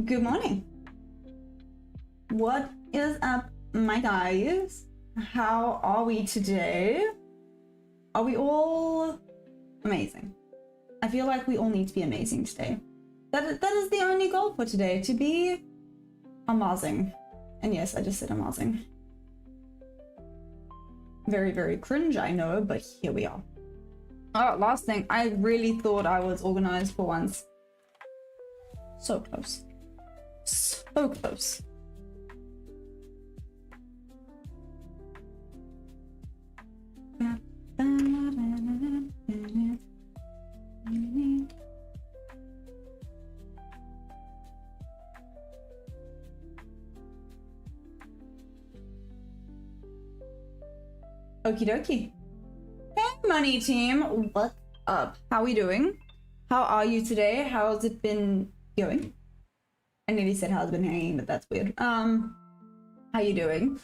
Good morning. What is up, my guys? How are we today? Are we all amazing? I feel like we all need to be amazing today. That is the only goal for today, to be amazing. And yes, I just said amazing. Very, very cringe, I know, but here we are. Oh, last thing, I really thought I was organized for once. So close. So close. Okie dokie. Hey, money team, what's up? How are we doing? How are you today? How's it been going? I nearly said how's it been hanging, but that's weird. How you doing?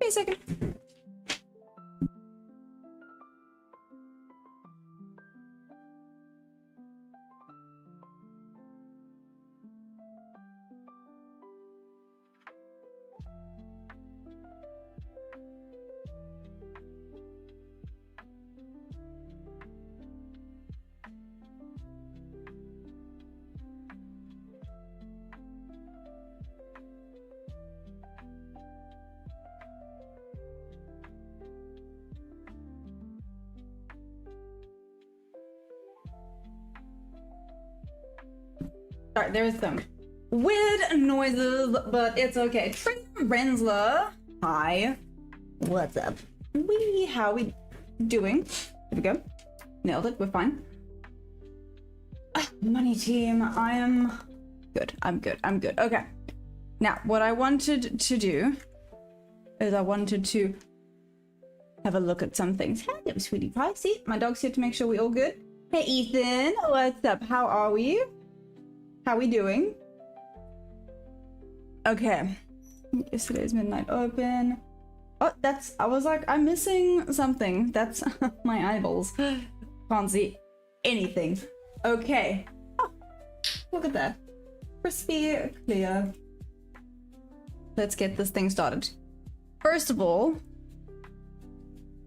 Wait a second. Sorry, there's some weird noises, but it's okay. Trim Rensler, hi. What's up? How we doing? There we go. Nailed it, we're fine. Money team, I am good. I'm good. Okay. Now, what I wanted to do is I wanted to have a look at some things. Hello, sweetie pie. See, my dog's here to make sure we're all good. Hey, Ethan, what's up? How are we? How we doing? Okay. Yesterday's midnight open. Oh, I was like, I'm missing something. That's my eyeballs. Can't see anything. Okay. Oh, look at that. Crispy clear. Let's get this thing started. First of all,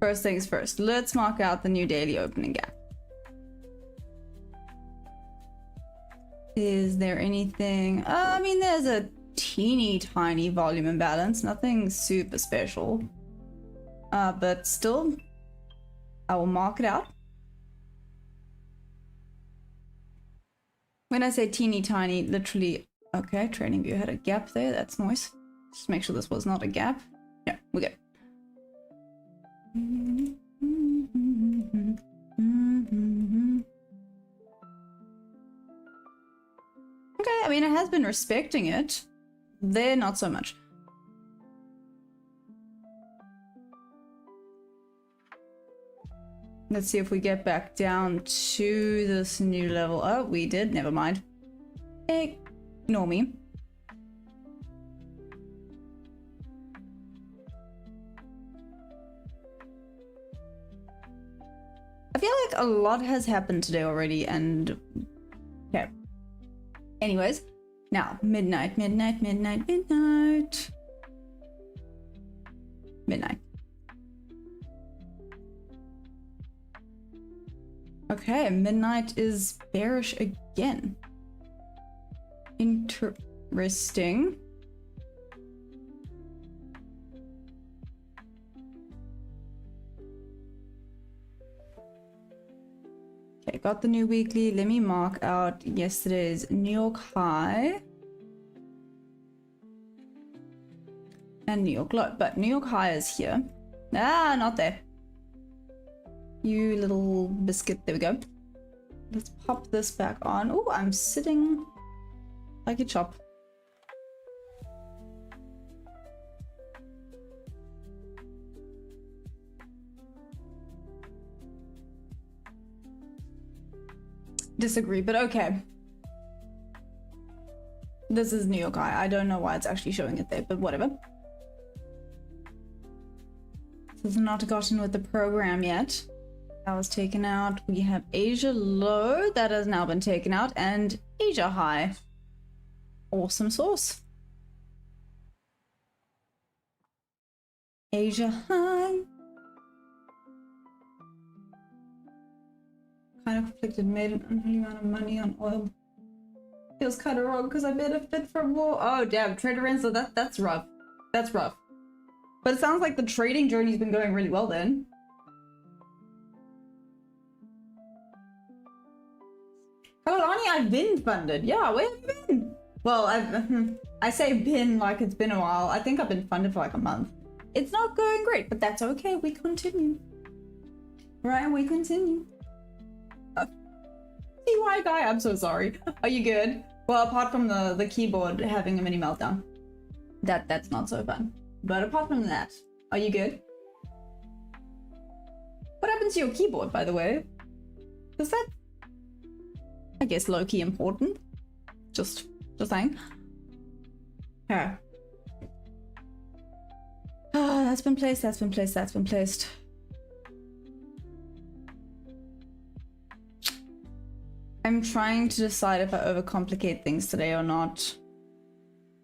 first things first. Let's mark out the new daily opening gap. Is there anything? I mean, there's a teeny tiny volume imbalance, nothing super special. But still, I will mark it out. When I say teeny tiny, literally, okay, trading view had a gap there, that's nice. Just make sure this was not a gap. Yeah, we're good. Okay, I mean, it has been respecting it. There, not so much. Let's see if we get back down to this new level. Oh, we did. Never mind. Ignore me. I feel like a lot has happened today already, and okay. Anyways, now midnight. Okay, midnight is bearish again. Interesting. Okay, got the new weekly. Let me mark out yesterday's New York high and New York low, but New York high is here. Ah, not there. You little biscuit. There we go. Let's pop this back on. Oh, I'm sitting like a chop. Disagree, but okay. This is New York high. I don't know why it's actually showing it there, but whatever. This has not gotten with the program yet. That was taken out. We have Asia low. That has now been taken out. And Asia high. Awesome sauce. Asia high. Kind of conflicted, made an unholy amount of money on oil. Feels kind of wrong because I benefit from more. Oh damn, Trader Renzo, that's rough. That's rough. But it sounds like the trading journey's been going really well then. Kalani, I've been funded. Yeah, where have you been? Well, I say been like it's been a while. I think I've been funded for like a month. It's not going great, but that's okay. We continue. Right, we continue. CY guy, I'm so sorry. Are you good? Well, apart from the keyboard having a mini meltdown. That's not so fun. But apart from that, are you good? What happened to your keyboard, by the way? Is that, I guess, low-key important? Just saying. Okay. Ah, that's been placed, that's been placed, that's been placed. I'm trying to decide if I overcomplicate things today or not.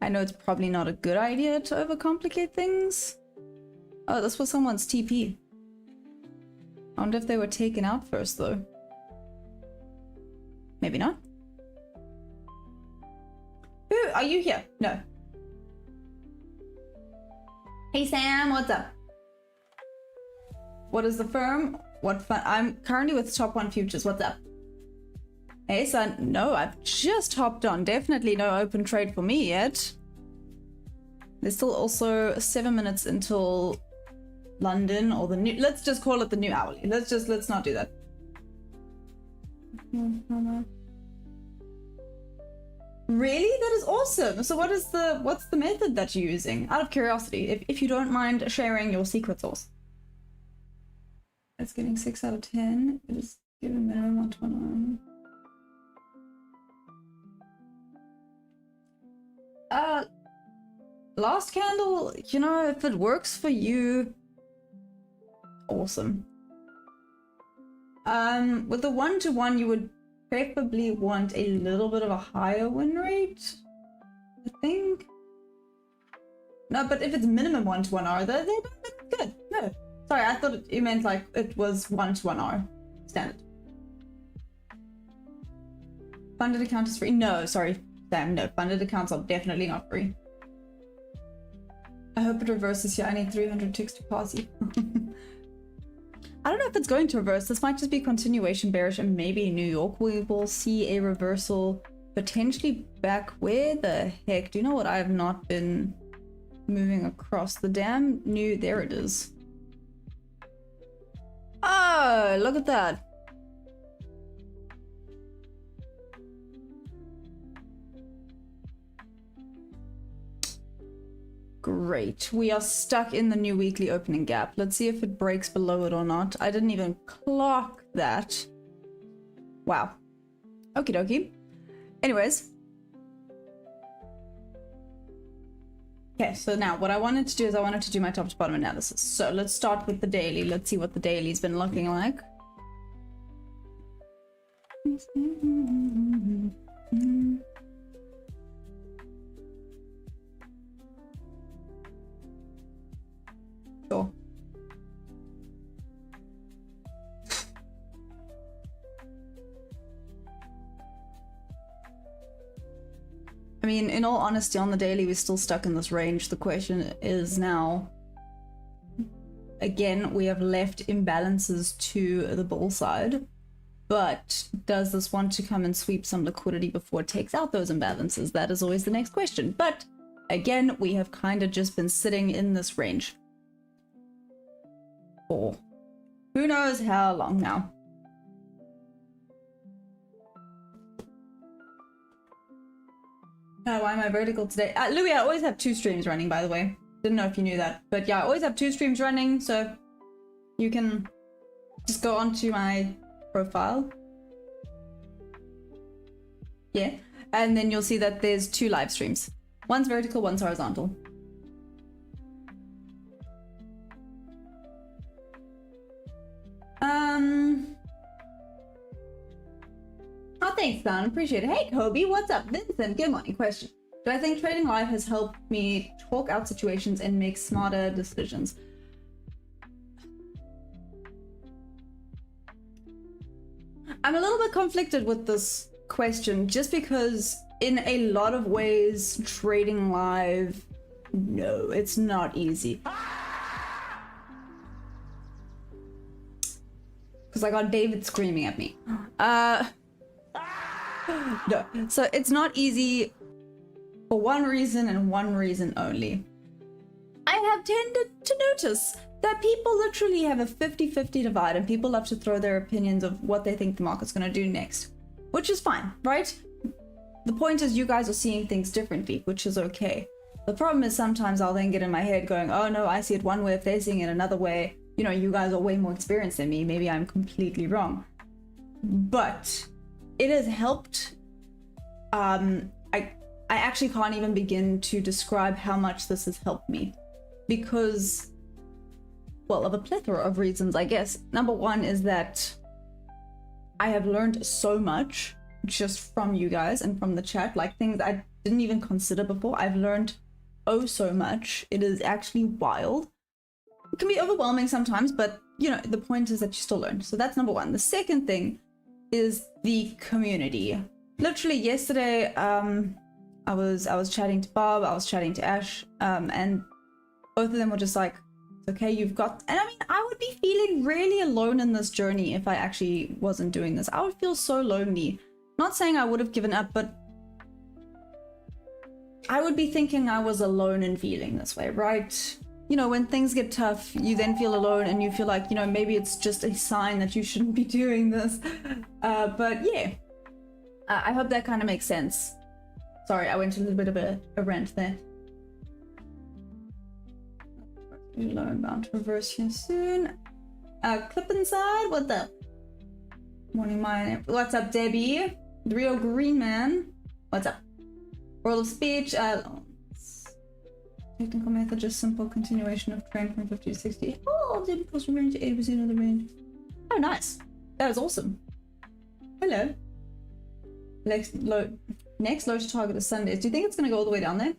I know it's probably not a good idea to overcomplicate things. Oh, this was someone's TP. I wonder if they were taken out first, though. Maybe not. Who? Are you here? No. Hey Sam, what's up? What is the firm? What fund? I'm currently with Top 1 Futures. What's up? Hey son, no, I've just hopped on. Definitely no open trade for me yet. There's still also 7 minutes until London or the new, let's just call it the new hourly. Let's not do that. Really? That is awesome. So what's the method that you're using? Out of curiosity, if you don't mind sharing your secret sauce. It's getting 6 out of 10. It is given minimum 129. Last candle, you know, if it works for you, awesome. With the 1-to-1, you would preferably want a little bit of a higher win rate, I think. No, but if it's minimum 1-to-1 R, they're good. No, sorry, I thought it meant like it was 1-to-1 R standard. Funded account is free. No, sorry, Sam. No, funded accounts are definitely not free. I hope it reverses here. I need 300 ticks to pass you. I don't know if it's going to reverse. This might just be continuation bearish, and maybe in New York we will see a reversal potentially back. Where the heck? Do you know what? I have not been moving across the damn new. There it is. Oh, look at that. Great. We are stuck in the new weekly opening gap. Let's see if it breaks below it or not. I didn't even clock that. Wow. Okie dokie. Anyways. Okay, so now what I wanted to do is I wanted to do my top to bottom analysis. So let's start with the daily. Let's see what the daily's been looking like. Sure. I mean, in all honesty, on the daily, we're still stuck in this range. The question is now, again, we have left imbalances to the bull side, but does this want to come and sweep some liquidity before it takes out those imbalances? That is always the next question. But again, we have kind of just been sitting in this range for who knows how long now. Why am I vertical today? Louis, I always have 2 streams running, by the way. Didn't know if you knew that. But yeah, I always have 2 streams running, so you can just go onto my profile. Yeah, and then you'll see that there's 2 live streams. One's vertical, one's horizontal. Thanks, son. Appreciate it. Hey, Kobe, what's up? Vincent, good morning. Question. Do I think trading live has helped me talk out situations and make smarter decisions? I'm a little bit conflicted with this question just because in a lot of ways, trading live, no, it's not easy. Because I got David screaming at me. No, so it's not easy for one reason and one reason only. I have tended to notice that people literally have a 50-50 divide and people love to throw their opinions of what they think the market's going to do next, which is fine, right? The point is you guys are seeing things differently, which is okay. The problem is sometimes I'll then get in my head going, oh no, I see it one way if they're seeing it another way. You know, you guys are way more experienced than me. Maybe I'm completely wrong. But it has helped. I actually can't even begin to describe how much this has helped me. Because, well, of a plethora of reasons, I guess. Number one is that I have learned so much just from you guys and from the chat, like things I didn't even consider before. I've learned oh so much. It is actually wild. It can be overwhelming sometimes, but you know, the point is that you still learn. So that's number one. The second thing is the community. Literally yesterday, I was chatting to Bob, I was chatting to Ash, and both of them were just like, okay, you've got, and I mean, I would be feeling really alone in this journey if I actually wasn't doing this. I would feel so lonely. Not saying I would have given up, but I would be thinking I was alone and feeling this way, right? You know, when things get tough, you then feel alone and you feel like, you know, maybe it's just a sign that you shouldn't be doing this. But yeah, I hope that kind of makes sense. Sorry, I went a little bit of a rant there. Low and bound to reverse here soon. Clip inside, what the? Morning, mine. What's up, Debbie? The real green man. What's up? World of speech. Technical method, just simple continuation of trend from 50 to 60. Oh, the impulse range to 80% of the range. Oh, nice. That is awesome. Hello. Next low to target is Sundays. Do you think it's going to go all the way down there?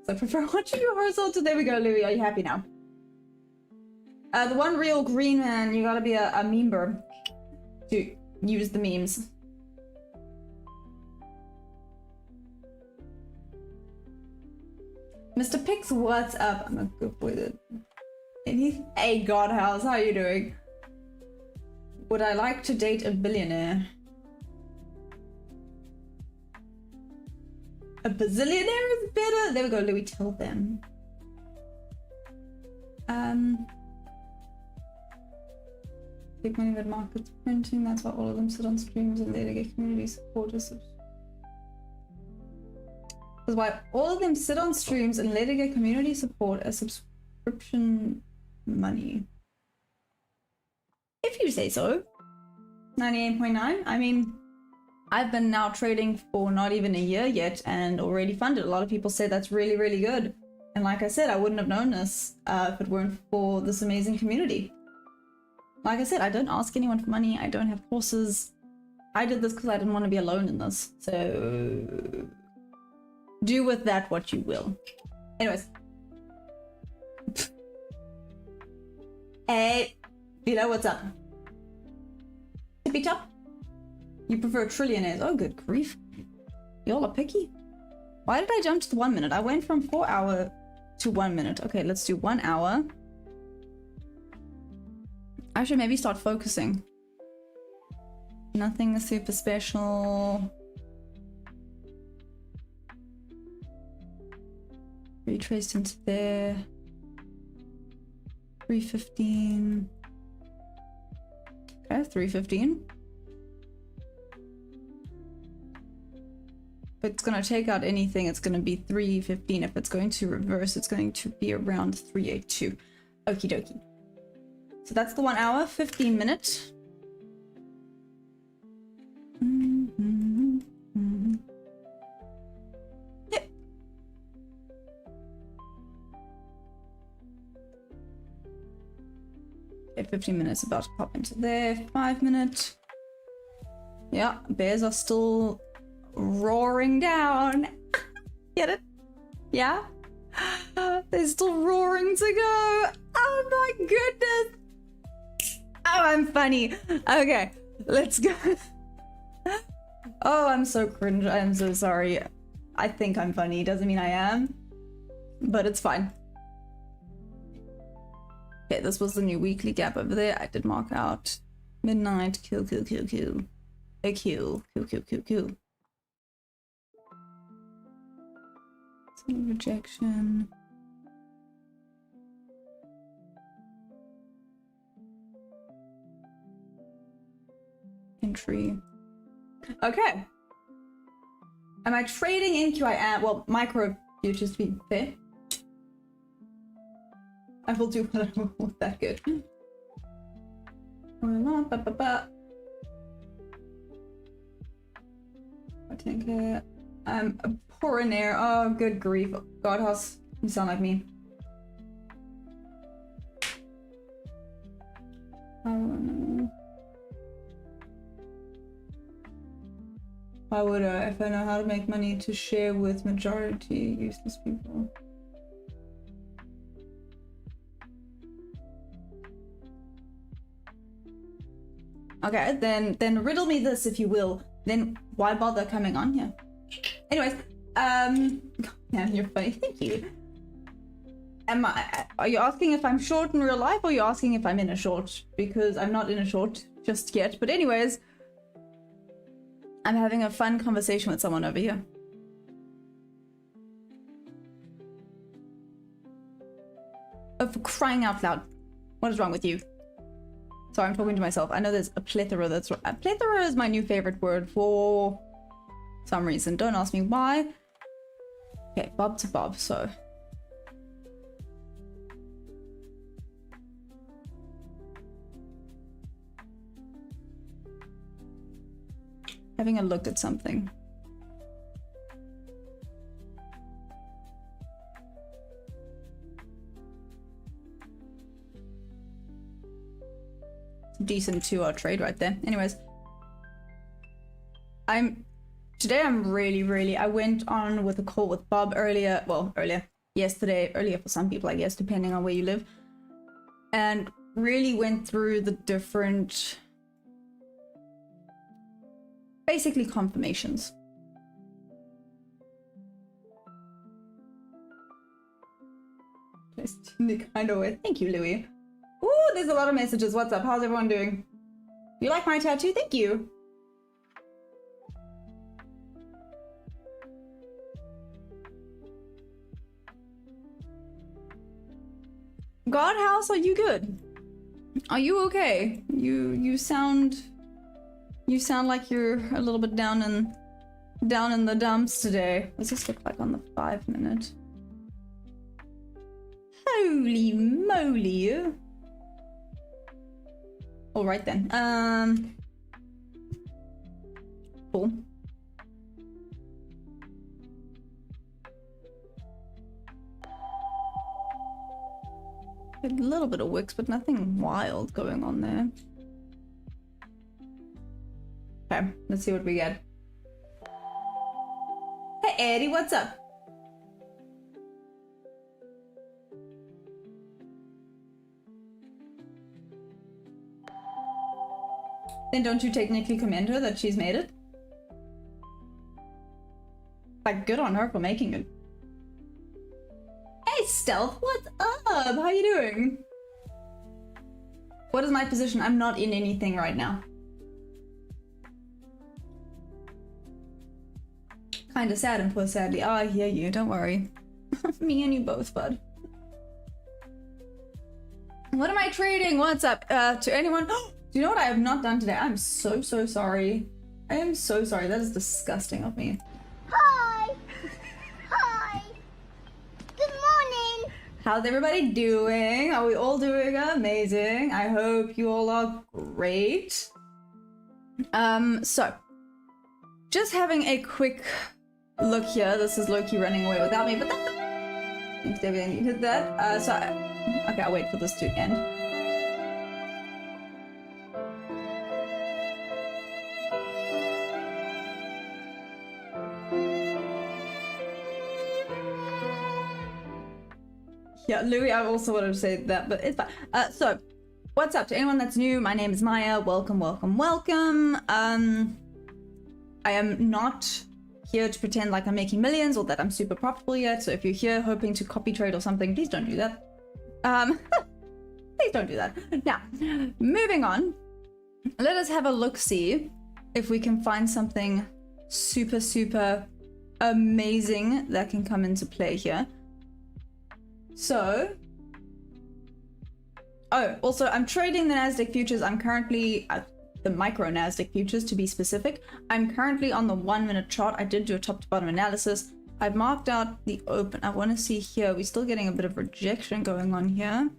I prefer watching your horizontal. There we go, Louis. Are you happy now? The one real green man, you gotta be a member to use the memes. Mr. Pix, what's up? I'm a good boy. Hey, Godhouse, how are you doing? Would I like to date a billionaire? A bazillionaire is better. There we go, Louis. Tell them. Big money that markets printing. That's why all of them sit on streams and they get community supporters. That's why all of them sit on streams and later get community support as subscription money. If you say so. 98.9. I mean, I've been now trading for not even a year yet and already funded. A lot of people say that's really, really good. And like I said, I wouldn't have known this if it weren't for this amazing community. Like I said, I don't ask anyone for money. I don't have courses. I did this because I didn't want to be alone in this. So do with that what you will. Anyways. Hey, Vito, what's up? Tippy top? You prefer trillionaires? Oh, good grief. Y'all are picky. Why did I jump to the 1 minute? I went from 4 hour to 1 minute. Okay, let's do 1 hour. I should maybe start focusing. Nothing super special. Retraced into there. 315. Okay, 315. If it's going to take out anything, it's going to be 315. If it's going to reverse, it's going to be around 382. Okie dokie. So that's the 1 hour, 15 minute. Yep. Okay, 15 minutes about to pop into there. 5 minute. Yeah, bears are still roaring down. Get it? Yeah? They're still roaring to go. Oh my goodness. Oh, I'm funny. Okay, let's go. Oh, I'm so cringe. I'm so sorry. I think I'm funny. Doesn't mean I am. But it's fine. Okay, this was the new weekly gap over there. I did mark out midnight. Kill, kill, kill, kill. A kill. Kill, kill, kill, kill. Rejection. Entry. Okay. Am I trading in Q? I am. Well, micro futures to be fair. I will do what I want. That good. I think I'm a poor in air. Oh, good grief. Godhouse, you sound like me. Why would I, if I know how to make money to share with majority useless people? Okay, then riddle me this if you will. Then why bother coming on here? Anyways, yeah, you're funny. Thank you. Are you asking if I'm short in real life, or are you asking if I'm in a short? Because I'm not in a short just yet. But anyways, I'm having a fun conversation with someone over here. Oh, for crying out loud. What is wrong with you? Sorry, I'm talking to myself. I know there's a plethora that's... A plethora is my new favorite word for some reason. Don't ask me why. Okay, bob to bob, so... Having a look at something. Decent 2-hour trade right there. Anyways, today I'm really I went on with a call with Bob earlier, well, yesterday, earlier for some people I guess, depending on where you live, and really went through the different, basically confirmations. Just in the kind of way. Thank you, Louis. Ooh, there's a lot of messages. What's up? How's everyone doing? You like my tattoo? Thank you. Godhouse, are you good? Are you okay? You sound like you're a little bit down in the dumps today. What's this look like on the 5-minute? Holy moly. All right then. Cool. A little bit of wicks, but nothing wild going on there. Okay, let's see what we get. Hey Eddie, what's up? Then don't you technically commend her that she's made it? Like, good on her for making it. Hey Stealth, what's up? How you doing? What is my position? I'm not in anything right now. Kinda sad and poor sadly. Oh, I hear you, don't worry. Me and you both, bud. What am I trading? What's up? To anyone? Do you know what I have not done today? I'm so sorry. I am so sorry. That is disgusting of me. Hi! Hi! Good morning! How's everybody doing? Are we all doing amazing? I hope you all are great. So, just having a quick look here. This is Loki running away without me, but that's... Thanks, Debbie, you did that. Okay, I'll wait for this to end. Yeah, Louis, I also wanted to say that, but it's fine. So, what's up to anyone that's new? My name is Maya. Welcome, welcome, welcome. I am not here to pretend like I'm making millions or that I'm super profitable yet. So if you're here hoping to copy trade or something, please don't do that. Please don't do that. Now, moving on. Let us have a look-see if we can find something super, super amazing that can come into play here. So, oh, also I'm trading the Nasdaq futures. I'm currently the micro Nasdaq futures to be specific. I'm currently on the 1 minute chart. I did do a top to bottom analysis. I've marked out the open. I want to see here. We're still getting a bit of rejection going on here.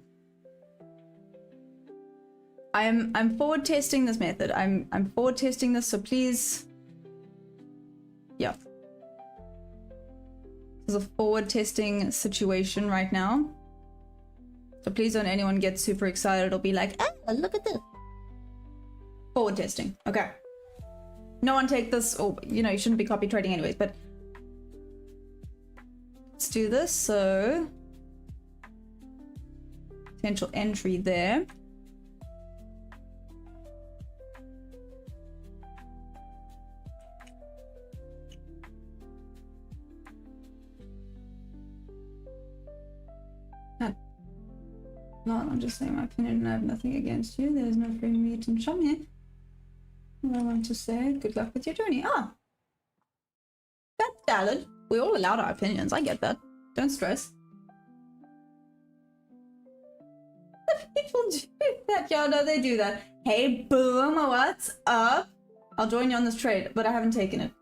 I'm forward testing this method. I'm forward testing this, so please. Yeah. This is a forward testing situation right now. So please don't anyone get super excited or be like, oh, look at this. Forward testing. Okay. No one take this, or you know, you shouldn't be copy trading anyways, but let's do this. So potential entry there. No, I'm just saying my opinion and I have nothing against you. There's no free meat and chum here. What I want to say, good luck with your journey. Ah, that's valid. We're all allowed our opinions. I get that. Don't stress. People do that. Yeah, no, they do that. Hey, boom, what's up? I'll join you on this trade, but I haven't taken it.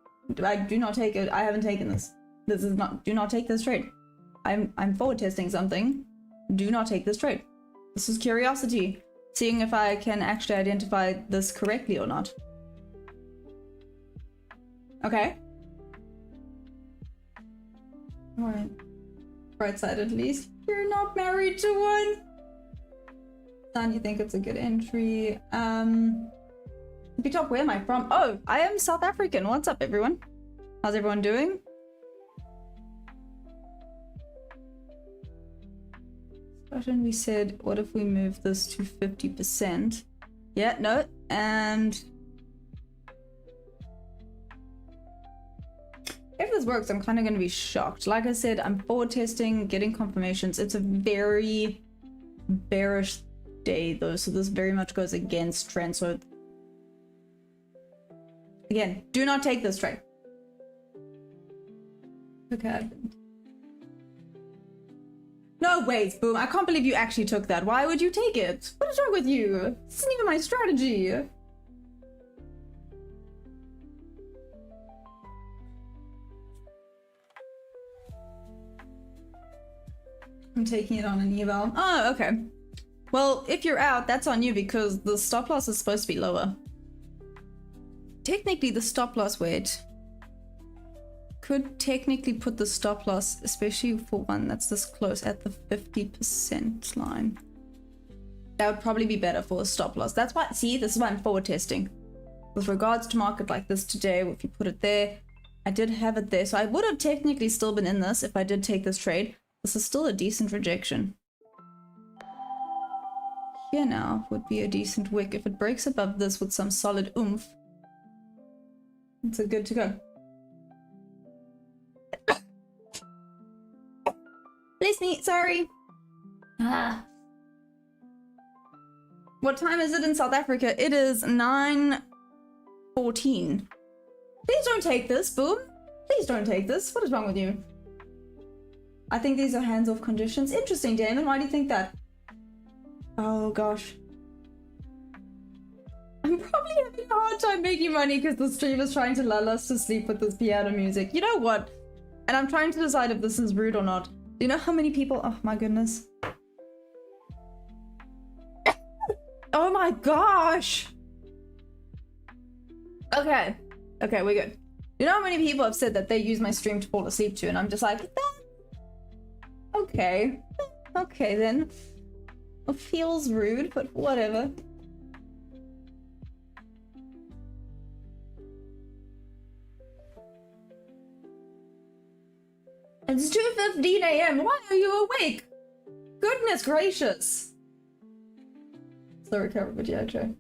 I do not take it. I haven't taken this. This is not. Do not take this trade. I'm forward testing something. Do not take this trade. This is curiosity, seeing if I can actually identify this correctly or not. Okay. Alright. Right side at least. You're not married to one. Son, you think it's a good entry? Top, where am I from? Oh, I am South African. What's up, everyone? How's everyone doing? When we said, what if we move this to 50%? Yeah, no, and if this works, I'm kind of going to be shocked. Like I said, I'm forward testing, getting confirmations. It's a very bearish day though, so this very much goes against trend. So again, do not take this trade. Okay. No, wait, boom. I can't believe you actually took that. Why would you take it? What is wrong with you? This isn't even my strategy. I'm taking it on an eval. Oh, okay. Well, if you're out, that's on you because the stop loss is supposed to be lower. Technically, the stop loss, wait. Could technically put the stop loss, especially for one that's this close, at the 50% line. That would probably be better for a stop loss. That's why, see, this is why I'm forward testing. With regards to market like this today, if you put it there, I did have it there. So I would have technically still been in this if I did take this trade. This is still a decent rejection. Here now would be a decent wick. If it breaks above this with some solid oomph, it's a good to go. Bless me, sorry. Ah. What time is it in South Africa? It is 9:14. Please don't take this, boom. Please don't take this. What is wrong with you? I think these are hands-off conditions. Interesting, Damon. Why do you think that? Oh, gosh. I'm probably having a hard time making money because the stream is trying to lull us to sleep with this piano music. You know what? And I'm trying to decide if this is rude or not. Do you know how many people? Oh my goodness. Oh my gosh. Okay. Okay, we're good. You know how many people have said that they use my stream to fall asleep to, and I'm just like, okay. Okay then. It feels rude, but whatever. It's 2:15 a.m. Why are you awake? Goodness gracious. Slow recovery, but yeah, Joe.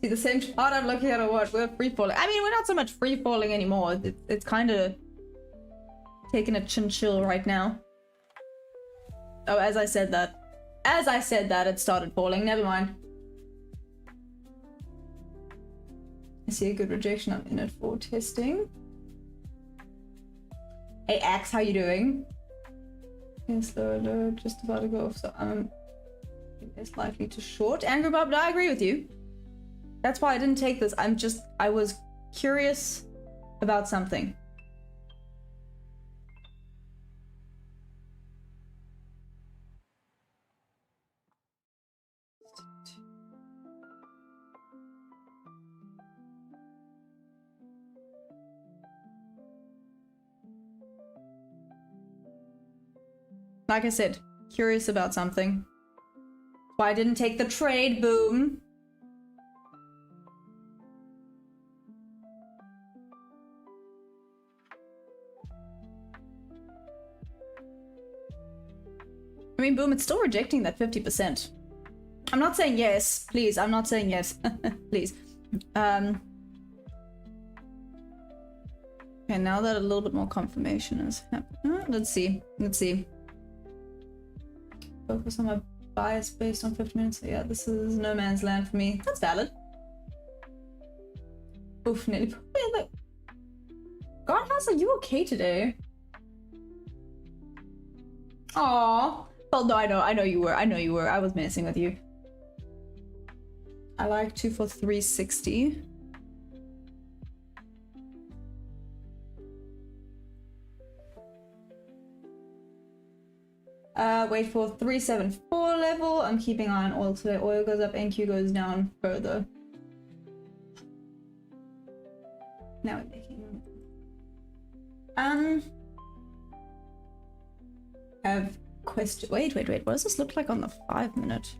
See the same chart I'm looking at or what? We're free falling. I mean, we're not so much free falling anymore. It's kind of taking a chin chill right now. Oh, as I said that, it started falling. Never mind. I see a good rejection. I'm in it for testing. Hey Axe, how you doing? Yes, low, just about to go off, so I'm less likely to short. Angry Bob, I agree with you. That's why I didn't take this. I was curious about something. Like I said, curious about something. Why I didn't take the trade, boom. I mean, boom, it's still rejecting that 50%. I'm not saying yes, please. I'm not saying yes, please. Okay, now that a little bit more confirmation is happening. Let's see. Focus on my bias based on 50 minutes. Yeah, this is no man's land for me. That's valid. Oof, nearly. God, House, are you okay today? Aww. Well, no, I know you were. I was messing with you. I like 2 for 360. Wait for 374 level. I'm keeping eye on oil today. Oil goes up, NQ goes down further. Now we're making have question. Wait. What does this look like on the 5 minute?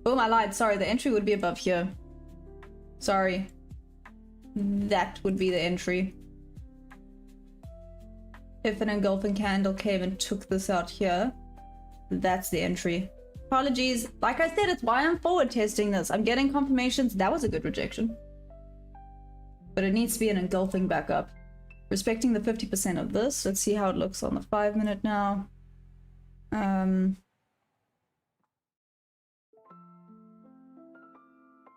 Boom, I lied. Sorry, the entry would be above here. Sorry. That would be the entry. If an engulfing candle came and took this out here, that's the entry. Apologies. Like I said, it's why I'm forward testing this. I'm getting confirmations. That was a good rejection. But it needs to be an engulfing backup. Respecting the 50% of this. Let's see how it looks on the 5 minute now.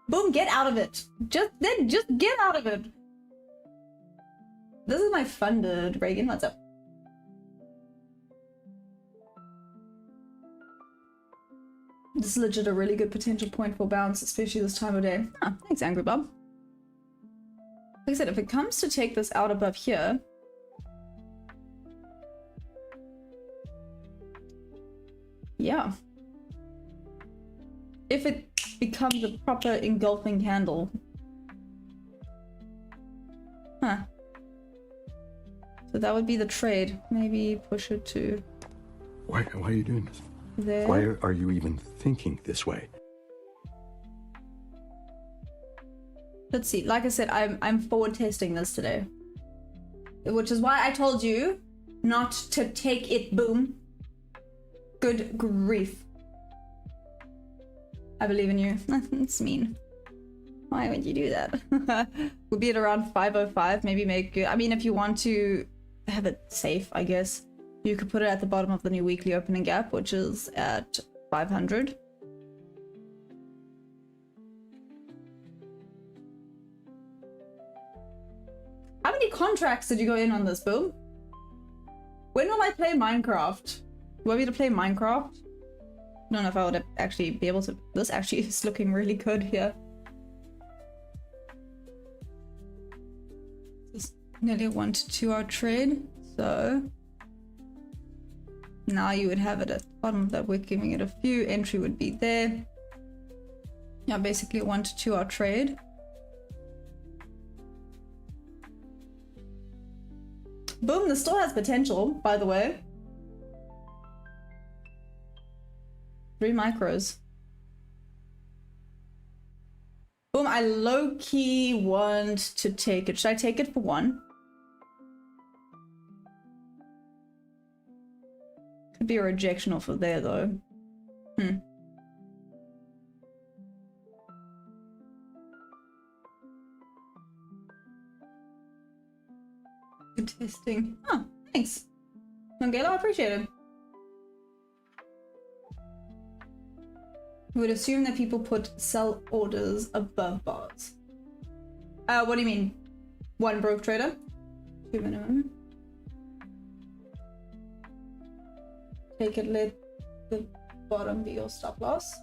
Boom, get out of it. Just get out of it. This is my funded Reagan. What's up? This is legit a really good potential point for bounce, especially this time of day. Ah, thanks, Angry Bob. Like I said, if it comes to take this out above here, yeah. If it becomes a proper engulfing candle. Huh. So that would be the trade. Maybe push it to... Why are you doing this? There. Why are you even thinking this way? Let's see. Like I said, I'm forward testing this today. Which is why I told you not to take it, boom. Good grief. I believe in you. It's mean. Why would you do that? We'll be at around 505. Maybe make it. I mean, if you want to have it safe, I guess you could put it at the bottom of the new weekly opening gap, which is at 500. How many contracts did you go in on this, boom? When will I play Minecraft? You want me to play Minecraft? I don't know if I would actually be able to. This actually is looking really good here. It's nearly a 1 to 2 hour trade. So now you would have it at the bottom of that wick, giving it a few. Entry would be there. Yeah, basically a 1 to 2 hour trade. Boom, this still has potential, by the way. 3 micros. Boom, I low-key want to take it. Should I take it for 1? Could be a rejection off of there, though. Good testing. Oh, thanks. Mangela, I appreciate it. We would assume that people put sell orders above bars. What do you mean? 1 broke trader? 2 minimum. Take it, let the bottom be your stop loss.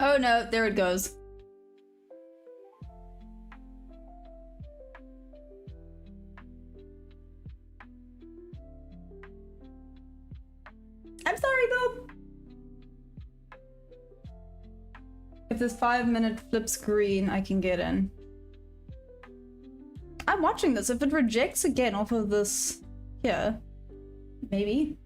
Oh no, there it goes. I'm sorry, Bob. If this 5-minute flips green, I can get in. I'm watching this. If it rejects again off of this here, maybe.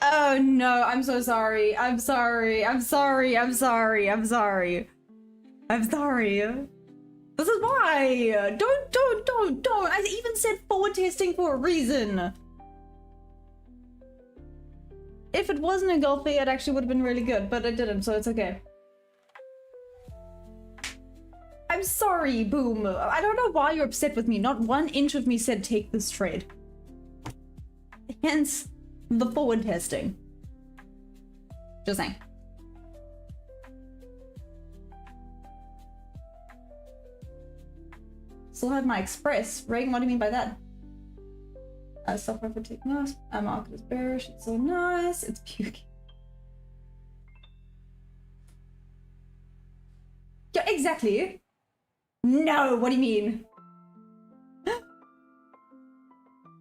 Oh no, I'm so sorry. I'm sorry. I'm sorry. I'm sorry. I'm sorry. I'm sorry. This is why. Don't. I even said forward testing for a reason. If it wasn't engulfing, it actually would have been really good, but it didn't, so it's okay. I'm sorry, Boom. I don't know why you're upset with me. Not 1 inch of me said take this trade. Hence the forward testing. Just saying. Still have my express. Reagan, what do you mean by that? Stockmarket taking loss. Our market is bearish. It's so nice. It's puking. Yeah, exactly. No, what do you mean?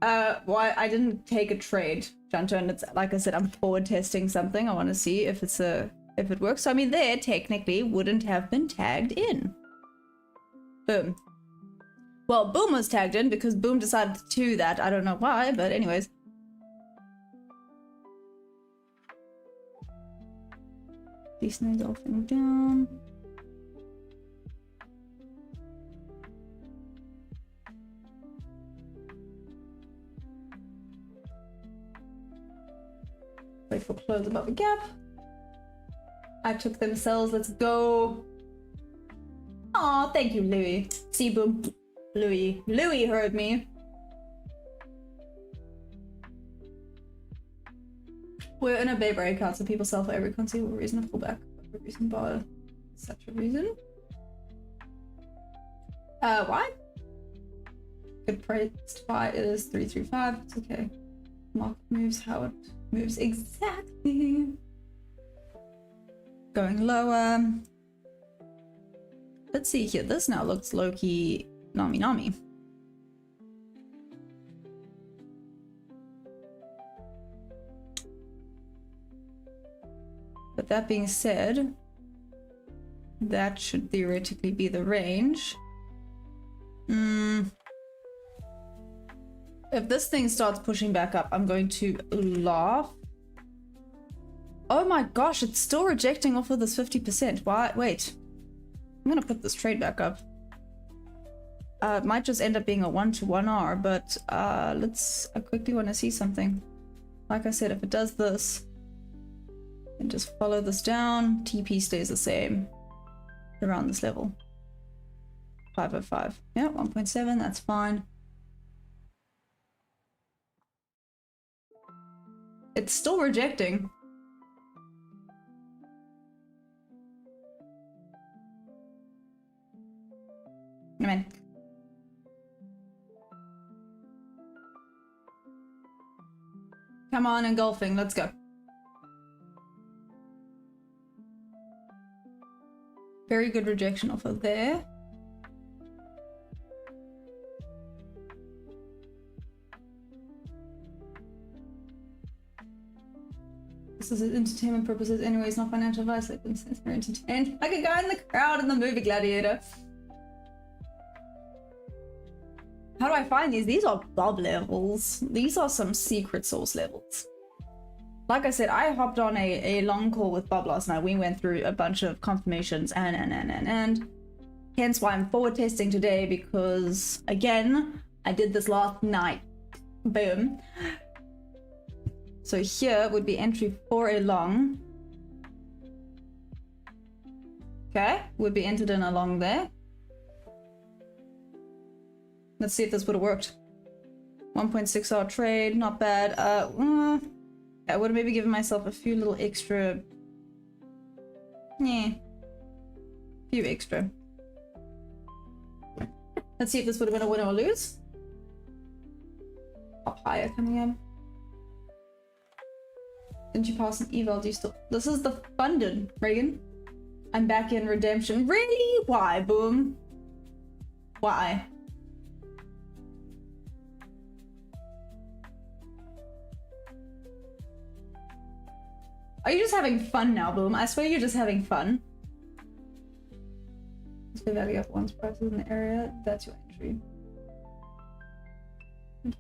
Well, I didn't take a trade, Janto, and it's like I said, I'm forward testing something. I want to see if if it works. So I mean, there technically wouldn't have been tagged in. Boom. Well, Boom was tagged in because Boom decided to do that. I don't know why, but anyways. Decent dolphin down. Wait for close above the gap. I took them cells. Let's go. Aw, thank you, Louis. See, Boom. Louis heard me. We're in a bear breakout, so people sell for every conceivable reason to pull back. For reason bar such a reason. Why? Good price to buy is 335. It's okay. Market moves how it moves exactly. Going lower. Let's see here. This now looks low-key Nami. But that being said, that should theoretically be the range. If this thing starts pushing back up, I'm going to laugh. Oh my gosh, it's still rejecting off of this 50%. Why? Wait. I'm gonna put this trade back up. It might just end up being a 1-to-1R, but I quickly want to see something. Like I said, if it does this, and just follow this down, TP stays the same around this level. 505. Yeah, 1.7, that's fine. It's still rejecting. Come in. Come on, engulfing, let's go. Very good rejection off of there. This is entertainment purposes anyways, not financial advice. Like, since we're entertained like a guy in the crowd in the movie Gladiator. How do I find these? These are Bob levels. These are some secret sauce levels. Like I said, I hopped on a long call with Bob last night. We went through a bunch of confirmations and hence why I'm forward testing today, because again, I did this last night. Boom. So here would be entry for a long. Okay, would be entered in along there. Let's see if this would have worked. 1.6 hour trade, not bad. I would have maybe given myself a few little extra. Yeah. Few extra. Let's see if this would have been a win or lose. Up higher coming in. Didn't you pass an eval? Do you still? This is the funded, Reagan. I'm back in redemption. Really? Why, Boom? Why? Are you just having fun now, Boom? I swear you're just having fun. Let's value up once prices in the area. That's your entry.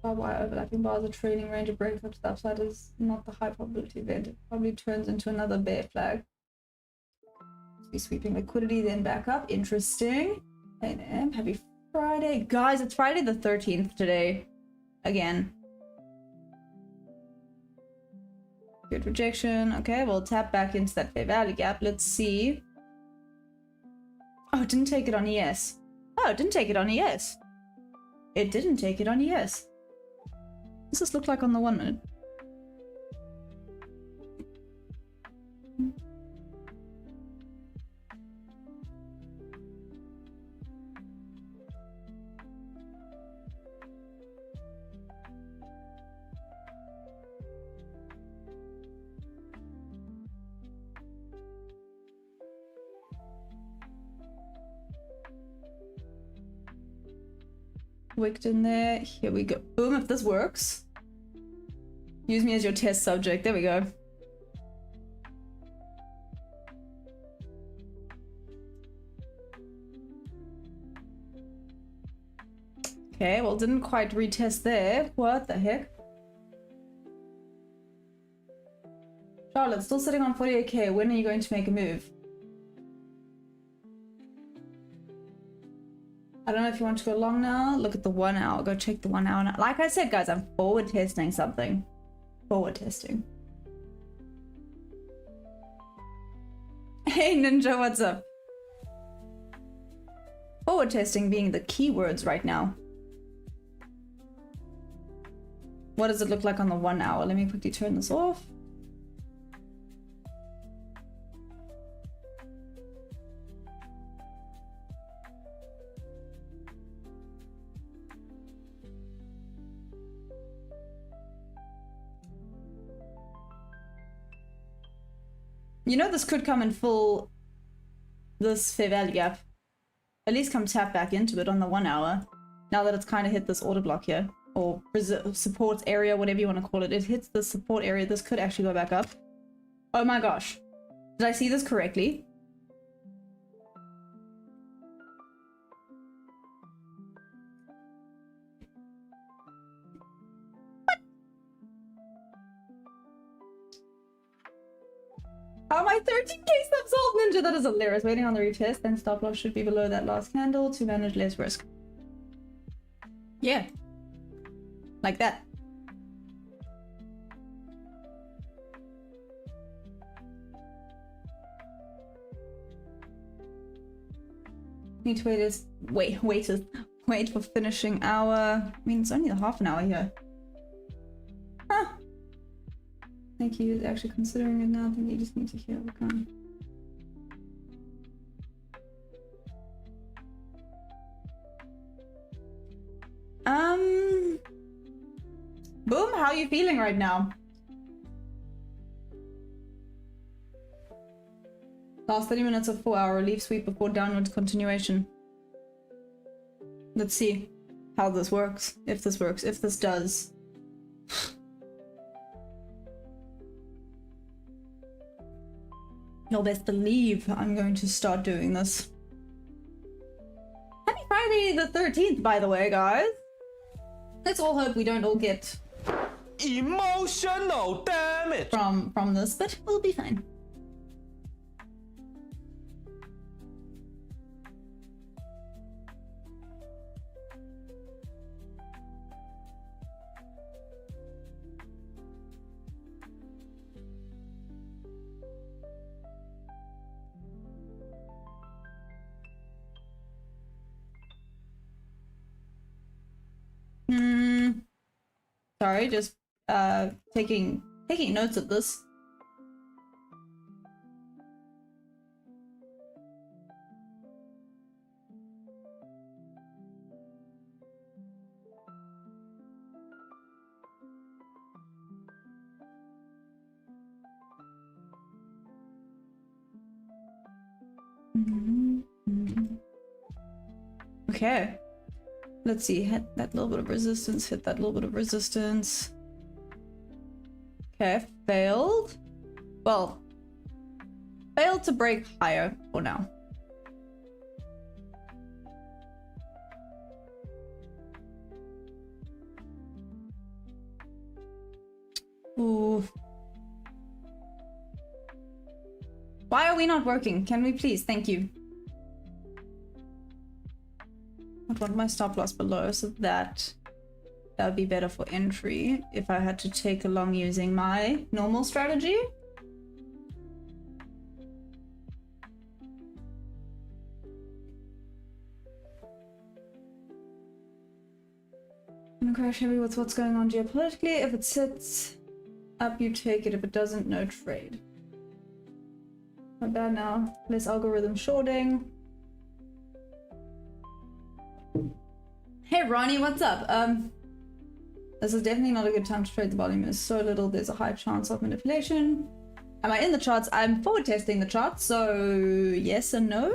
Why overlapping bars, a trading range of breaks up to the upside is not the high probability event. It probably turns into another bear flag. Let's be sweeping liquidity, then back up. Interesting. A.m. Happy Friday. Guys, it's Friday the 13th today. Again. Good rejection. Okay, we'll tap back into that fair value gap. Let's see. Oh, it didn't take it on ES. Oh, it didn't take it on ES. It didn't take it on ES. What does this look like on the 1 minute? Wicked in there. Here we go. Boom, if this works. Use me as your test subject. There we go. Okay, well, didn't quite retest there. What the heck? Charlotte, still sitting on 48k. When are you going to make a move? I don't know if you want to go long now. Look at the 1 hour. Go check the 1 hour now. Like I said, guys, I'm forward testing something. Forward testing. Hey, Ninja, what's up? Forward testing being the keywords right now. What does it look like on the 1 hour? Let me quickly turn this off. You know, this could come in full, this fair value gap. At least come tap back into it on the 1 hour. Now that it's kind of hit this order block here. Or support area, whatever you want to call it. It hits the support area. This could actually go back up. Oh my gosh. Did I see this correctly? Oh, my 13k subs old Ninja, that is hilarious. Waiting on the retest, then stop loss should be below that last candle to manage less risk. Yeah. Like that. Need to wait for finishing hour. I mean, it's only the half an hour here. Huh. I think he is actually considering it now. I think you just need to hear the gun. Boom, how are you feeling right now? Last 30 minutes of 4 hour relief sweep before downward continuation. Let's see how this works. If this works. If this does. You'll best believe I'm going to start doing this. Happy Friday the 13th, by the way, guys. Let's all hope we don't all get emotional damage from this, but we'll be fine. Sorry, just taking notes of this. Okay. Let's see, hit that little bit of resistance, hit that little bit of resistance. Okay, failed. Well, failed to break higher for now. Ooh. Why are we not working? Can we please? Thank you. I'd want my stop loss below, so that would be better for entry if I had to take along using my normal strategy. I'm gonna crash heavy with what's going on geopolitically. If it sits up, you take it. If it doesn't, no trade. Not bad now. Less algorithm shorting. Hey Ronnie, what's up? This is definitely not a good time to trade. The volume is so little, there's a high chance of manipulation. Am I in the charts? I'm forward testing the charts, so yes and no.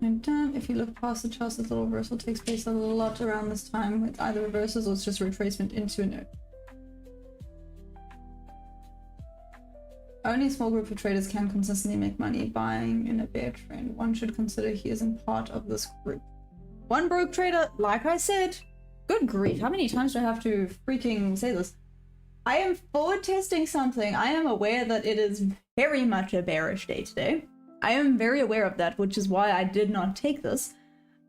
And if you look past the charts, the little reversal takes place a lot around this time. It's either reverses or it's just a retracement into a node. Only a small group of traders can consistently make money buying in a bear trend. One should consider he isn't part of this group. One broke trader, like I said. Good grief, how many times do I have to freaking say this? I am forward testing something. I am aware that it is very much a bearish day today. I am very aware of that, which is why I did not take this.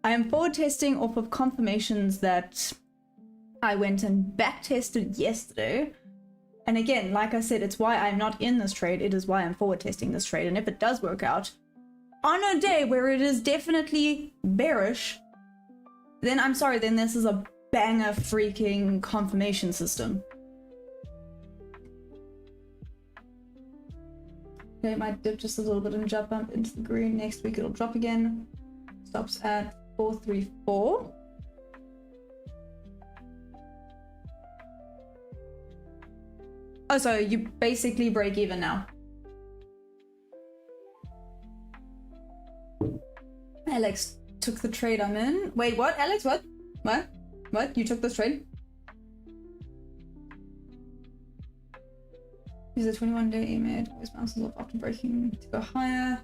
I am forward testing off of confirmations that I went and back tested yesterday. And again, like I said, it's why I'm not in this trade. It is why I'm forward testing this trade. And if it does work out on a day where it is definitely bearish, then I'm sorry, then this is a banger freaking confirmation system. Okay, it might dip just a little bit and jump up into the green. Next week it'll drop again. Stops at 434. Oh, so you basically break even now. Alex took the trade I'm in. Wait, what? Alex, what? What? What? You took this trade? Use a 21-day EMA. Always bounces off after breaking to go higher.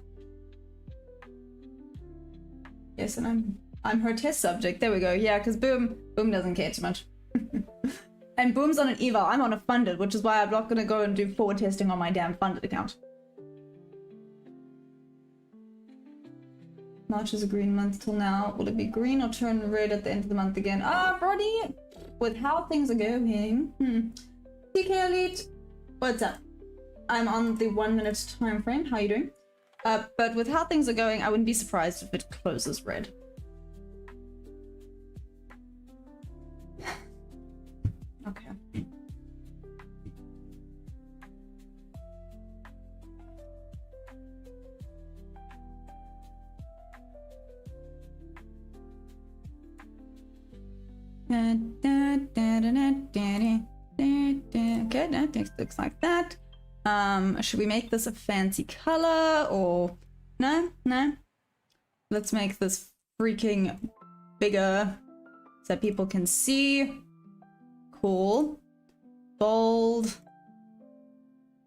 Yes, and I'm her test subject. There we go. Yeah, because Boom doesn't care too much. And Boom's on an eval. I'm on a funded, which is why I'm not gonna go and do forward testing on my damn funded account. March is a green month till now. Will it be green or turn red at the end of the month again? Ah, Brody, with how things are going. TK Elite, what's up? I'm on the 1 minute time frame. How are you doing? But with how things are going, I wouldn't be surprised if it closes red. Okay. Okay, that looks like that. Should we make this a fancy color or no? Let's make this freaking bigger so people can see. Cool. Bold.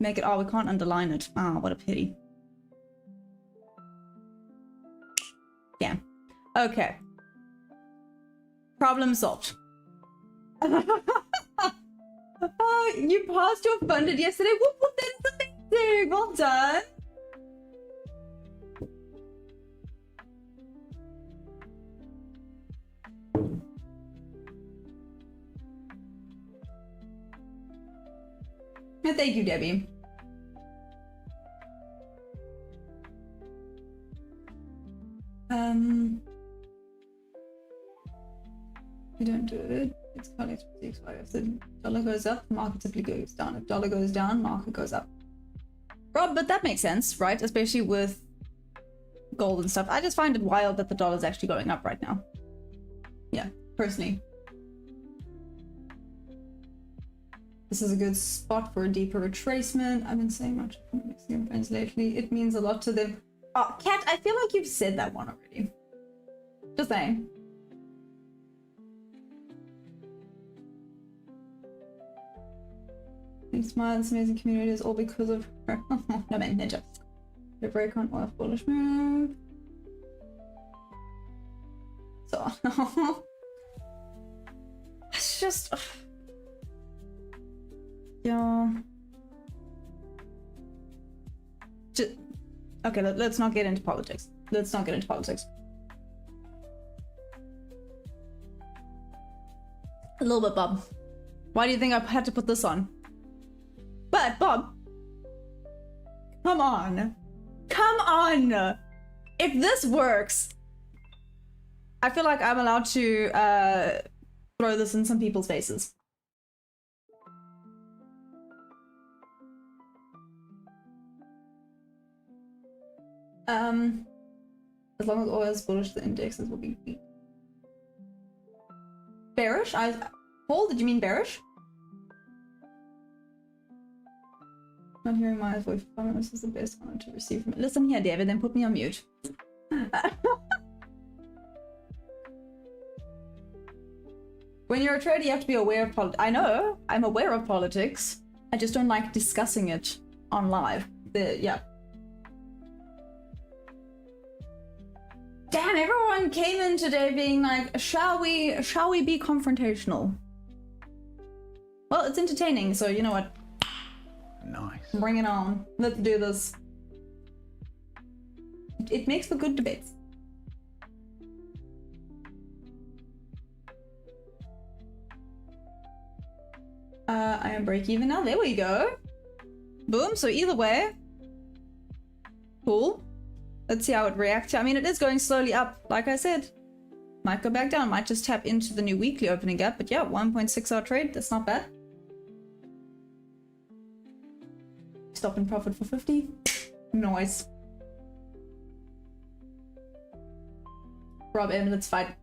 Make it, oh, we can't underline it. Ah, what a pity. Yeah. Okay. Problem solved. Oh, you passed your funded yesterday. Whoop, whoop, that's amazing. Well done. Thank you, Debbie. You don't do it. It's called XP65. If the dollar goes up, market typically goes down. If dollar goes down, market goes up. Rob, but that makes sense, right? Especially with gold and stuff. I just find it wild that the dollar's actually going up right now. Yeah, personally. This is a good spot for a deeper retracement. I've been saying much to Mexican friends lately. It means a lot to them. Oh, Kat, I feel like you've said that one already. Just saying. Smile, this amazing community is all because of her. No man, ninja. The break on oil bullish move. So it's just yeah. Okay, let's not get into politics. Let's not get into politics. A little bit, Bob. Why do you think I had to put this on? But, Bob, come on. Come on. If this works, I feel like I'm allowed to throw this in some people's faces. As long as oil is bullish, the indexes will be weak. Bearish? Paul, did you mean bearish? Not hearing my voice. This is the best one to receive from it. Listen here, David, then put me on mute. When you're a trader, you have to be aware of politics. I know, I'm aware of politics. I just don't like discussing it on live. Yeah. Damn, everyone came in today being like, shall we be confrontational? Well, it's entertaining, so you know what? Nice. Bring it on. Let's do this. It makes for good debates. I am break even now. There we go. Boom. So either way, cool. Let's see how it reacts. I mean, it is going slowly up. Like I said, might go back down. Might just tap into the new weekly opening gap. But yeah, 1.6 hour trade. That's not bad. Stop in profit for 50. Noise. Rob M, let's fight.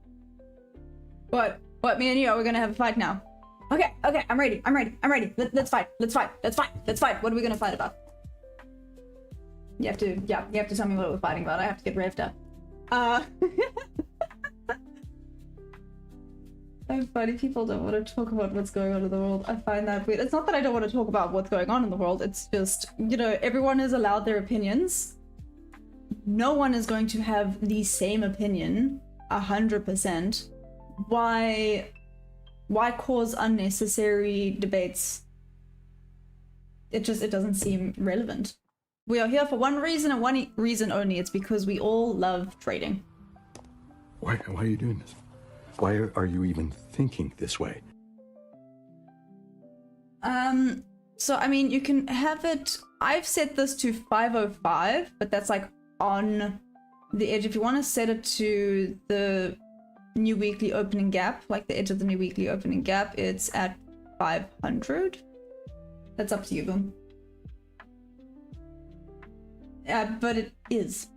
What? What? Me and you, we're gonna have a fight now. Okay, okay, I'm ready. Let's fight. What are we gonna fight about? You have to tell me what we're fighting about. I have to get revved up. So funny, people don't want to talk about what's going on in the world. I find that weird. It's not that I don't want to talk about what's going on in the world. It's just, you know, everyone is allowed their opinions. No one is going to have the same opinion 100%. Why cause unnecessary debates? It doesn't seem relevant. We are here for one reason and one reason only. It's because we all love trading. Why are you doing this? Why are you even thinking this way? So I mean, you can have it. I've set this to 505, but that's like on the edge. If you want to set it to the new weekly opening gap, like the edge of the new weekly opening gap, it's at 500. That's up to you, Boom. But it is.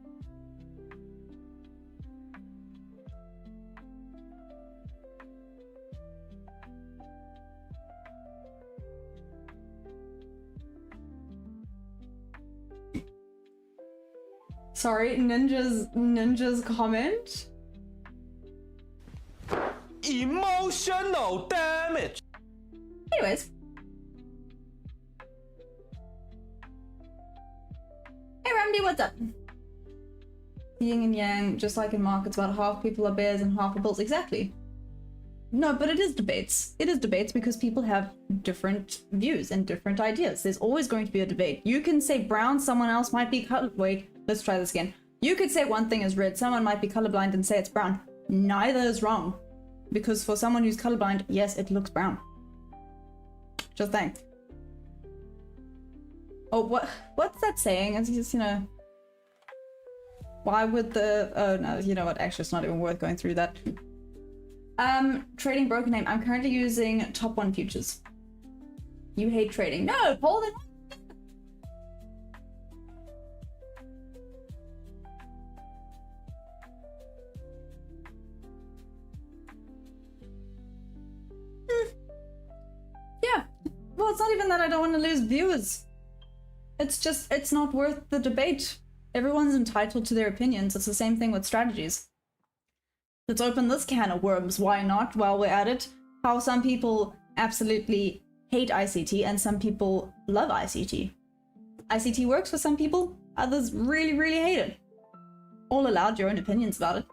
Sorry, Ninja's comment. Emotional damage. Anyways. Hey Ramdy, what's up? Yin and yang, just like in markets, about half people are bears and half are bulls. Exactly. No, but it is debates. It is debates because people have different views and different ideas. There's always going to be a debate. You can say brown, someone else might be wait, let's try this again. You could say one thing is red, someone might be colorblind and say it's brown. Neither is wrong. Because for someone who's colorblind, yes, it looks brown. Just think. Oh, what's that saying? It's just, you know, why would the, oh no, you know what, actually it's not even worth going through that. Trading broker name. I'm currently using top 1 futures. You hate trading. No, Paul, then. Yeah. Well, it's not even that I don't want to lose viewers. It's just, it's not worth the debate. Everyone's entitled to their opinions. It's the same thing with strategies. Let's open this can of worms. Why not? While we're at it, how some people absolutely hate ICT and some people love ICT. ICT works for some people, others really, really hate it. All allowed your own opinions about it.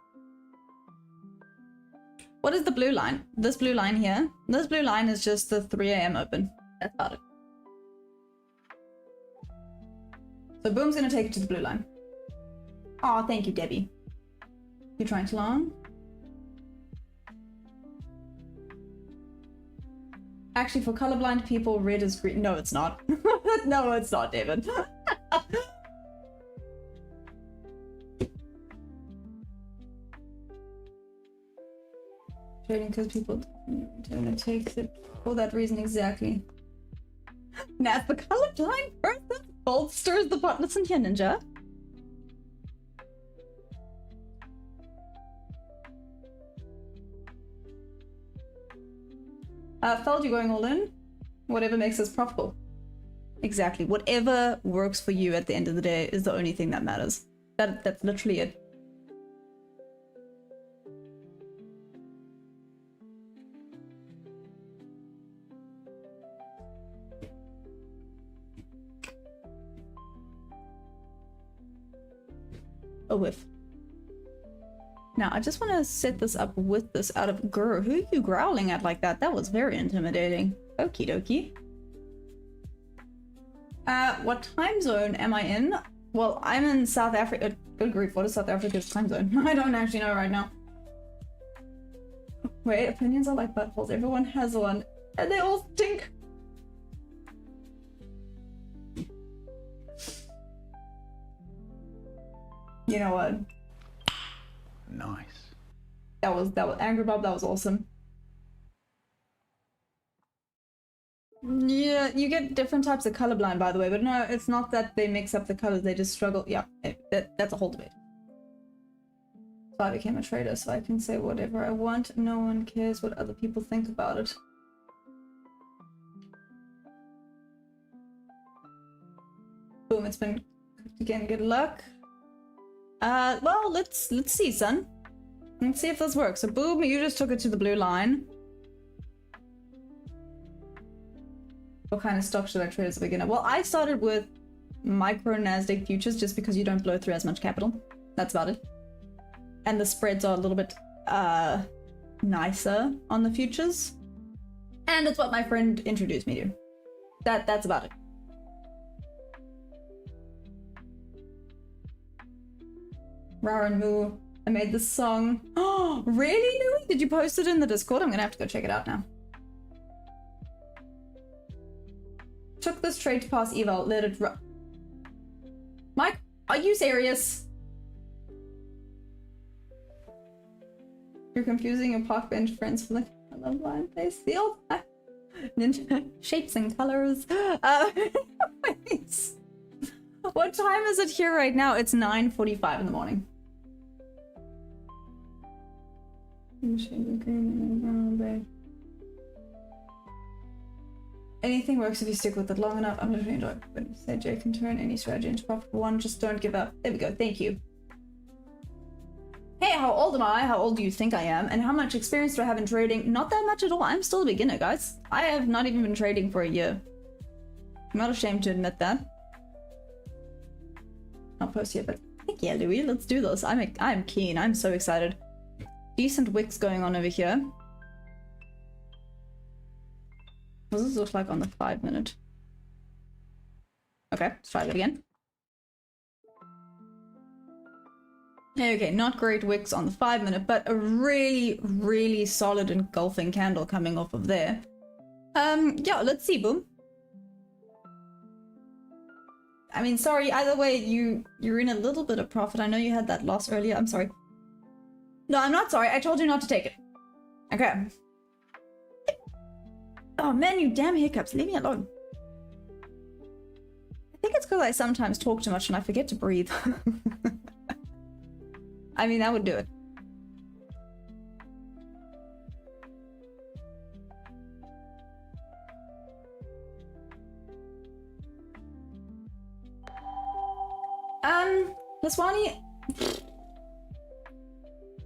What is the blue line? This blue line here. This blue line is just the 3 AM open. That's about it. So Boom's gonna take it to the blue line. Aw, thank you, Debbie. You trying to long? Actually, for colorblind people, red is green. No, it's not. No, it's not, David. Trading because people don't take it for that reason exactly. Now, the colorblind person bolsters the pot. Listen here, Ninja. Feld, you're going all in. Whatever makes us profitable. Exactly. Whatever works for you at the end of the day is the only thing that matters. That's literally it. A whiff. Now, I just want to set this up with this out of... Grr, who are you growling at like that? That was very intimidating. Okie dokie. What time zone am I in? Well, I'm in South Africa. Good grief, what is South Africa's time zone? I don't actually know right now. Wait, opinions are like buttholes. Everyone has one. And they all stink. You know what? Nice. That was Angry Bob, that was awesome. Yeah, you get different types of colorblind, by the way, but no, it's not that they mix up the colors, they just struggle. Yeah, that's a whole debate. So I became a trader, so I can say whatever I want. No one cares what other people think about it. Boom, it's been cooked again. Good luck. Well, let's see, son. Let's see if this works. So Boom, you just took it to the blue line. What kind of stock should I trade as a beginner? Well, I started with micro Nasdaq futures just because you don't blow through as much capital. That's about it. And the spreads are a little bit nicer on the futures. And it's what my friend introduced me to. That's about it. Rar and Moo, I made this song. Oh, really, Louis? Did you post it in the Discord? I'm gonna have to go check it out now. Took this trade to pass eval, let it run. Mike, are you serious? You're confusing your park bench friends for the love line face. The old ninja shapes and colors. What time is it here right now? It's 9:45 in the morning. Anything works if you stick with it long enough. I'm literally enjoying when you said Jay can turn any strategy into profitable one. Just don't give up. There we go. Thank you. Hey, how old am I? How old do you think I am? And how much experience do I have in trading? Not that much at all. I'm still a beginner, guys. I have not even been trading for a year. I'm not ashamed to admit that. Not post yet, but heck yeah, Louis, let's do this. I'm keen. I'm so excited. Decent wicks going on over here. What does this look like on the 5 minute? Okay, let's try that again. Okay, not great wicks on the 5 minute, but a really, really solid engulfing candle coming off of there. Yeah, let's see, boom. I mean, sorry, either way, you're in a little bit of profit. I know you had that loss earlier. I'm sorry. No, I'm not sorry. I told you not to take it. Okay. Oh man, you damn hiccups. Leave me alone. I think it's because I sometimes talk too much and I forget to breathe. I mean, that would do it. Laswani,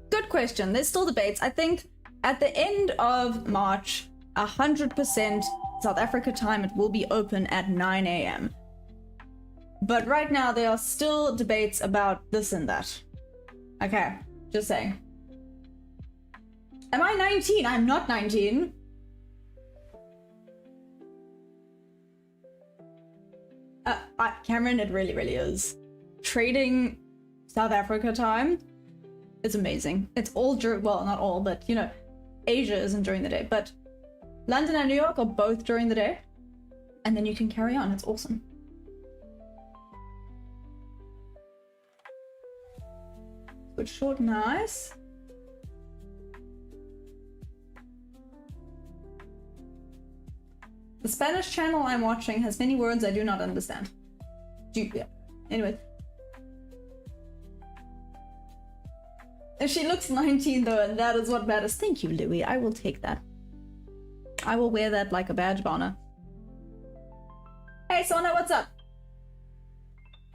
good question. There's still debates. I think at the end of March, 100% South Africa time, it will be open at 9 a.m. But right now, there are still debates about this and that. Okay, just saying. Am I 19? I'm not 19. Cameron, it really, really is. Trading South Africa time, it's amazing. It's all during, well, not all, but you know, Asia isn't during the day, but London and New York are both during the day, and then you can carry on. It's awesome. Good short, nice. The Spanish channel I'm watching has many words I do not understand. Yeah. Anyway. She looks 19 though, and that is what matters. Thank you, Louis. I will take that. I will wear that like a badge of honor. Hey, Sona, what's up?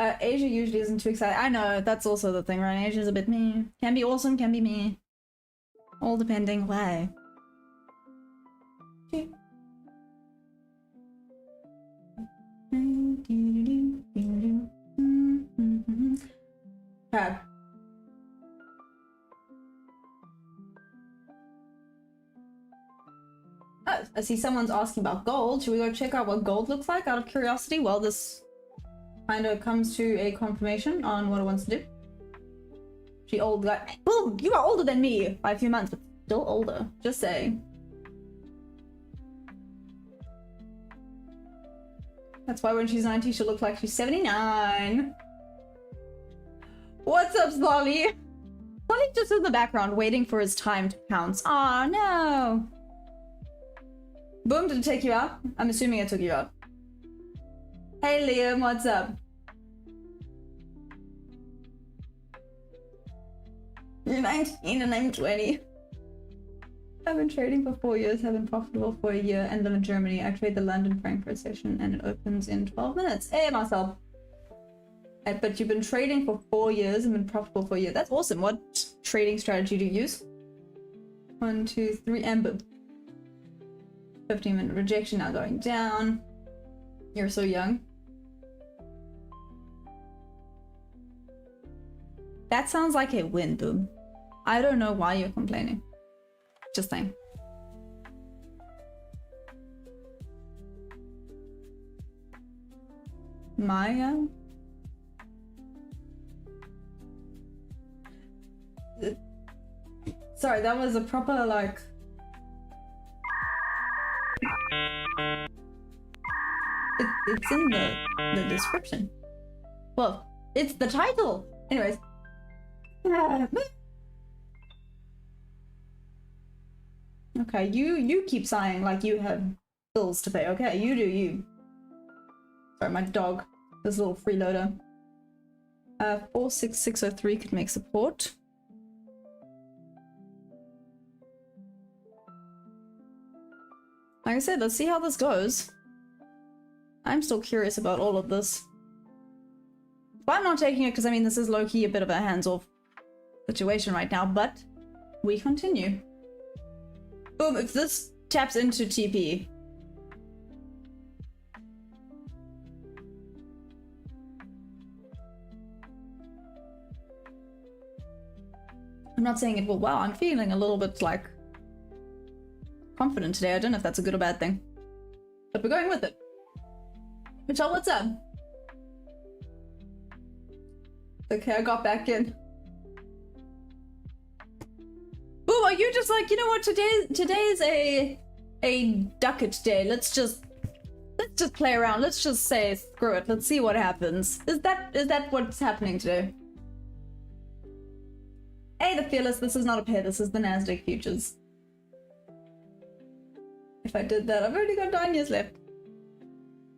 Asia usually isn't too excited. I know, that's also the thing, right? Asia's a bit meh. Can be awesome, can be meh. All depending why. Okay. Oh, I see someone's asking about gold. Should we go check out what gold looks like out of curiosity? Well, this kind of comes to a confirmation on what it wants to do. She old guy. Boom! You are older than me by a few months, but still older. Just saying. That's why when she's 90, she'll look like she's 79. What's up, Slolly? Slolly just in the background waiting for his time to pounce. Aw, no. Boom, did it take you out? I'm assuming it took you out. Hey, Liam, what's up? You're 19 and I'm 20. I've been trading for 4 years, have been profitable for a year, and live in Germany. I trade the London Frankfurt session and it opens in 12 minutes. Hey, Marcel. But you've been trading for 4 years and been profitable for a year. That's awesome. What trading strategy do you use? 1, 2, 3, and boom. 15-minute rejection now going down. You're so young. That sounds like a win, boom. I don't know why you're complaining. Just saying. Maya? Sorry, that was a proper, like... It's in the description. Well, it's the title. Anyways. Okay, you keep sighing like you have bills to pay. Okay, you do you. Sorry, my dog. This little freeloader. 46603 could make support. Like I said, let's see how this goes. I'm still curious about all of this. But I'm not taking it because, I mean, this is low-key a bit of a hands-off situation right now, but we continue. Boom, if this taps into TP. I'm not saying it will, wow, I'm feeling a little bit, like, confident today. I don't know if that's a good or bad thing. but we're going with it. Michelle, what's up? Okay, I got back in. Ooh, are you just like, you know what? Today is a ducat day. Let's just play around. Let's just say screw it. Let's see what happens. Is that what's happening today? Hey, the fearless. This is not a pair. This is the Nasdaq futures. If I did that, I've already got 9 years left.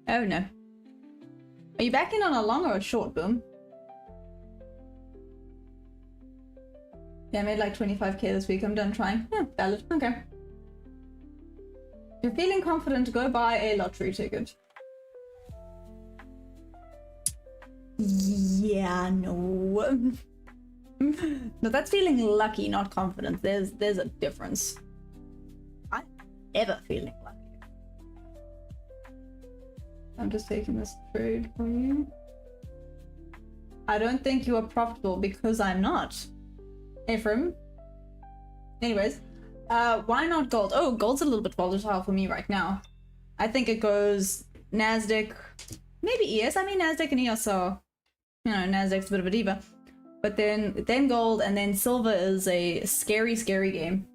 Oh no. Are you back in on a long or a short, Boom? Yeah, I made like 25k this week. I'm done trying. Yeah, valid. Okay. If you're feeling confident, go buy a lottery ticket. Yeah, no. No, that's feeling lucky, not confident. There's a difference. I'm never feeling lucky. I'm just taking this trade for you. I don't think you are profitable because I'm not. Ephraim. Anyways, why not gold? Oh, gold's a little bit volatile for me right now. I think it goes Nasdaq, maybe ES. I mean, Nasdaq and ES are, you know, Nasdaq's a bit of a diva. But then gold, and then silver is a scary, scary game.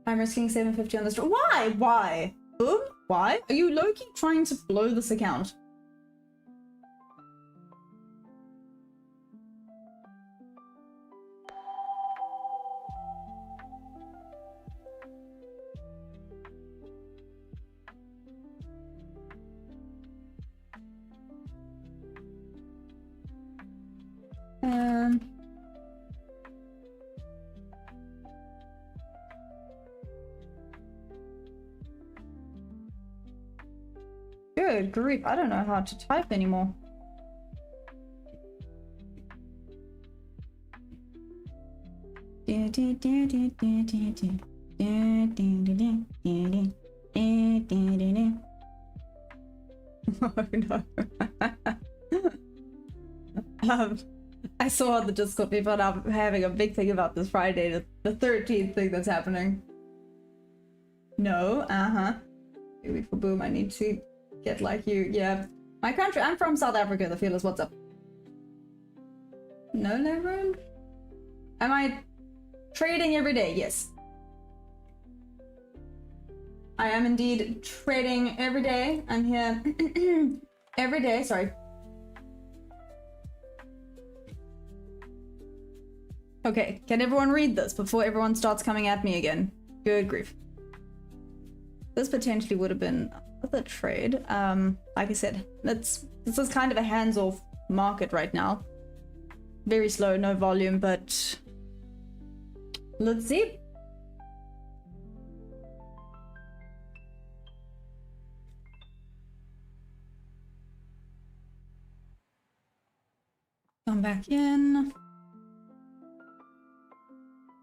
I'm risking 750 on this. Why? Why? Boom? Why? Are you low-key trying to blow this account? Good grief, I don't know how to type anymore. Oh no. I saw the Discord people and I'm having a big thing about this Friday, the 13th thing that's happening. No, Maybe for Boom, I need to get like you. Yeah. My country, I'm from South Africa, the feelers, what's up? No leverage? Am I trading every day? Yes. I am indeed trading every day. I'm here every day, sorry. Okay, can everyone read this before everyone starts coming at me again? Good grief. This potentially would have been the trade. Like I said, this is kind of a hands-off market right now. Very slow, no volume, but let's see. Come back in.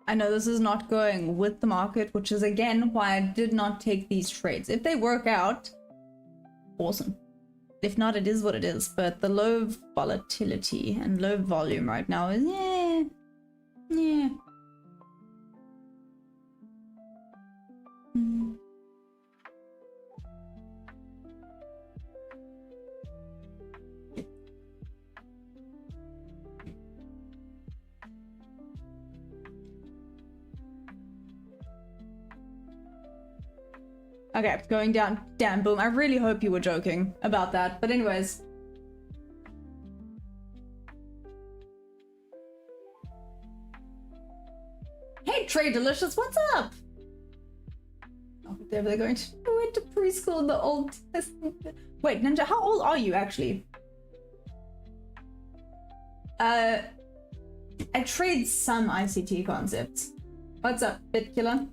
I know this is not going with the market, which is again why I did not take these trades. If they work out, awesome. If not, it is what it is. But the low volatility and low volume right now is yeah. Okay, going down. Damn, Boom. I really hope you were joking about that. But anyways. Hey, Trade Delicious, what's up? Oh, they're going to went to preschool in the old Testament. Wait, Ninja, how old are you actually? I trade some ICT concepts. What's up, BitKiller?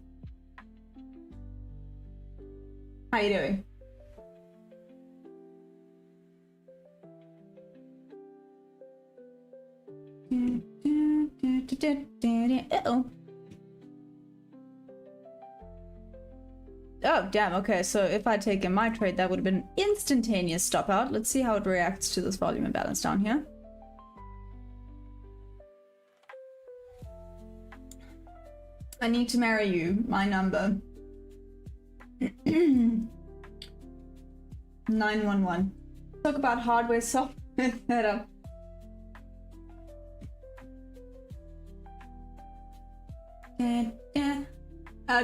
How you doing? Uh-oh. Oh, damn, okay, so if I'd taken my trade, that would have been instantaneous stop out. Let's see how it reacts to this volume imbalance down here. I need to marry you. My number. 911. Talk about hardware, software setup.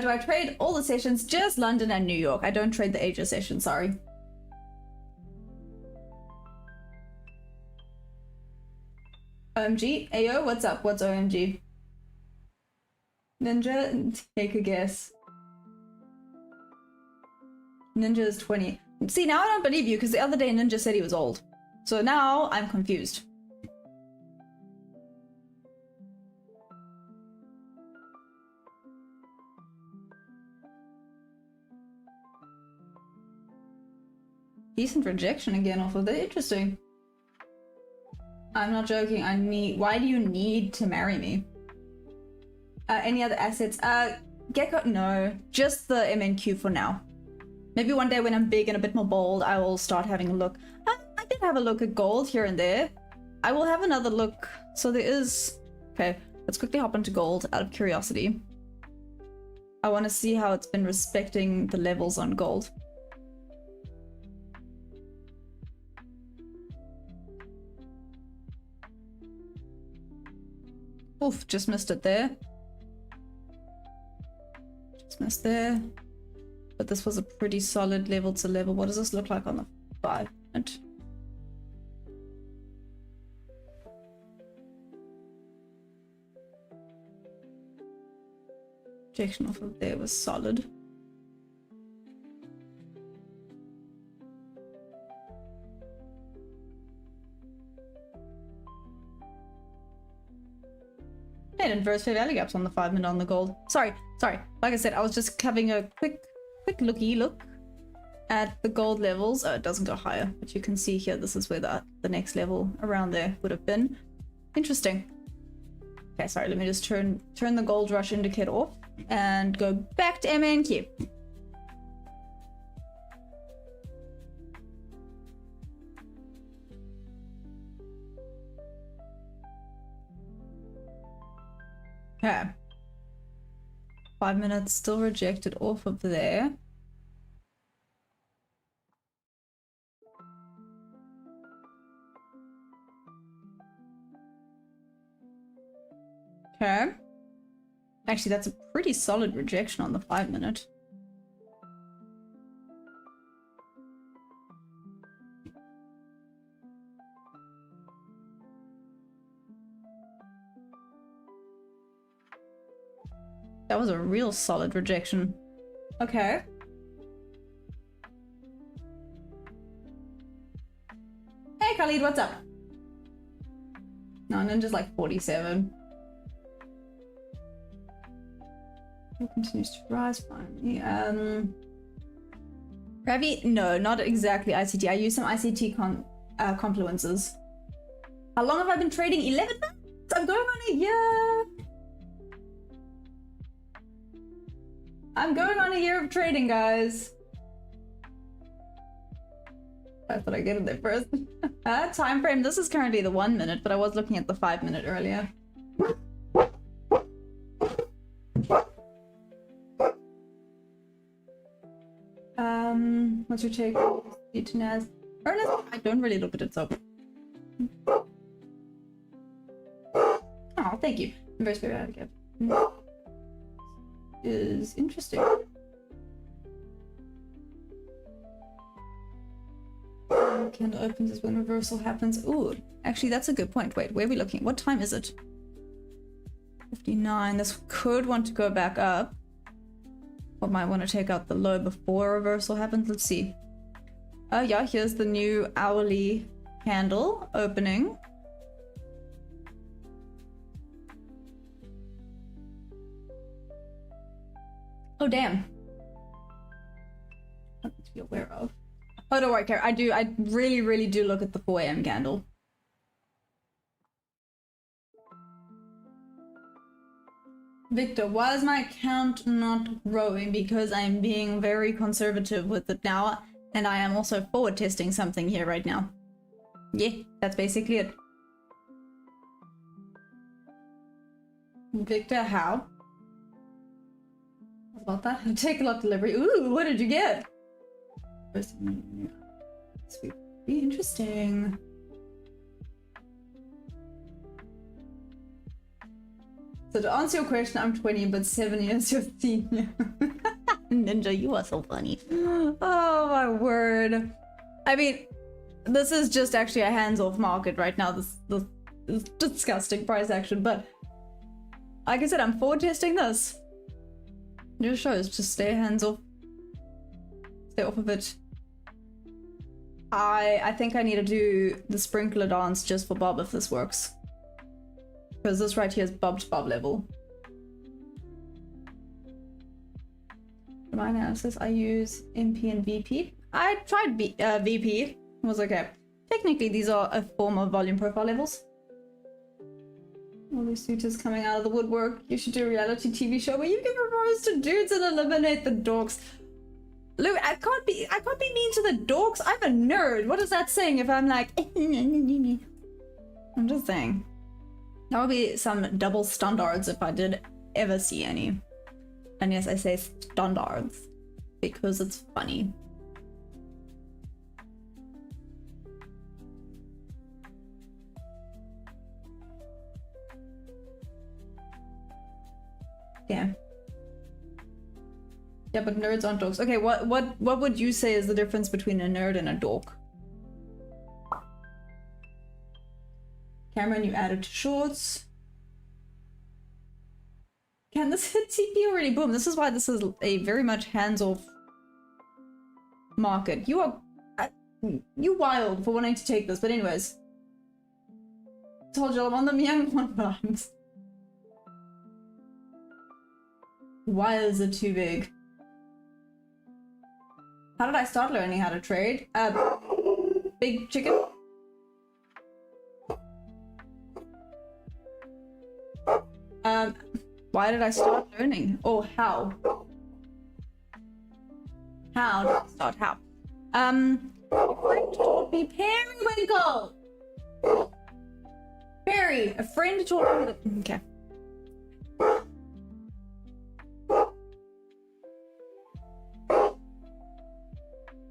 Do I trade all the sessions? Just London and New York. I don't trade the Asia session, sorry. OMG? Ayo, what's up? What's OMG? Ninja, take a guess. Ninja is 20. See, now I don't believe you because the other day Ninja said he was old. So now I'm confused. Decent rejection again off of the interesting. I'm not joking. Why do you need to marry me? Any other assets? Gecko? No, just the MNQ for now. Maybe one day when I'm big and a bit more bold, I will start having a look. I did have a look at gold here and there. I will have another look. So there is... Okay, let's quickly hop into gold out of curiosity. I want to see how it's been respecting the levels on gold. Oof, just missed it there. Just missed there. But this was a pretty solid level to level. What does this look like on the 5 minute? Rejection off of there was solid. And inverse fair value gaps on the 5 minute on the gold. Sorry. Like I said, I was just having a quick look at the gold levels. Oh, it doesn't go higher, but you can see here, this is where the next level around there would have been. Interesting. Okay, sorry, let me just turn the gold rush indicator off and go back to MNQ. Okay. 5 minutes still rejected off of there. Okay. Actually, that's a pretty solid rejection on the 5 minute. That was a real solid rejection. Okay. Hey Khalid, what's up? No, Ninja's like 47. It continues to rise finally. Ravi? No, not exactly ICT. I use some ICT confluences. How long have I been trading? 11 months? I'm going on a year. I'm going on a year of trading, guys. I thought I'd get it there first. Time frame. This is currently the 1 minute, but I was looking at the 5 minute earlier. What's your take? Ernest? I don't really look at it, so. Oh, thank you. Inverse periodic gap is interesting. Candle opens is when reversal happens. Ooh, actually, that's a good point. Wait, where are we looking? What time is it? 59. This could want to go back up. Or might want to take out the low before reversal happens. Let's see. Oh yeah, here's the new hourly candle opening. Oh damn. Something to be aware of. Oh, don't worry, Kara. I really do look at the 4 AM candle. Victor, why is my account not growing? Because I'm being very conservative with it now, and I am also forward testing something here right now. Yeah, that's basically it. Victor, how? about that. Take a lot delivery. Ooh, what did you get? Sweet. Be interesting. So to answer your question, I'm 20, but 7 years your senior. Ninja, you are so funny. Oh my word. I mean, this is just actually a hands-off market right now. This disgusting price action, but like I said, I'm forward testing this. It just shows, just stay hands-off. Stay off of it. I think I need to do the sprinkler dance just for Bob if this works. Because this right here is Bob to Bob level. For my analysis, I use MP and VP. I tried VP. It was okay. Technically, these are a form of volume profile levels. All these suitors coming out of the woodwork. You should do a reality TV show where you give a rose to dudes and eliminate the dorks. Lou, I can't be mean to the dorks. I'm a nerd. What is that saying if I'm like... I'm just saying. That would be some double standards if I did ever see any. And yes, I say standards because it's funny. Yeah. Yeah, but nerds aren't dorks. Okay, what would you say is the difference between a nerd and a dork? Cameron, you added to shorts. Can this hit TP already? Boom. This is why this is a very much hands-off market. You are... you wild for wanting to take this, but anyways. Told you I'm on the young one buttons. Why is it too big? How did I start learning how to trade? Big chicken? Why did I start learning? Or how? How did I start? How? A friend taught me periwinkle! Perry! A friend taught me... Okay.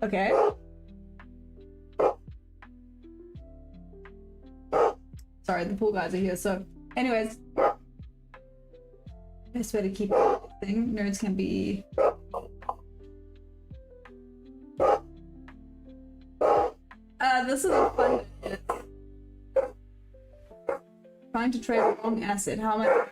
Okay. Sorry, the pool guys are here, so... Anyways. Best way to keep the thing. Nerds can be... this is a fun... Trying to trade a wrong asset. How am I...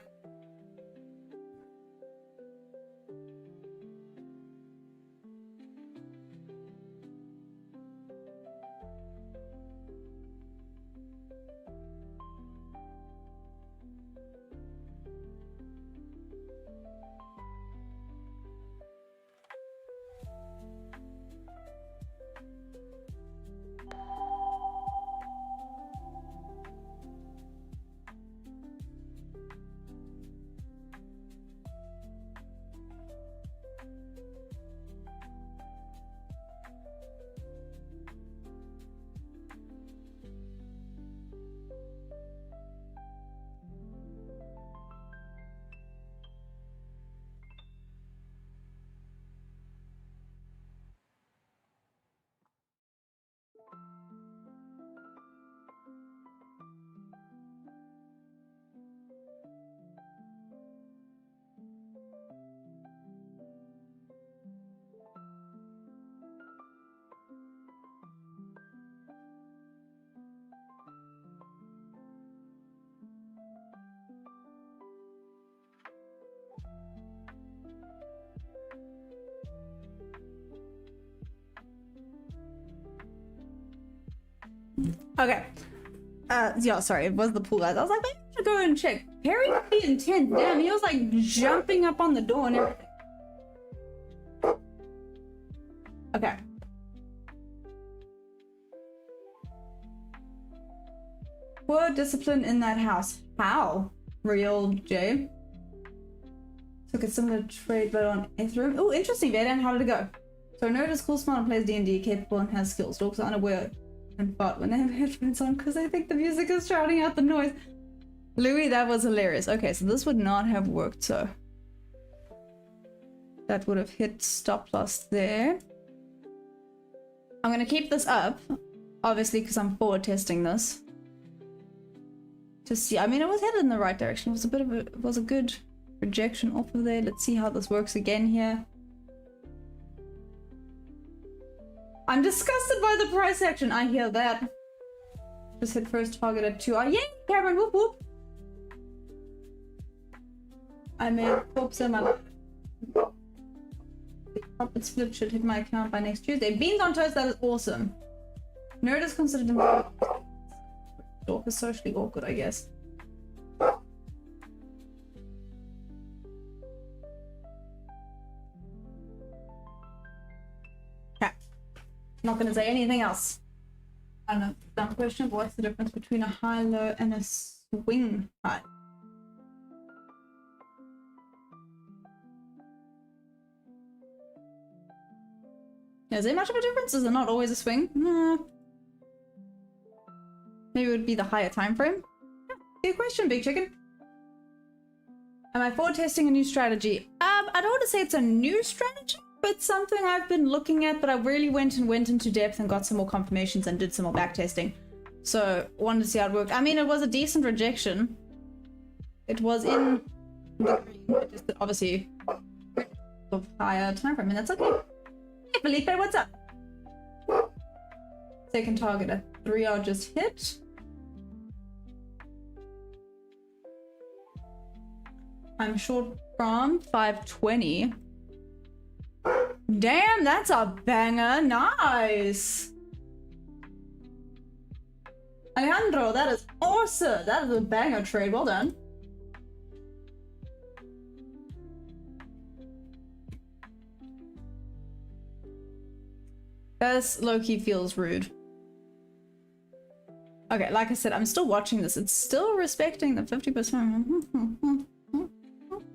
Okay. Yeah, sorry, it was the pool guys. I was like, maybe I should go and check. Perry would be intense. Damn, he was like jumping up on the door and everything. Okay. Poor discipline in that house. How? Real J. Took a similar trade but on Ethereum. Oh, interesting, Vaden. How did it go? So nerd is cool, smart, and plays D&D, capable and has skills. Dogs are unaware and fart when they have headphones on because I think the music is drowning out the noise. Louis, that was hilarious. Okay, so this would not have worked, so. That would have hit stop loss there. I'm gonna keep this up, obviously, because I'm forward testing this. To see, I mean, it was headed in the right direction. It was a bit of a, it was a good rejection off of there. Let's see how this works again here. I'm disgusted by the price action. I hear that. Just hit first target at 2. Oh, yay, Cameron, whoop whoop. I made corpse in my life. The profit split should hit my account by next Tuesday. Beans on toast, that is awesome. Nerd is considered a dog is socially awkward, I guess. Okay. Not gonna say anything else. I don't know. Dumb question, but what's the difference between a high low and a swing high? Is there much of a difference? Is it not always a swing? No. Maybe it would be the higher time frame? Yeah, good question, Big Chicken. Am I forward testing a new strategy? I don't want to say it's a new strategy, but something I've been looking at, but I really went into depth and got some more confirmations and did some more back testing. So wanted to see how it worked. I mean, it was a decent rejection. It was in the green, just obviously of higher time frame, and that's okay. Hey Felipe, what's up? Second target at 3 I just hit. I'm short from 520. Damn, that's a banger. Nice. Alejandro, that is awesome. That is a banger trade. Well done. This low-key feels rude. Okay, like I said, I'm still watching this. It's still respecting the 50%.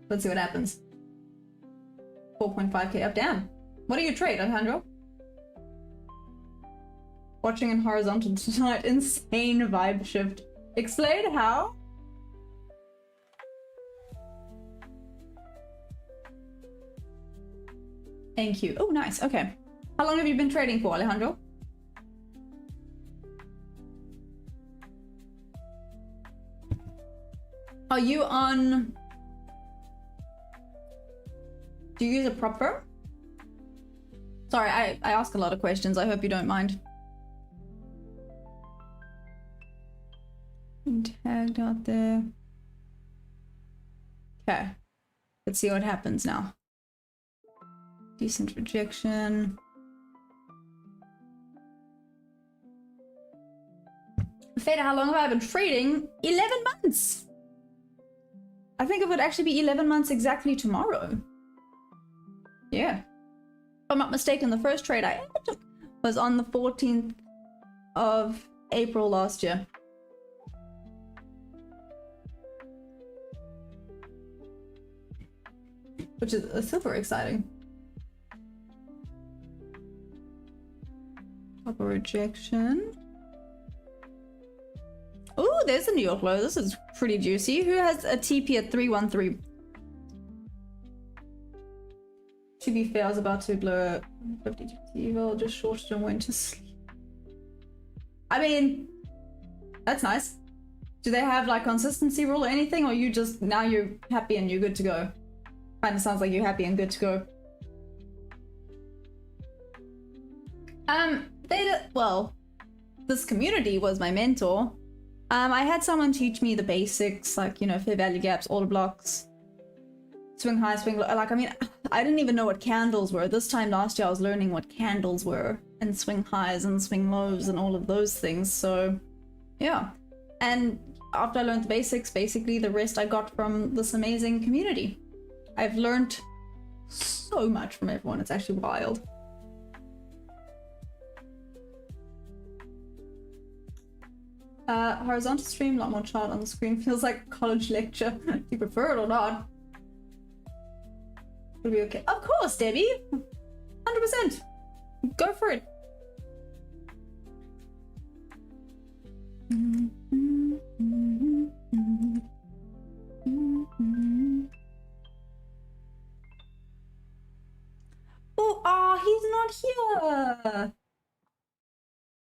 Let's see what happens. 4.5k up, down. What do you trade, Alejandro? Watching in horizontal tonight. Insane vibe shift. Explain how? Thank you. Oh, nice. Okay. How long have you been trading for, Alejandro? Are you on... Do you use a prop firm? Sorry, I ask a lot of questions. I hope you don't mind. Tagged out there. Okay. Let's see what happens now. Decent rejection. Feda, how long have I been trading? 11 months! I think it would actually be 11 months exactly tomorrow. Yeah. If I'm not mistaken, the first trade I ever took was on the 14th of April last year. Which is super exciting. Top of rejection. Oh, there's a New York low. This is pretty juicy. Who has a TP at 313? To be fair, I was about to blow 52 evil, just shorted and went to sleep. I mean, that's nice. Do they have like consistency rule or anything, or you just, now you're happy and you're good to go? Kind of sounds like you're happy and good to go. Well, this community was my mentor. I had someone teach me the basics, like, you know, fair value gaps, order blocks, swing high, swing low. Like, I mean, I didn't even know what candles were. This time last year, I was learning what candles were, and swing highs and swing lows and all of those things. So, yeah. And after I learned the basics, basically the rest I got from this amazing community. I've learned so much from everyone. It's actually wild. Horizontal stream, a lot more chart on the screen. Feels like a college lecture. Do you prefer it or not? It'll be okay. Of course, Debbie! 100%! Go for it!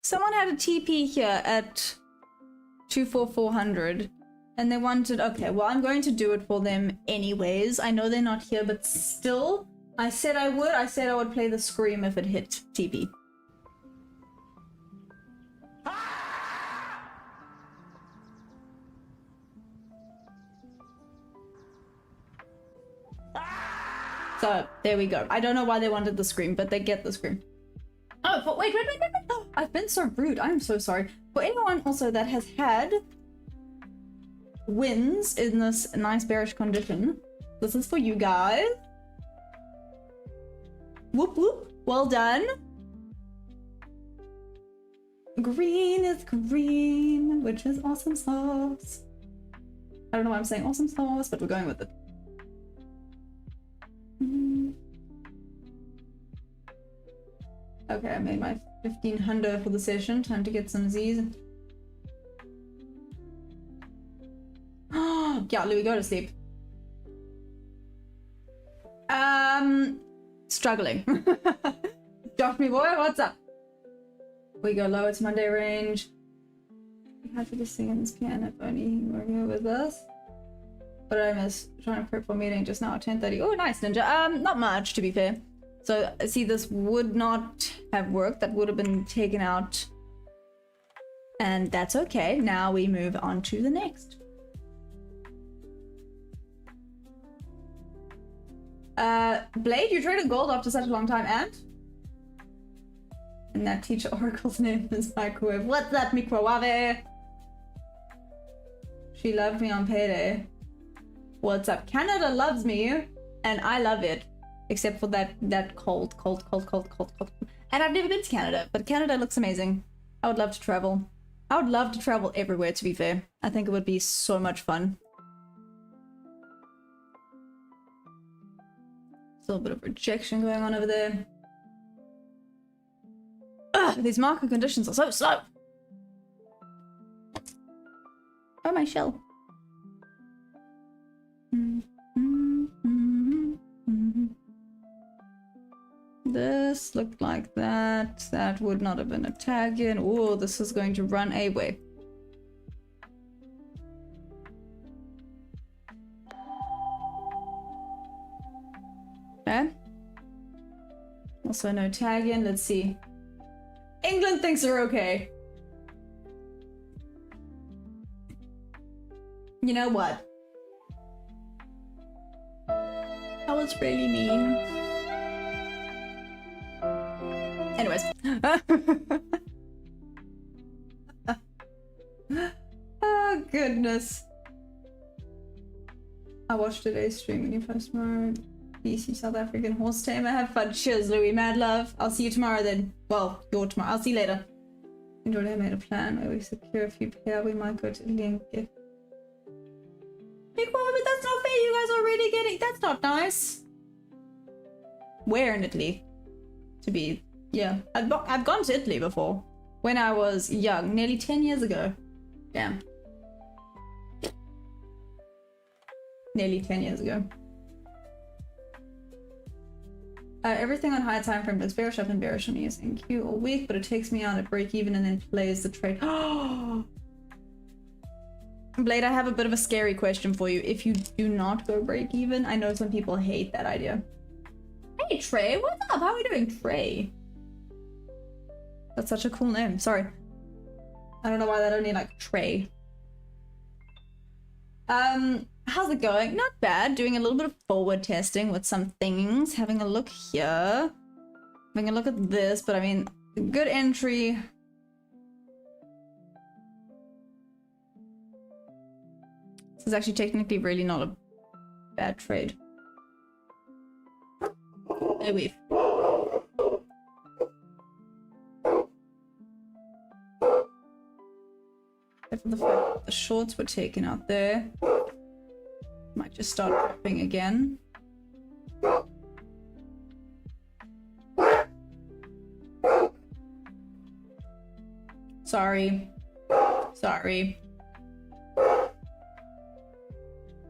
Someone had a TP here at 24400 and they wanted, okay, well, I'm going to do it for them anyways. I know they're not here, but still, I said I would play the scream if it hit TP. So there we go. I don't know why they wanted the scream, but they get the scream. Oh, but wait. Oh, I've been so rude. I'm so sorry. For anyone also that has had wins in this nice bearish condition, this is for you guys. Whoop whoop. Well done. Green is green, which is awesome sauce. I don't know why I'm saying awesome sauce, but we're going with it. Okay, I made my 1500 for the session. Time to get some Z's. Yeah, Louis, go to sleep. Struggling. Drop me, boy, what's up? We go lower to Monday range. We have to be singing this piano if only he were here with us. What did I miss? Trying to prep for meeting just now at 10:30. Oh, nice, Ninja. Not much, to be fair. So, see, this would not have worked. That would have been taken out. And that's okay. Now we move on to the next. Blade, you traded gold after such a long time, and that teacher Oracle's name is Microwave. What's that, Microwave? She loved me on payday. What's up? Canada loves me, and I love it. Except for that cold. And I've never been to Canada, but Canada looks amazing. I would love to travel. I would love to travel everywhere, to be fair. I think it would be so much fun. Still a bit of rejection going on over there. Ugh, these market conditions are so slow. Oh, my shell. This looked like that. That would not have been a tag in. Oh, this is going to run away. Okay. Also no tag in. Let's see. England thinks they're okay. You know what? That was really mean. Anyways. Oh, goodness. I watched today's stream when you post tomorrow. BC South African horse tamer. Have fun. Cheers, Louis. Mad love. I'll see you tomorrow then. Well, you're tomorrow. I'll see you later. Enjoyed. I made a plan where we secure a few pair. We might go to Italy and get. Big one, but that's not fair. You guys are already getting. That's not nice. Where in Italy? To be. Yeah, I've gone to Italy before. When I was young, nearly 10 years ago. Damn. Nearly 10 years ago. Everything on high time frame looks bearish up and bearish on me using Q all week, but it takes me out at break even and then plays the trade. Blade, I have a bit of a scary question for you. If you do not go break even, I know some people hate that idea. Hey Trey, what's up? How are we doing, Trey? That's such a cool name. Sorry. I don't know why that only like Trey. How's it going? Not bad. Doing a little bit of forward testing with some things. Having a look here. Having a look at this, but I mean, good entry. This is actually technically really not a bad trade. There we've. For the fact that the shorts were taken out there. Might just start dropping again. Sorry. Sorry.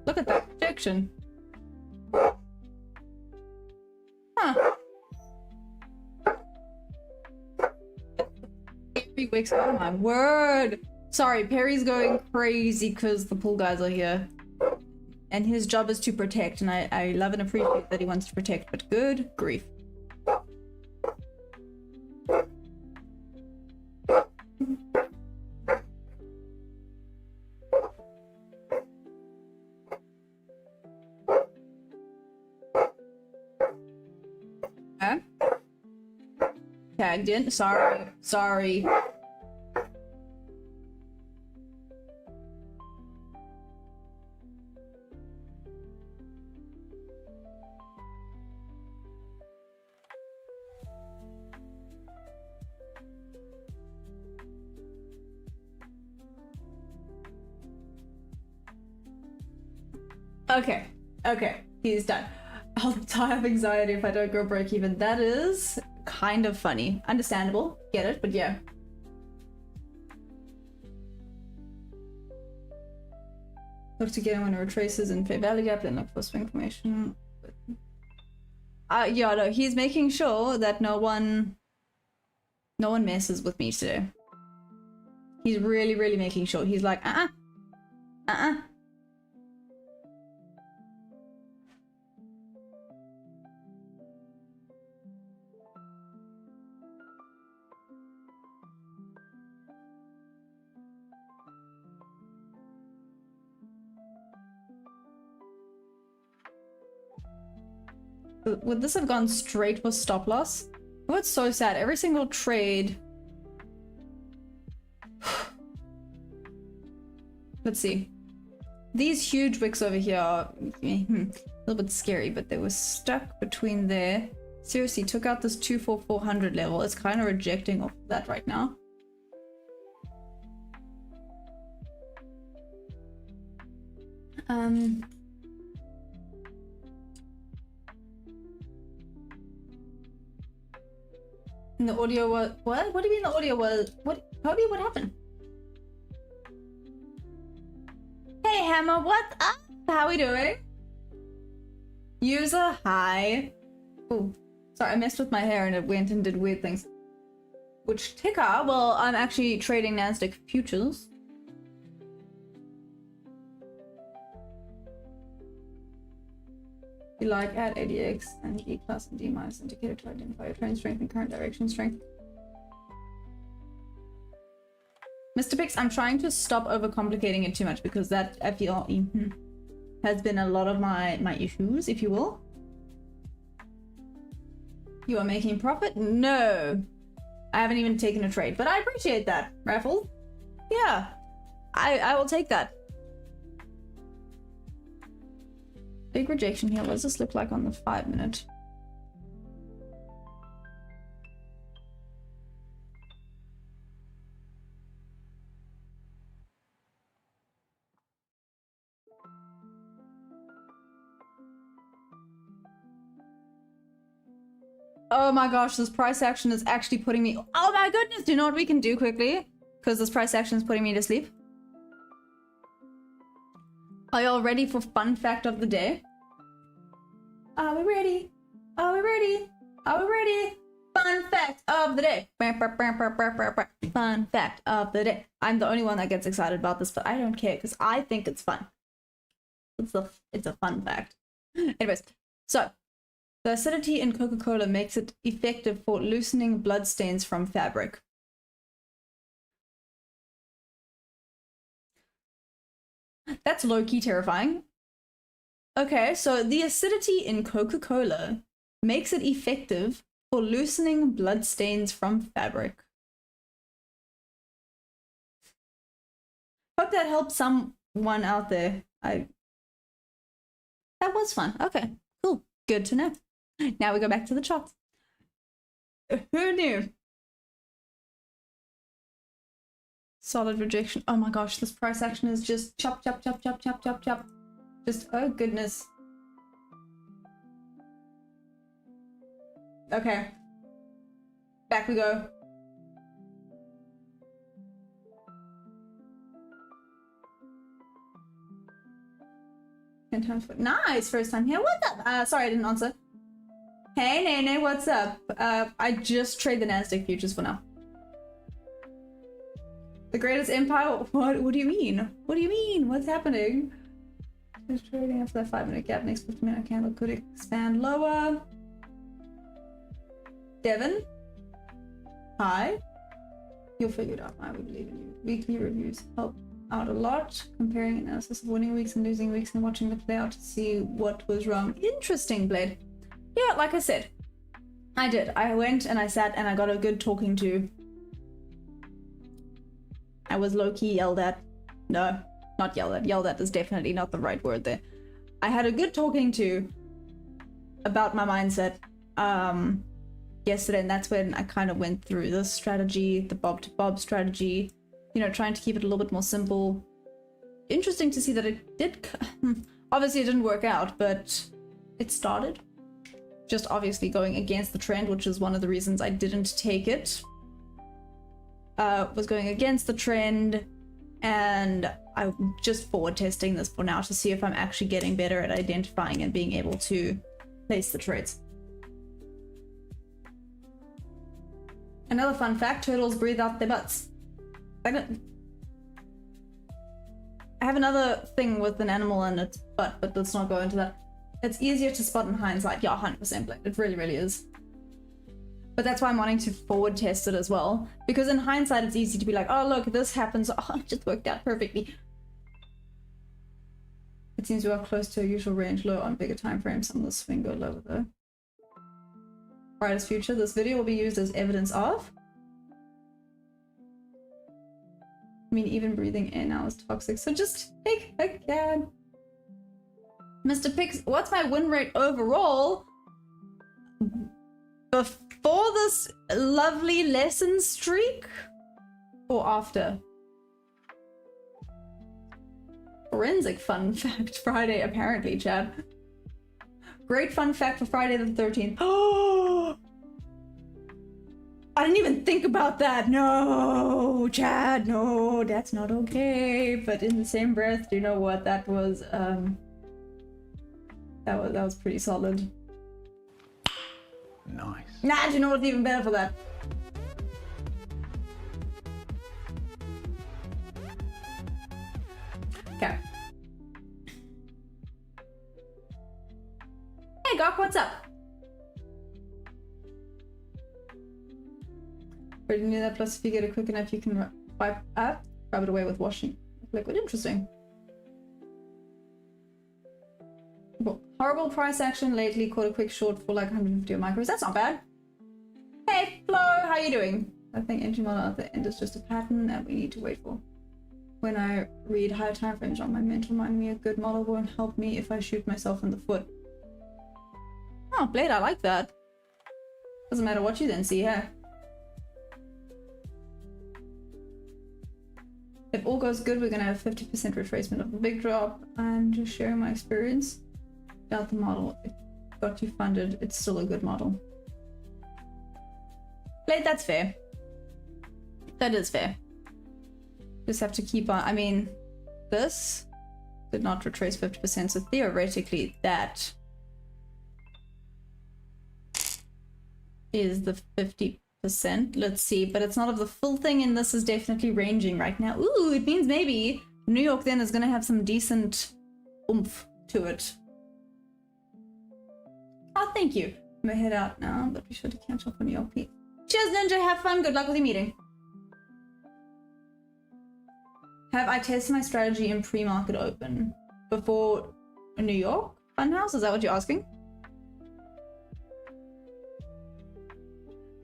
Look at that projection. Huh. wicks. Oh my word. Sorry, Perry's going crazy because the pool guys are here. And his job is to protect, and I love and appreciate that he wants to protect, but good grief. Okay. Tagged in. Sorry. Okay, he's done. I'll die of anxiety if I don't go break even. That is kind of funny. Understandable. Get it, but yeah. Look to get when it retraces in fair value gap, then look for swing formation. Yeah, no, he's making sure that no one messes with me today. He's really making sure. He's like, Would this have gone straight for stop loss? Oh, it's so sad. Every single trade. Let's see. These huge wicks over here are a little bit scary, but they were stuck between there. Seriously, took out this 24400 level. It's kind of rejecting off that right now. And the audio was what? What do you mean the audio was what? Kobe, what happened? Hey Hammer, what's up? How we doing? User hi. Oh, sorry, I messed with my hair and it went and did weird things. Which ticker? Well, I'm actually trading Nasdaq futures. You like add ADX and E plus and D minus indicator to identify your trend strength and current direction strength. Mr. Pix, I'm trying to stop overcomplicating it too much because that I feel has been a lot of my issues, if you will. You are making profit? No. I haven't even taken a trade, but I appreciate that, Raffle. Yeah. I will take that. Big rejection here. What does this look like on the 5-minute? Oh my gosh, this price action is actually putting me... Oh my goodness, do you know what we can do quickly? Because this price action is putting me to sleep. Are y'all ready for fun fact of the day? Are we ready? Are we ready? Are we ready? Fun fact of the day. Fun fact of the day. I'm the only one that gets excited about this, but I don't care because I think it's fun. It's a fun fact. Anyways, so the acidity in Coca-Cola makes it effective for loosening blood stains from fabric. That's low-key terrifying. Okay, so the acidity in Coca-Cola makes it effective for loosening blood stains from fabric. Hope that helps someone out there. That was fun. Okay, cool. Good to know. Now we go back to the charts. Who knew? Solid rejection. Oh my gosh, this price action is just chop, chop, chop, chop, chop, chop, chop. Just, oh goodness. Okay. Back we go. Nice, first time here. What's up? Sorry, I didn't answer. Hey, Nene, what's up? I just trade the Nasdaq futures for now. The greatest empire? What do you mean? What do you mean? What's happening? Just trading after that 5-minute gap. Next 50-minute candle could expand lower. Devin? Hi. You'll figure it out. I would believe in you. Weekly reviews help out a lot. Comparing analysis of winning weeks and losing weeks and watching the play out to see what was wrong. Interesting, Blade. Yeah, like I said, I did. I went and I sat and I got a good talking to. I was low-key yelled at. No, not yelled at. Yelled at is definitely not the right word there. I had a good talking to about my mindset yesterday, and that's when I kind of went through this strategy, the Bob to Bob strategy, you know, trying to keep it a little bit more simple. Interesting to see that it did, obviously it didn't work out, but it started. Just obviously going against the trend, which is one of the reasons I didn't take it. Was going against the trend, and I'm just forward testing this for now to see if I'm actually getting better at identifying and being able to place the trades. Another fun fact, turtles breathe out their butts. I have another thing with an animal and its butt, but let's not go into that. It's easier to spot in hindsight. Yeah, 100%, Blade. It really, really is. But that's why I'm wanting to forward test it as well. Because in hindsight, it's easy to be like, oh, look, this happens. Oh, it just worked out perfectly. It seems we are close to a usual range low on bigger time frames. Some of the swing go lower though. Brightest future. This video will be used as evidence of. I mean, even breathing air now is toxic. So just pick again. Mr. Pix, what's my win rate overall? Before this lovely lesson streak? Or after? Forensic fun fact Friday, apparently, Chad. Great fun fact for Friday the 13th. Oh! I didn't even think about that. No, Chad, no, that's not okay. But in the same breath, you know what? That was that was pretty solid. Nice. Nah, do you know what's even better for that? Okay. Hey, Gawk, what's up? Already knew that, plus if you get it quick enough, you can wipe up, rub it away with washing liquid. Interesting. Well, horrible price action lately, caught a quick short for like 150 micros. That's not bad. Hey, Flo, how you doing? I think entry model at the end is just a pattern that we need to wait for. When I read higher time frames on my mental mind, me a good model won't help me if I shoot myself in the foot. Oh, Blade, I like that. Doesn't matter what you then see here. If all goes good, we're gonna have 50% retracement of the big drop. I'm just sharing my experience. Doubt the model. It got you funded. It's still a good model. Blade, that's fair. That is fair. Just have to keep on. I mean, this did not retrace 50%, so theoretically that is the 50%. Let's see, but it's not of the full thing, and this is definitely ranging right now. Ooh, it means maybe New York then is gonna have some decent oomph to it. Oh, thank you. I'm gonna head out now, but be sure to catch up on your P. Cheers, Ninja. Have fun. Good luck with your meeting. Have I tested my strategy in pre-market open before New York Funhouse? Is that what you're asking?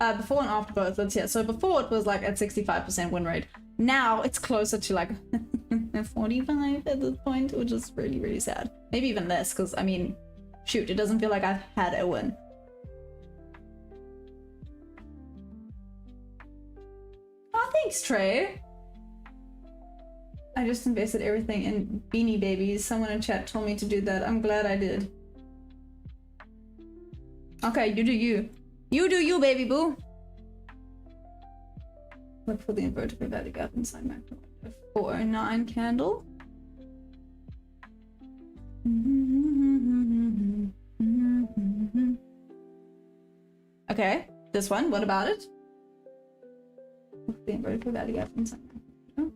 Before and after both. Let's see. So before it was like at 65% win rate. Now it's closer to like 45 at this point, which is really, really sad. Maybe even less, because I mean, shoot, it doesn't feel like I've had a win. Oh, thanks, Trey. I just invested everything in Beanie Babies. Someone in chat told me to do that. I'm glad I did. Okay, you do you. You do you, baby boo. Look for the inverted value gap inside my 409 candle. Okay, this one. What about it? Look for the inverted value gap inside my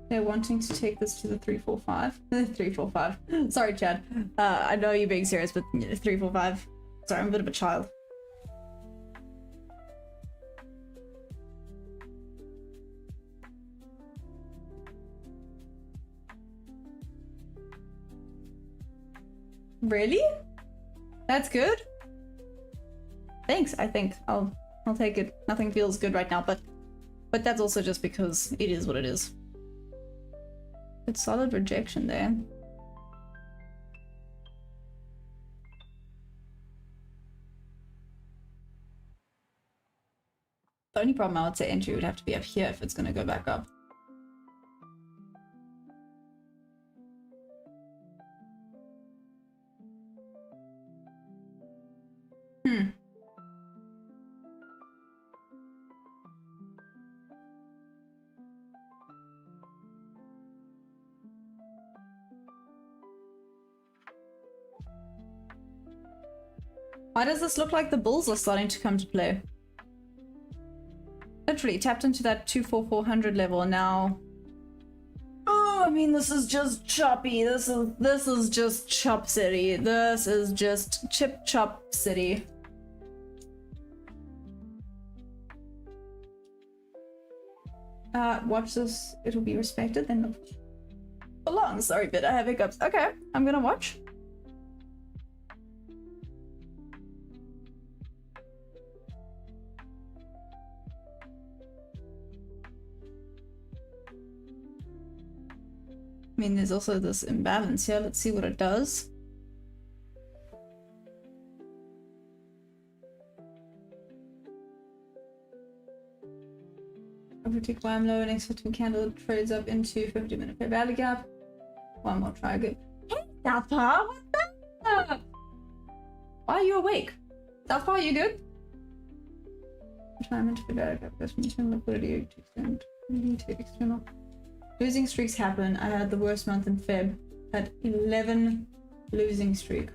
They're wanting to take this to the 345. 345. Sorry, Chad. I know you're being serious, but 345. Sorry, I'm a bit of a child. Really? That's good? Thanks, I think. I'll take it. Nothing feels good right now, but that's also just because it is what it is. It's solid rejection there. The only problem I would say entry would have to be up here if it's gonna go back up. Why does this look like the bulls are starting to come to play? Literally tapped into that 24400 level and now. Oh, I mean, this is just choppy. This is just chop city. This is just chip chop city. Watch this. It'll be respected. Then belong. Sorry, but I have hiccups. Okay, I'm gonna watch. I mean, there's also this imbalance here. Let's see what it does. Overtake why I'm low. Next 15 candle trades up into 50-minute fair value gap. One more try. Good. Hey, Southpaw, what the? Why are you awake? Southpaw, are you good? Retirement fair value gap goes from internal liquidity to external. Losing streaks happen. I had the worst month in Feb. Had 11 losing streak.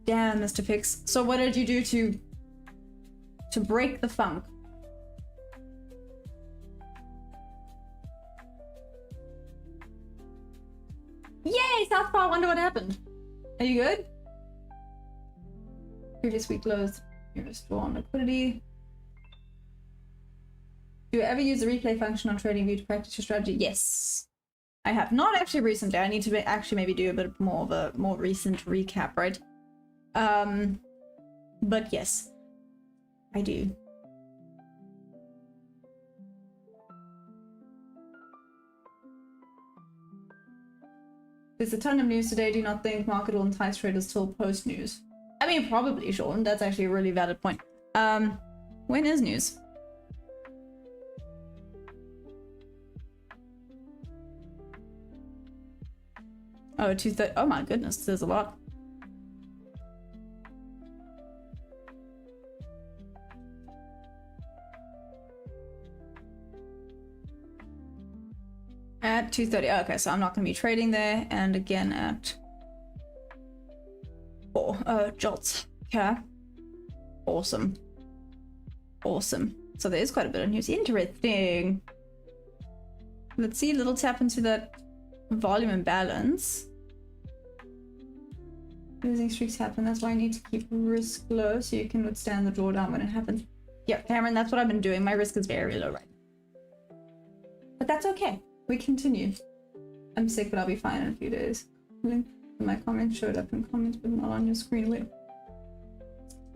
Damn, Mr. Pix. So what did you do to break the funk? Yay, Southpaw! I wonder what happened. Are you good? Previous week lows. You restore on liquidity. Do you ever use the replay function on TradingView to practice your strategy? Yes. I have. Not actually recently. I need to actually maybe do a bit more of a more recent recap, right? But yes, I do. There's a ton of news today. Do you not think market will entice traders till post news? I mean, probably, Sean. That's actually a really valid point. When is news? Oh, 2:30. Oh my goodness, there's a lot. At 2:30. Okay, so I'm not going to be trading there. And again at 4. Jolts. Okay. Awesome. Awesome. So there's quite a bit of news. Interesting. Let's see. Little tap into that volume imbalance. Losing streaks happen. That's why I need to keep risk low so you can withstand the drawdown when it happens. Yeah, Cameron, that's what I've been doing. My risk is very low right now. But that's okay. We continue. I'm sick, but I'll be fine in a few days. My comments showed up in comments, but not on your screen. Wait.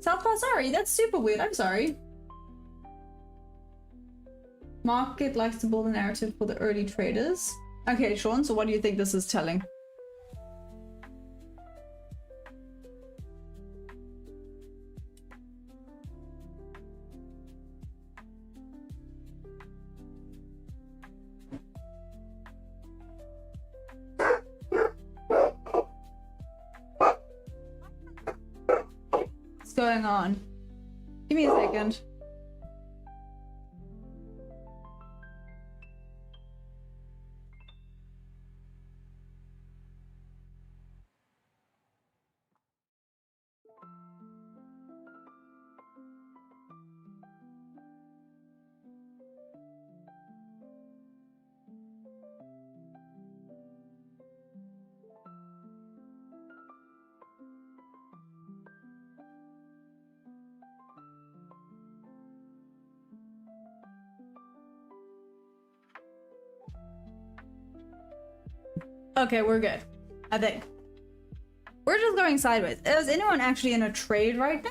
Southpaw, sorry. That's super weird. I'm sorry. Market likes to build a narrative for the early traders. Okay, Sean, so what do you think this is telling? What's going on? Give me a second. Okay, we're good. I think. We're just going sideways. Is anyone actually in a trade right now?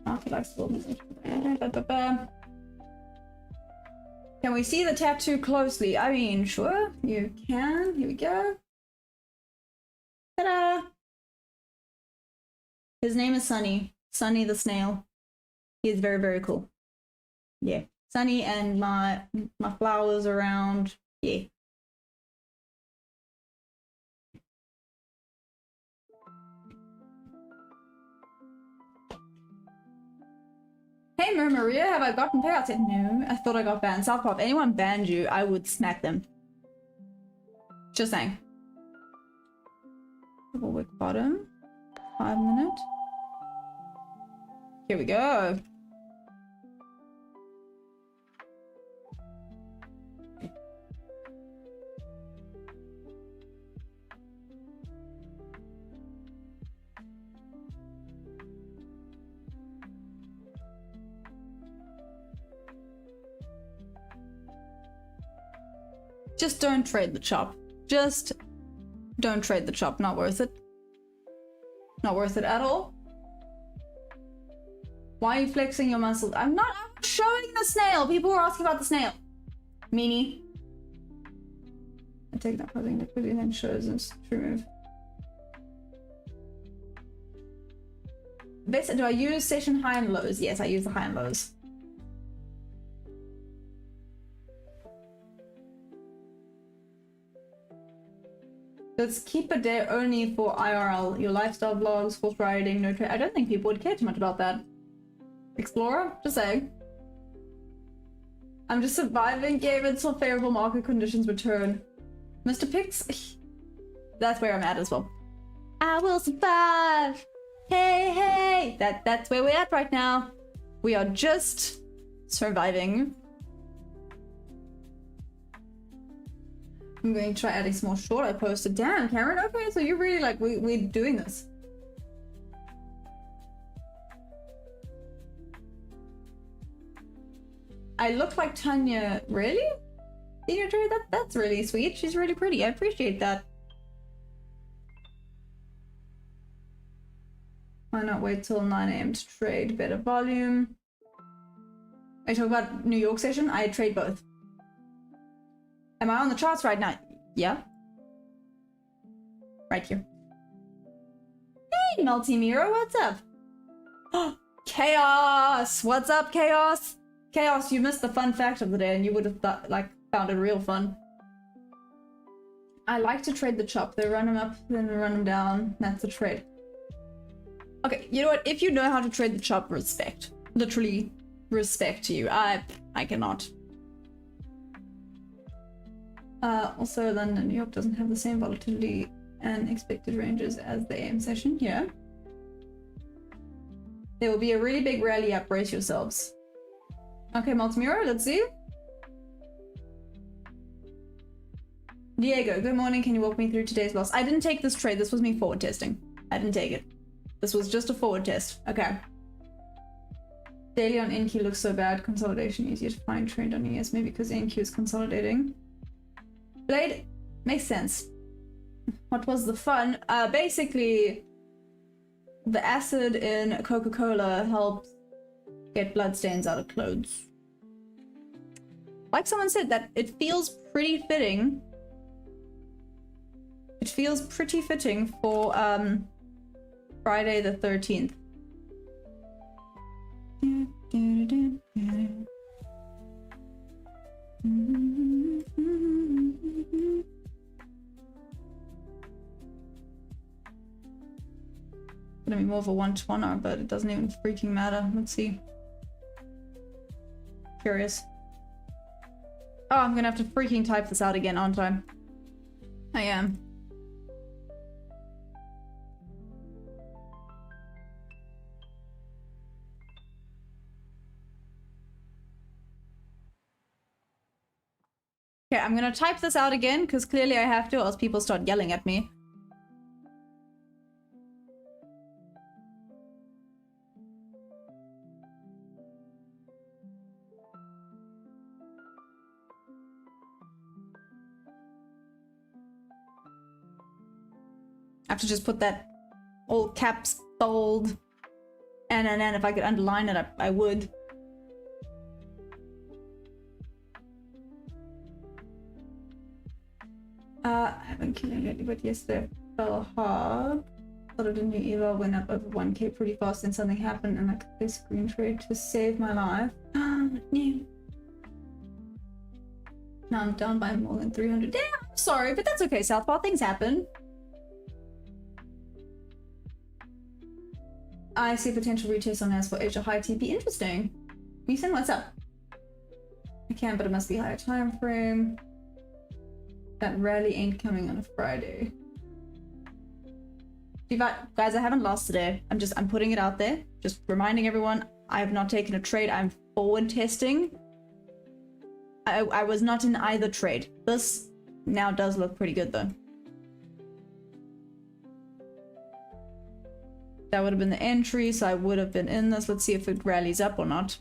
Market likes to Can we see the tattoo closely? I mean, sure, you can. Here we go. Ta-da! His name is Sunny. Sunny the snail. He is very, very cool. Yeah. Sunny and my flowers around. Yeah. Hey Maria, have I gotten payouts yet? No, I thought I got banned. South Pop, anyone banned you, I would smack them. Just saying. Double wick bottom. 5 minute. Here we go. Just don't trade the chop. Just don't trade the chop. Not worth it. Not worth it at all. Why are you flexing your muscles? I'm not showing the snail. People were asking about the snail. Meanie. I take that posing liquidity and then shows this true move. Do I use session high and lows? Yes, I use the high and lows. Let's keep a day only for IRL, your lifestyle vlogs, horse riding, no trade. I don't think people would care too much about that. Explorer? Just saying. I'm just surviving game until favorable market conditions return. Mr. Pix? That's where I'm at as well. I will survive! Hey, hey! That's where we're at right now. We are just surviving. I'm going to try adding some more short. I posted. Damn, Karen. Okay, so you're really like, we're doing this. I look like Tanya. Really? Senior trade? That's really sweet. She's really pretty. I appreciate that. Why not wait till 9 AM to trade? Better volume. Are you talking about New York session? I trade both. Am I on the charts right now? Yeah. Right here. Hey, Multimiro, what's up? Chaos! What's up, Chaos? Chaos, you missed the fun fact of the day and you would have thought, like, found it real fun. I like to trade the chop. They run them up, then run them down. That's a trade. Okay, you know what? If you know how to trade the chop, respect. Literally, respect to you. I cannot. Also, London and New York doesn't have the same volatility and expected ranges as the AM session. Yeah. There will be a really big rally up. Brace yourselves. Okay, Multimiro, let's see. Diego, good morning. Can you walk me through today's loss? I didn't take this trade. This was me forward testing. I didn't take it. This was just a forward test. Okay. Daily on NQ looks so bad. Consolidation easier to find. Trend on ES maybe because NQ is consolidating. Blade makes sense. What was the fun? Basically, the acid in Coca-Cola helps get bloodstains out of clothes. Like someone said, that it feels pretty fitting. It feels pretty fitting for Friday the 13th. Gonna be more of a one-to-one, but it doesn't even freaking matter. Let's see. Curious. Oh, I'm gonna have to freaking type this out again, aren't I? I am. Okay, I'm gonna type this out again because clearly I have to, or else people start yelling at me. I have to just put that all caps, bold, and if I could underline it, I would. I haven't killed anybody, but yesterday I fell hard. Started a new eval, went up over 1k pretty fast, and something happened, and I could play screen trade to save my life. No. Now I'm down by more than 300. Damn, I'm sorry, but that's okay, Southpaw. Things happen. I see potential retest on S for Asia high TP. Interesting. You send what's up? I can, but it must be higher time frame. That rally ain't coming on a Friday. Guys, I haven't lost today. I'm putting it out there. Just reminding everyone, I have not taken a trade. I'm forward testing. I was not in either trade. This now does look pretty good though. That would have been the entry, so I would have been in this. Let's see if it rallies up or not.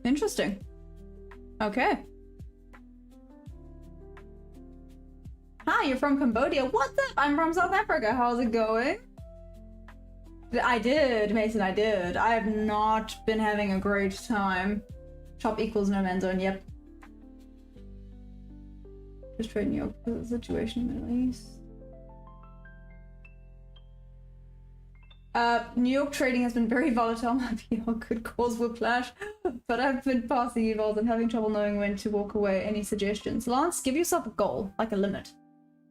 Interesting. Okay. Hi, you're from Cambodia. What's up? I'm from South Africa. How's it going? I did, Mason, I did. I have not been having a great time. Chop equals no man's zone, yep. Just trade New York for the situation in the Middle East. New York trading has been very volatile. My PR could cause whiplash, but I've been passing evals and having trouble knowing when to walk away. Any suggestions? Lance, give yourself a goal, like a limit.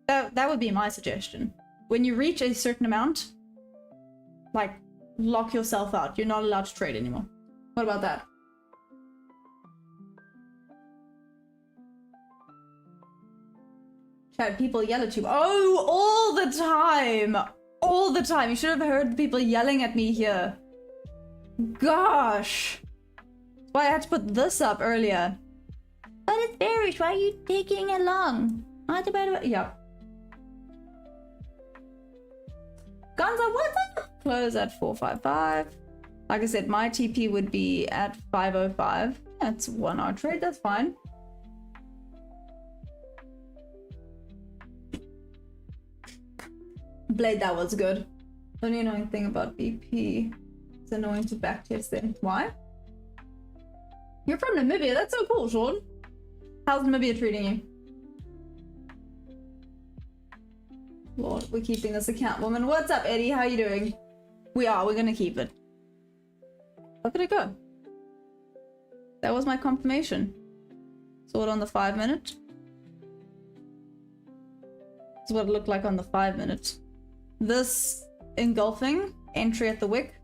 That would be my suggestion. When you reach a certain amount, like, lock yourself out. You're not allowed to trade anymore. What about that? Chat, people yell at you. Oh, all the time! All the time. You should have heard the people yelling at me here. Gosh. That's why I had to put this up earlier. But it's bearish. Why are you taking it long? Yeah. Gonza, what's up? Close at 455. Like I said, my TP would be at 505. That's 1 hour trade. That's fine. Blade, that was good. The only annoying thing about BP is annoying to backtest then. Why? You're from Namibia. That's so cool, Sean. How's Namibia treating you? Lord, we're keeping this account, woman. What's up, Eddie? How you doing? We are. We're gonna keep it. Look at it go. That was my confirmation. Saw it on the 5 minute. This is what it looked like on the 5 minute. This engulfing entry at the wick.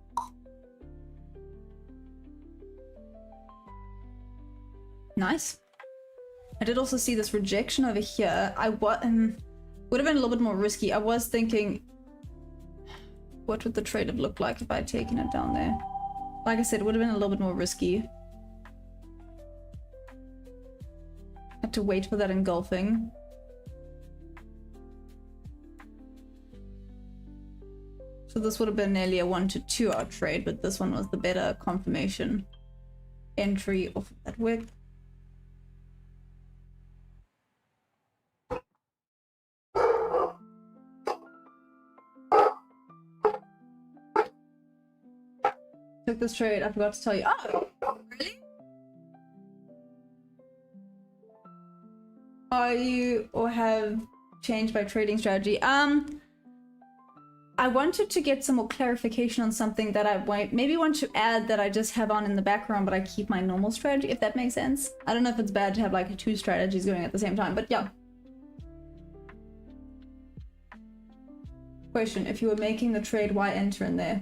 Nice. I did also see this rejection over here. I would have been a little bit more risky. I was thinking, what would the trade have looked like if I had taken it down there? Like I said, it would have been a little bit more risky. Had to wait for that engulfing. So this would have been nearly a 1 to 2 hour trade, but this one was the better confirmation entry off of that wick. Took this trade, I forgot to tell you. Oh, really? Are you or have changed my trading strategy? I wanted to get some more clarification on something that I maybe want to add that I just have on in the background, but I keep my normal strategy, if that makes sense. I don't know if it's bad to have like 2 strategies going at the same time, but yeah. Question, if you were making the trade, why enter in there?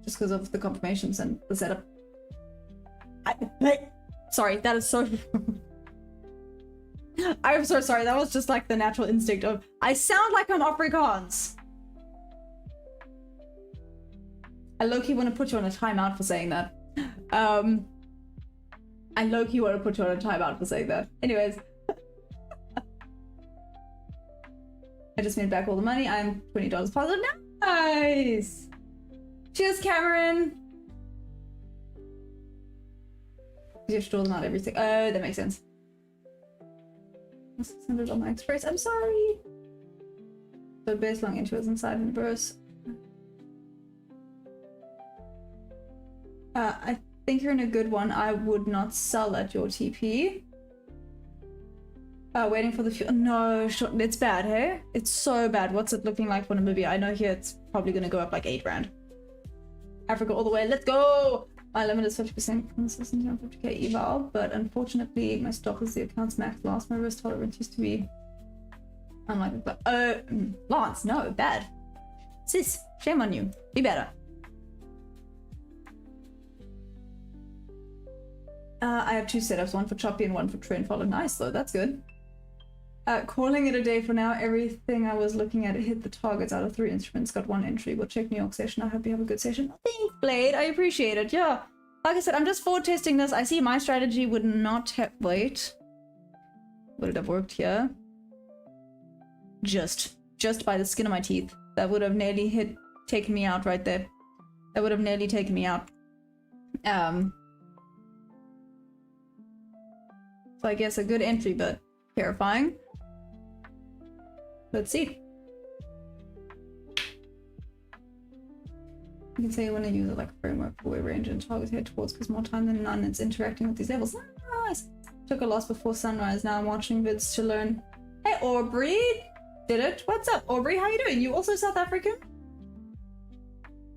Just because of the confirmations and the setup. Sorry, that is so... I'm so sorry, that was just like the natural instinct of... I sound like I'm Afrikaans. I low-key want to put you on a timeout for saying that. I low-key want to put you on a timeout for saying that. Anyways. I just made back all the money. I'm $20 positive. Nice! Cheers, Cameron! You store them out everything. Oh, that makes sense. Send it on my express. I'm sorry. So base long entry was inside inverse. I think you're in a good one. I would not sell at your TP. Waiting for the fuel. No, it's bad, hey? It's so bad. What's it looking like for Namibia? I know here it's probably gonna go up like 8 grand. Africa all the way. Let's go! My limit is 50% consistent on 50k eval, but unfortunately my stock is the account's max loss. My risk tolerance used to be unlikely, but Lance, no, bad. Sis, shame on you. Be better. I have 2 setups, one for choppy and one for trend follow. Nice though, that's good. Calling it a day for now. Everything I was looking at, it hit the targets out of 3 instruments. Got 1 entry. We'll check New York session. I hope you have a good session. Thanks, Blade. I appreciate it. Yeah. Like I said, I'm just forward testing this. I see my strategy would not have... Wait. Would it have worked here? Just by the skin of my teeth. That would have nearly taken me out right there. That would have nearly taken me out. So I guess a good entry, but terrifying. Let's see. You can say you want to use it like a framework for where range and targets head towards, because more time than none it's interacting with these levels. Nice! Took a loss before sunrise. Now I'm watching vids to learn. Hey Aubrey! Did it? What's up Aubrey? How you doing? You also South African?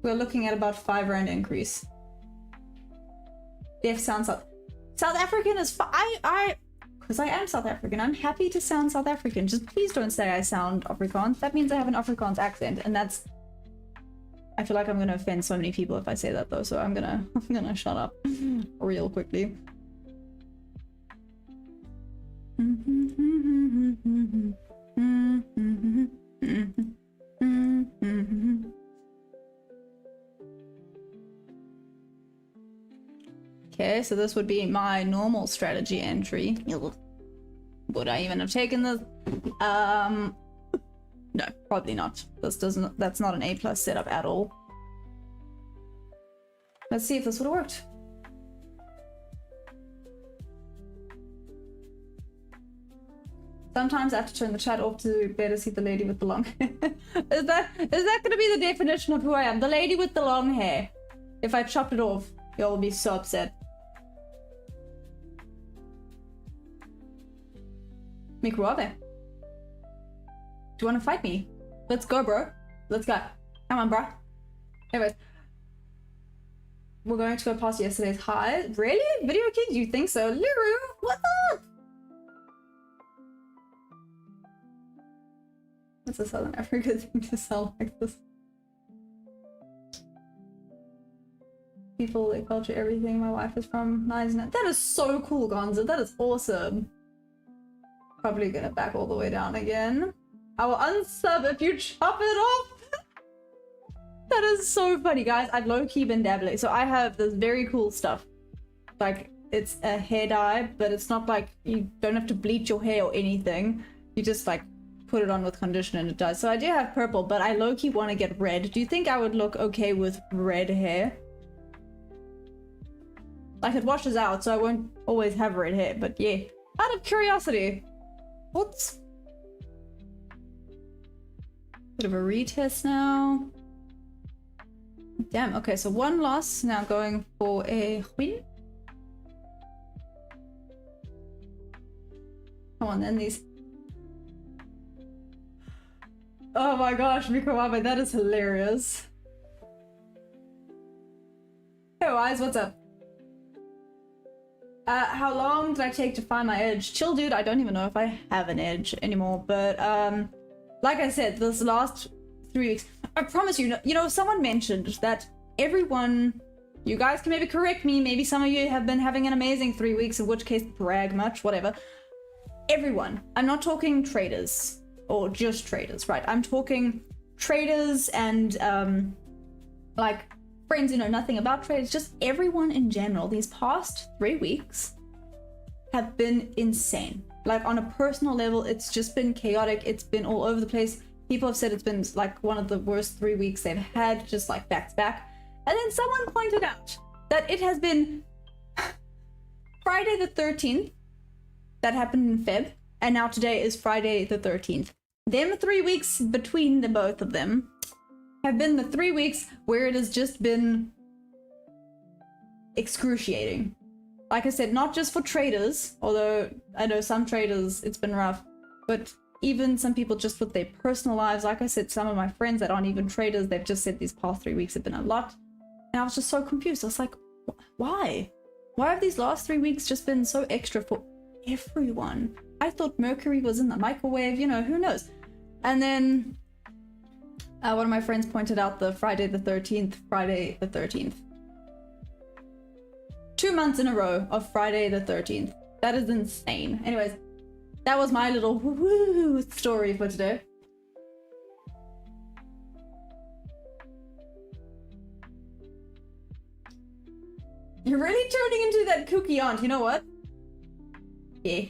We're looking at about 5 rand increase. Def sounds South African is because I am South African. I'm happy to sound South African. Just please don't say I sound Afrikaans. That means I have an Afrikaans accent, and that's... I feel like I'm gonna offend so many people if I say that though, so I'm gonna shut up real quickly. Okay, so this would be my normal strategy entry. Would I even have taken this? No, probably not. That's not an A+ setup at all. Let's see if this would have worked. Sometimes I have to turn the chat off to better see the lady with the long hair. Is that gonna be the definition of who I am? The lady with the long hair. If I chopped it off, y'all would be so upset. Microave. Do you want to fight me? Let's go, bro. Let's go. Come on, bro. Anyways. We're going to go past yesterday's high. Really? Video King? You think so? Liru, what up? What's a Southern Africa thing to sound like this? People, their culture, everything. My wife is from Nigeria. That is so cool, Gonza. That is awesome. Probably gonna back all the way down again. I will unsub if you chop it off. That is so funny, guys. I've low-key been dabbling. So I have this very cool stuff. Like, it's a hair dye, but it's not like you don't have to bleach your hair or anything. You just like put it on with conditioner and it does. So I do have purple, but I low-key want to get red. Do you think I would look okay with red hair? Like, it washes out, so I won't always have red hair, but yeah. Out of curiosity. What's... Bit of a retest now. Damn, okay, so 1 loss, now going for a win. Come on then, these... Oh my gosh, Mikowabe, that is hilarious. Hey Wise, what's up? How long did I take to find my edge? Chill, dude, I don't even know if I have an edge anymore, but like I said, this last 3 weeks, I promise you, you know, someone mentioned that everyone, you guys can maybe correct me, maybe some of you have been having an amazing 3 weeks, in which case brag much, whatever. Everyone, I'm not talking traders or just traders, right? I'm talking traders and like friends who know nothing about trades, just everyone in general. These past 3 weeks have been insane. Like, on a personal level, it's just been chaotic. It's been all over the place. People have said it's been like one of the worst 3 weeks they've had, just like back to back. And then someone pointed out that it has been Friday the 13th, that happened in Feb, and now today is Friday the 13th. Them 3 weeks between the both of them have been the 3 weeks where it has just been excruciating. Like I said, not just for traders, although I know some traders it's been rough, but even some people just with their personal lives. Like I said, some of my friends that aren't even traders, they've just said these past 3 weeks have been a lot. And I was just so confused. I was like, why? Why have these last 3 weeks just been so extra for everyone? I thought Mercury was in the microwave, you know, who knows? And then one of my friends pointed out the Friday the 13th. 2 months in a row of Friday the 13th. That is insane. Anyways, that was my little woo story for today. You're really turning into that kooky aunt, you know what? Yeah.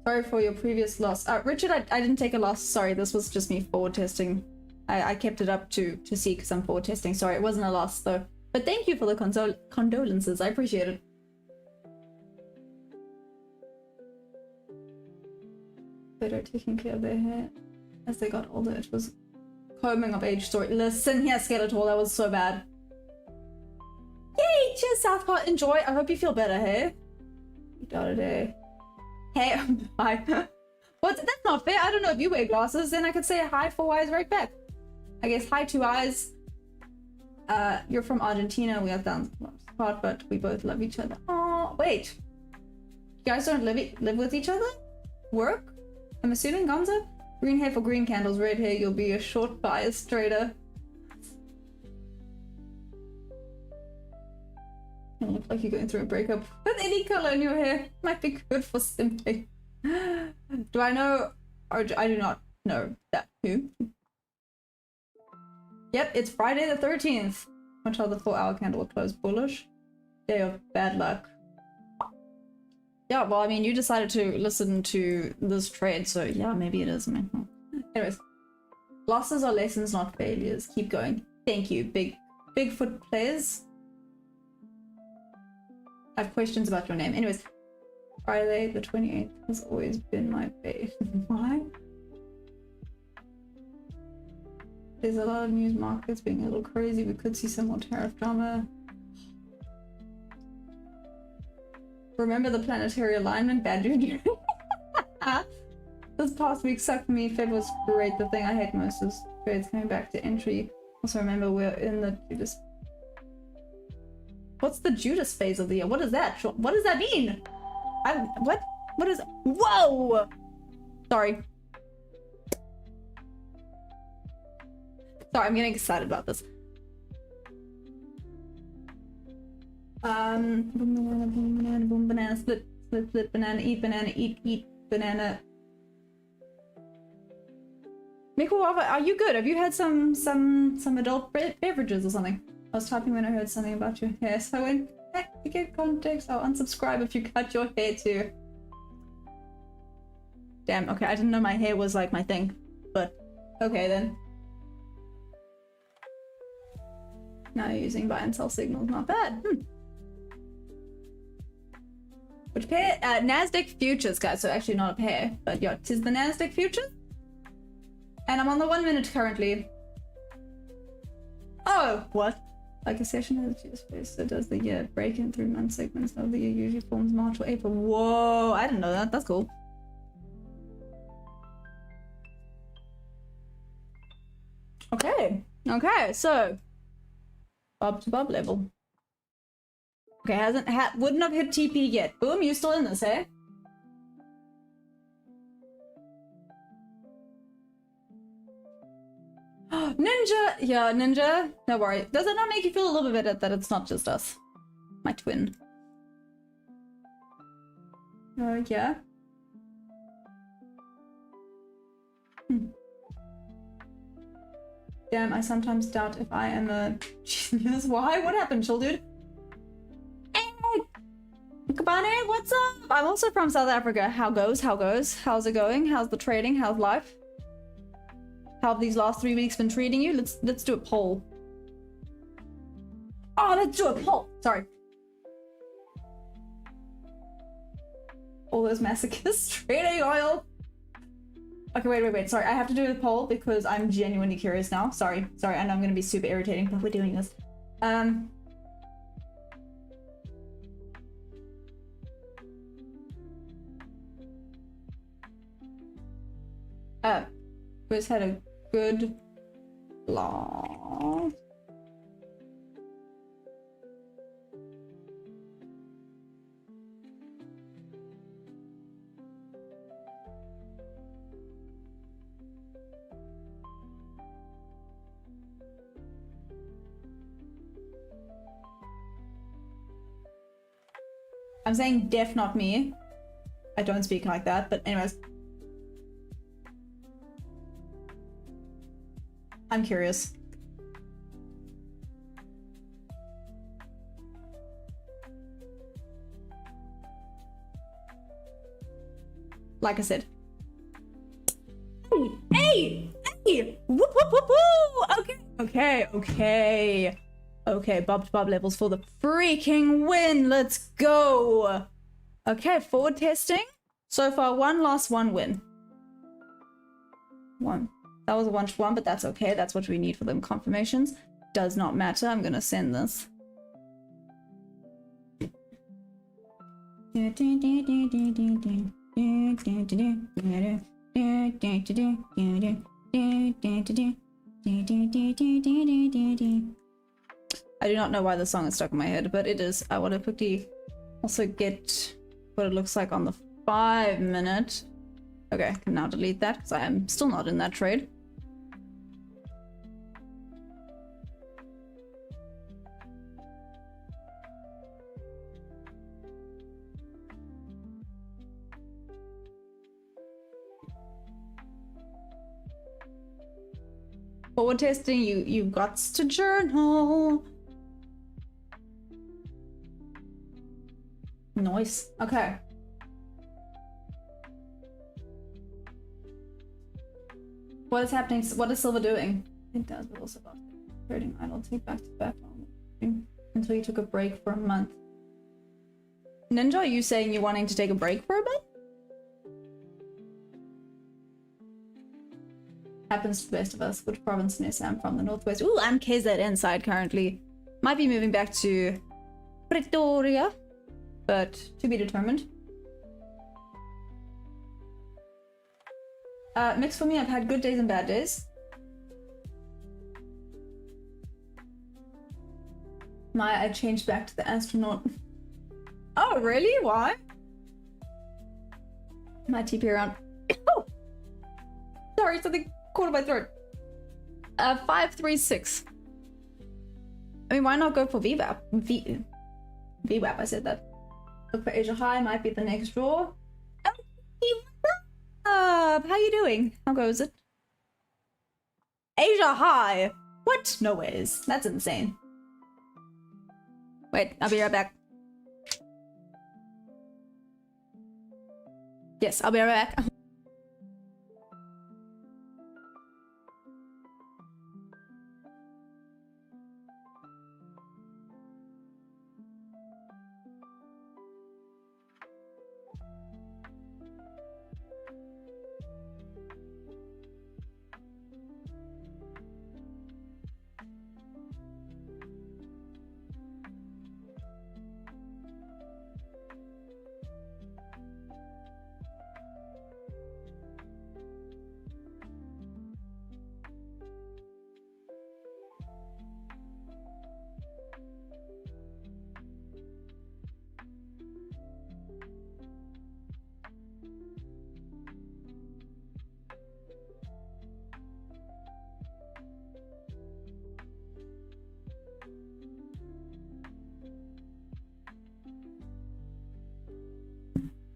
Sorry for your previous loss. Richard, I didn't take a loss. Sorry, this was just me forward testing. I kept it up to see because I'm forward testing. Sorry, it wasn't a loss though. But thank you for the condolences. I appreciate it. Better taking care of their hair as they got older. It was coming of age story. Listen here, Skeletor, that was so bad. Yay! Cheers, Southpaw. Enjoy. I hope you feel better, hey? Hey, hi. What? That's not fair. I don't know if you wear glasses, then I could say hi 4 eyes right back. I guess hi 2 eyes. You're from Argentina. We are down apart, but we both love each other. Oh, wait. You guys don't live with each other? Work? I'm assuming, Gonzo? Green hair for green candles, red hair, you'll be a short bias trader. You look like you're going through a breakup. With any color in your hair, might be good for simping. Do I know, or I do not know that who? Yep, it's Friday the 13th. Watch how the 4-hour candle will close bullish. Day of bad luck. Yeah, well, I mean, you decided to listen to this trade, so yeah, maybe it is. Anyways, losses are lessons, not failures. Keep going. Thank you, Bigfoot players. I have questions about your name. Anyways, Friday the 28th has always been my fave. Why? There's a lot of news markets being a little crazy. We could see some more tariff drama. Remember the planetary alignment? Bad dude. This past week sucked me. Feb was great. The thing I hate most is trades coming back to entry. Also remember we're in the Judas. What's the Judas phase of the year? What is that? What does that mean? What? What is? Whoa! Sorry. Sorry, I'm getting excited about this. Banana, boom, banana, boom, banana, split, split, split, banana, eat, banana. Mikuava, are you good? Have you had some adult beverages or something? I was typing when I heard something about your hair, so I went, to get context, I'll unsubscribe if you cut your hair too. Damn, okay, I didn't know my hair was like my thing, but okay then. Now you're using buy and sell signals, not bad. Which pair? Nasdaq futures, guys. So actually not a pair, but yeah, tis the Nasdaq futures. And I'm on the 1 minute currently. Oh, what? Like a session has just space, so does the year break in 3 month segments of the year usually forms March or April. Whoa, I didn't know that. That's cool. Okay. Okay, so bob to bob level. Okay, wouldn't have hit TP yet. Boom, you still in this, eh? Ninja! Yeah, Ninja. No worry. Does it not make you feel a little bit better that it's not just us? My twin. Yeah. Damn, I sometimes doubt if I am a genius. Why? What happened, chill dude? Kabane, what's up? I'm also from South Africa. How goes? How goes? How's it going? How's the trading? How's life? How have these last 3 weeks been treating you? Let's do a poll. Oh, let's do a poll. Sorry. All those masochists trading oil. Okay, wait. Sorry, I have to do a poll because I'm genuinely curious now. Sorry. I know I'm gonna be super irritating, but we're doing this. Who's had a good law? I'm saying def, not me. I don't speak like that, but anyways. I'm curious. Like I said. Hey! Whoop, whoop, whoop, whoop! Okay, Bob levels for the freaking win. Let's go. Okay, forward testing. So far, 1 loss, 1 win. 1. That was a 1-1, but that's okay. That's what we need for them confirmations. Does not matter. I'm gonna send this. I do not know why the song is stuck in my head, but it is. I want to quickly also get what it looks like on the 5-minute. Okay, I can now delete that because I am still not in that trade. Forward testing, you got to journal. Nice. Okay. What is happening? What is Silver doing? I think that was also about trading idle. Take back to back until you took a break for a month. Ninja, are you saying you're wanting to take a break for a bit? Happens to the best of us. Which province is I'm from? The northwest. Ooh, I'm KZN side currently. Might be moving back to Pretoria, but to be determined. Mixed for me. I've had good days and bad days. I changed back to the astronaut. Oh, really? Why? My TP around. Oh! Sorry, something caught in my throat. 536. I mean, why not go for VWAP? VWAP, I said that. Look for Asia High, might be the next draw. Oh, what's up? How you doing? How goes it? Asia High! What? No ways. That's insane. Wait, I'll be right back. Yes, I'll be right back.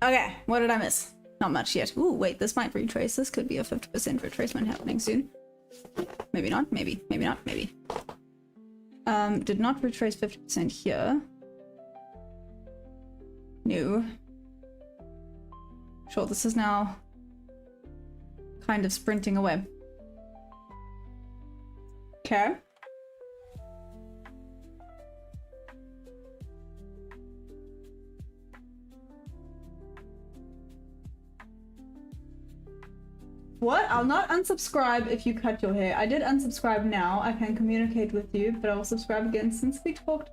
Okay, what did I miss? Not much yet. Ooh, wait, this might retrace. This could be a 50% retracement happening soon. Maybe not, maybe not, maybe. Did not retrace 50% here. No. Sure, this is now kind of sprinting away. Okay. What? I'll not unsubscribe if you cut your hair. I did unsubscribe now. I can communicate with you, but I will subscribe again since we talked.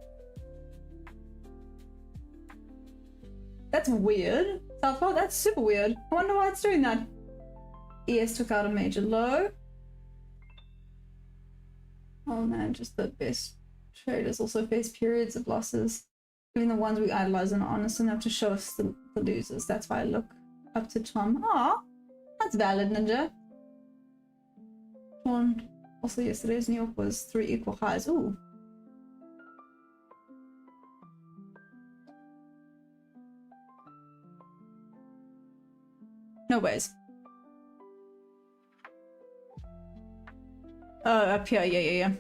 That's weird. Southpaw, that's super weird. I wonder why it's doing that. ES took out a major low. Oh man, just the best traders also face periods of losses. Even the ones we idolize and are honest enough to show us the losers. That's why I look up to Tom. Aw, that's valid, Ninja. Also, yesterday's New York was 3 equal highs. Ooh. No ways. Up here, yeah.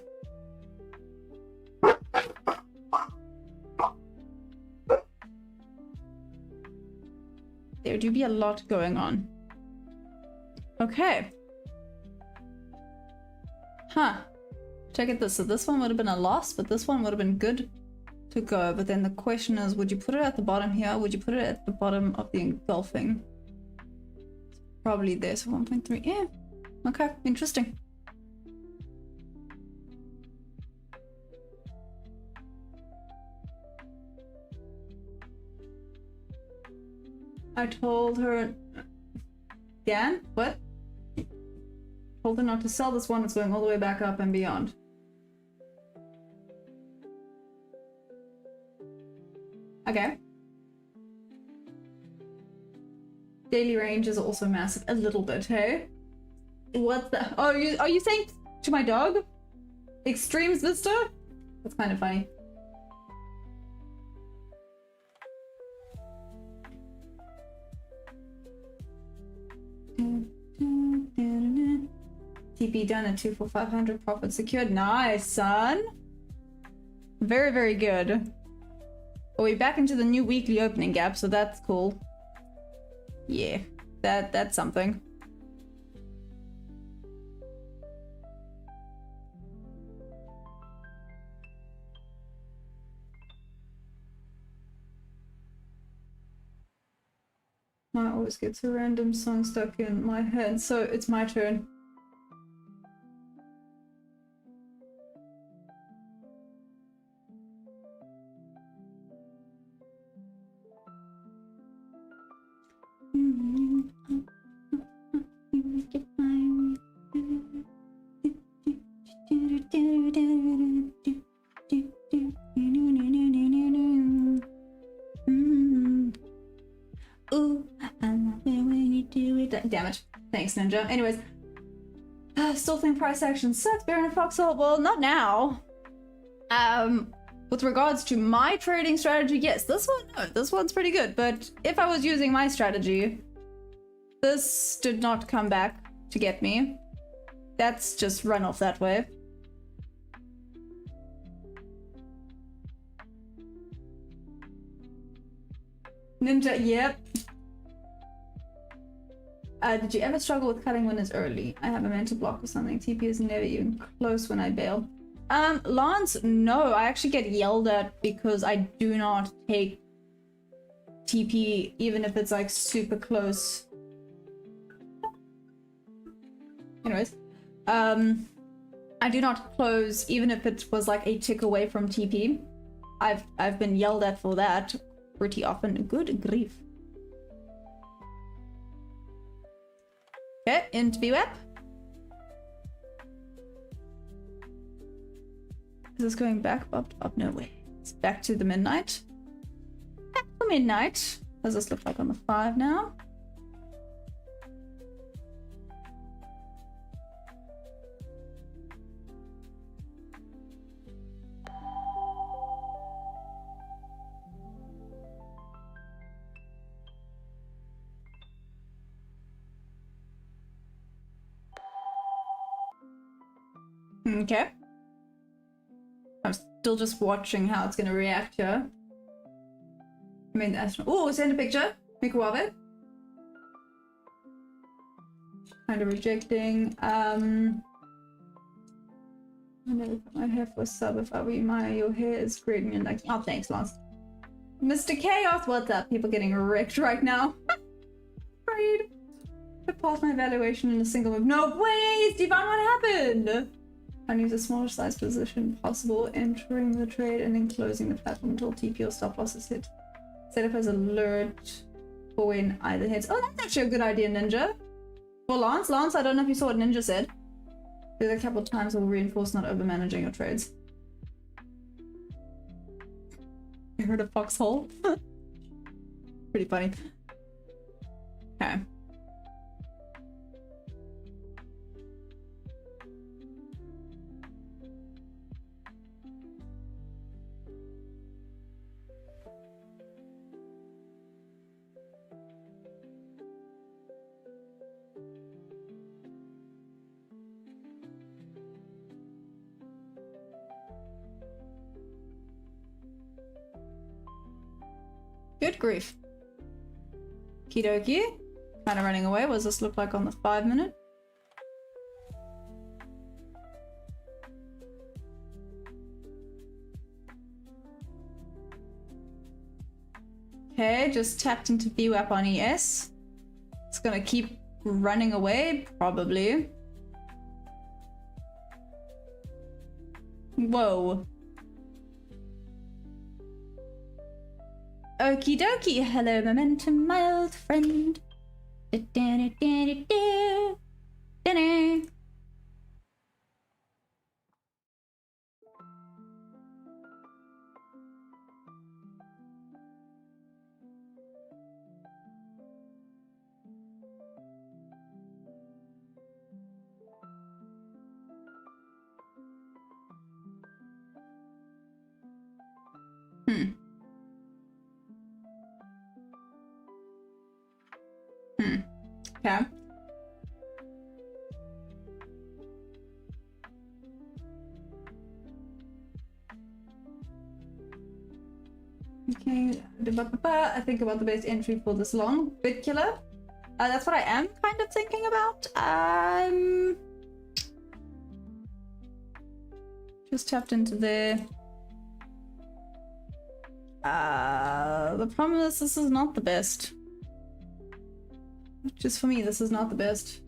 There do be a lot going on. Okay. Huh. Check it this. So this one would have been a loss, but this one would have been good to go. But then the question is, would you put it at the bottom here? Would you put it at the bottom of the engulfing? Probably there, so 1.3. Yeah. Okay, interesting. I told her... Dan? What? Told her not to sell this one, it's going all the way back up and beyond. Okay. Daily range is also massive. A little bit, hey? What the... Oh, are you saying to my dog? Extremes Vista? That's kind of funny. TP done at 2 for 500, profit secured. Nice, son. Very, very good. Oh, we're back into the new weekly opening gap, so that's cool. Yeah, that's something. I always get a random song stuck in my head, so it's my turn. Ooh, I love it when you do it. Damn it. Thanks, Ninja. Anyways, still think price action sucks. Baron and Foxhole. Well, not now. With regards to my trading strategy, yes, this one's pretty good. But if I was using my strategy, this did not come back to get me. That's just run off that way. Ninja, yep. Did you ever struggle with cutting winners early? I have a mental block or something. TP is never even close when I bail. Lance, no, I actually get yelled at because I do not take TP even if it's like super close. Anyways, I do not close even if it was like a tick away from TP. I've been yelled at for that pretty often. Good grief. Okay, into VWAP. Is this going back? Up? No way. It's back to the midnight. Back to midnight. What does this look like on the 5 now? Okay. I'm still just watching how it's gonna react here. I mean, that's... Oh, send a picture. Mikuabe. Kind of rejecting. I never put my hair for a sub. If I were you, your hair is great. And you're like, oh, thanks, Lance. Mr. Chaos, what's up? People getting wrecked right now. Afraid. surpassed my valuation in a single move. No way, Stefan, what happened? I use the smallest size position possible, entering the trade and then closing the platform until TP or stop loss is hit. Set up as alert for when either hits. Oh, that's actually a good idea, Ninja. For Lance, I don't know if you saw what Ninja said. Do that a couple of times will reinforce not over managing your trades. You heard a foxhole? Pretty funny. Okay. Good grief. Kidoki. Kind of running away. What does this look like on the 5 minute? Okay, just tapped into VWAP on ES. It's gonna keep running away, probably. Whoa. Okie dokie, hello momentum, my old friend. Dinner. Okay. Okay, I think about the best entry for this long. Bit killer. That's what I am kind of thinking about. Just tapped into there. The problem is this is not the best. Just for me, this is not the best.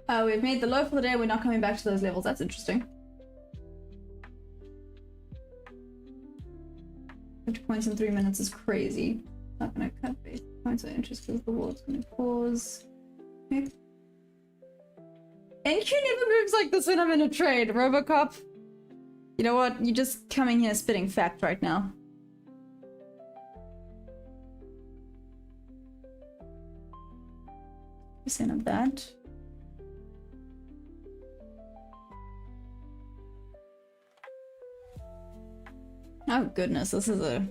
We've made the low for the day. We're not coming back to those levels. That's interesting. 50 points in 3 minutes is crazy. Not gonna cut base points of interest because the wall's gonna pause. Okay. NQ never moves like this when I'm in a trade, Robocop. You know what? You're just coming here spitting fact right now. Percent of that. Oh goodness, this is a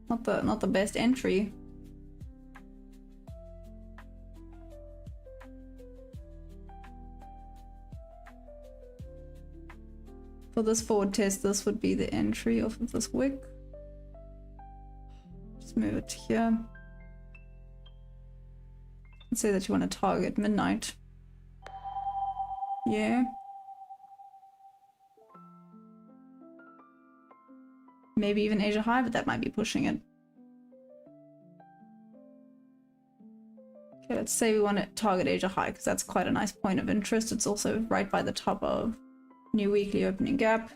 not the best entry. For this forward test, this would be the entry off of this wick. Just move it to here. Let's say that you want to target midnight. Yeah. Maybe even Asia high, but that might be pushing it. Okay, let's say we want to target Asia high because that's quite a nice point of interest. It's also right by the top of new weekly opening gap.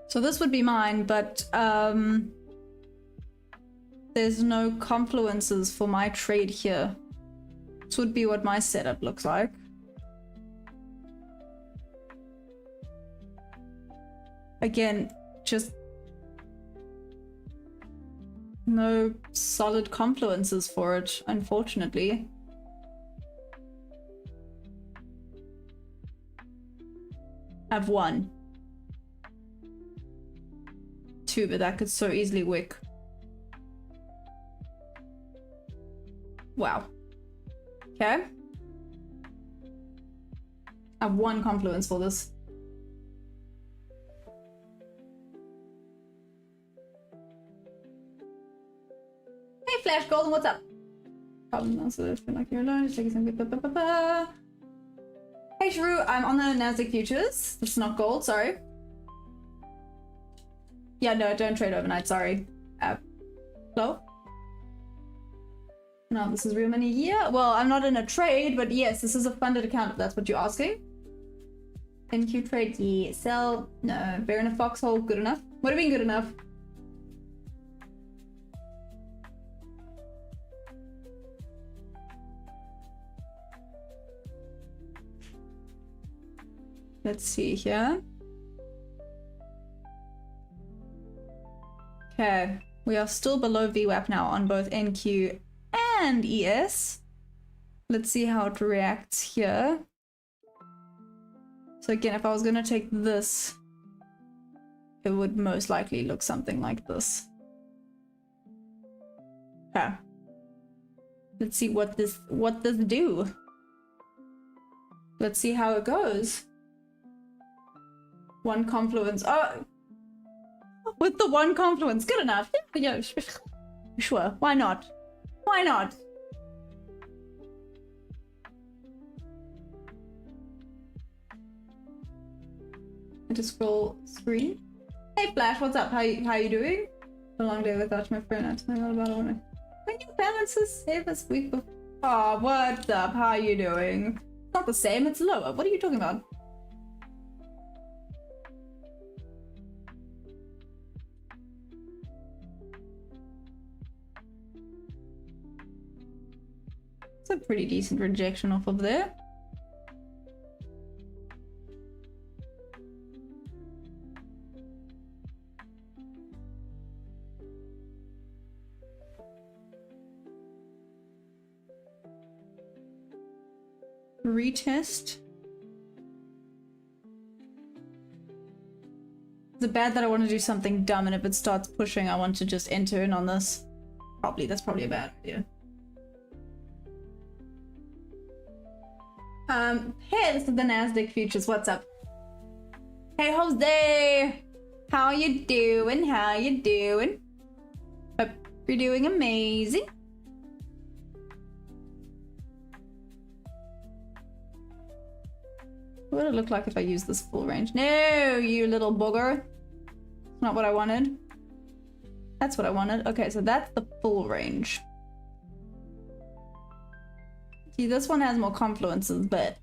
So this would be mine, but there's no confluences for my trade here. This would be what my setup looks like. Again, just no solid confluences for it, unfortunately. I've one. Two, but that could so easily wick. Wow. Okay. I have one confluence for this. Hey Flash Golden, what's up? Problem answer, feel like you're alone, just taking some good Shrew, I'm on the Nasdaq futures. It's not gold, sorry. Yeah, no, don't trade overnight, sorry. Hello? No, this is real money. Yeah, well, I'm not in a trade, but yes, this is a funded account if that's what you're asking. NQ trade, yeah. Sell, no. Bear in a foxhole, good enough. Would have been good enough. Let's see here. Okay, we are still below VWAP now on both NQ and ES. Let's see how it reacts here. So again, if I was gonna take this, it would most likely look something like this. Okay. Let's see what this do. Let's see how it goes. One confluence. Oh, with the one confluence, good enough. Yeah, sure. Why not? Why not? I just scroll screen. Hey Flash, what's up? How you doing? A long day without my friend. I told me all about it when you balance this save this week before. Oh, what's up? How you doing? It's not the same, it's lower. What are you talking about? It's a pretty decent rejection off of there. Retest. Is it bad that I want to do something dumb and if it starts pushing I want to just enter in on this? That's probably a bad idea. Hey, this is the Nasdaq futures. What's up? Hey, Jose! How you doing? How you doing? Hope you're doing amazing. What would it look like if I use this full range? No, you little booger. It's not what I wanted. That's what I wanted. Okay, so that's the full range. See, this one has more confluences, but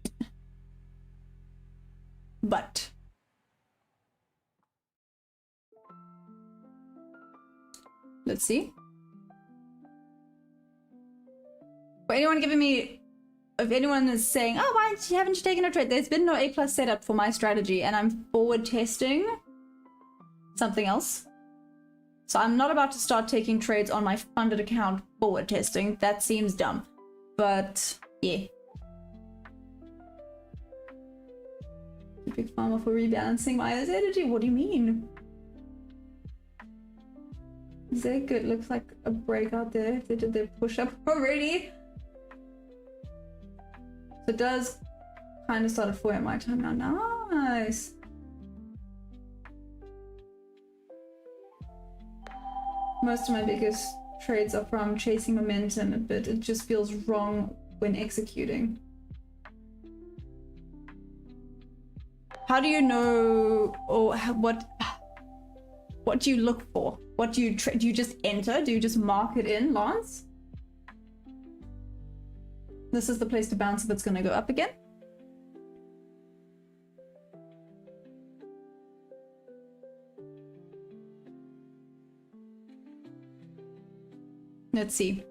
let's see. For anyone giving me, if anyone is saying, oh, why haven't you taken a trade? There's been no A+ setup for my strategy and I'm forward testing something else. So I'm not about to start taking trades on my funded account forward testing. That seems dumb. But yeah. Big farmer for rebalancing my energy. What do you mean? Is that good? Looks like a breakout there. They did their push up already. So it does kind of start at 4 at my time now. Nice. Most of my biggest trades are from chasing momentum, but it just feels wrong when executing. How do you know, or what do you look for? What do you do? You just enter? Do you just mark it in, Lance? This is the place to bounce if it's going to go up again. Let's see.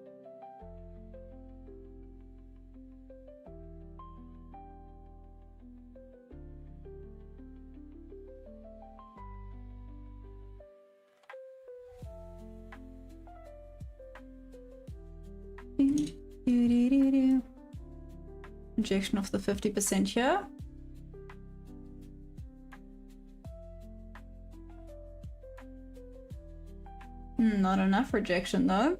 Rejection of the 50% here. Not enough rejection though.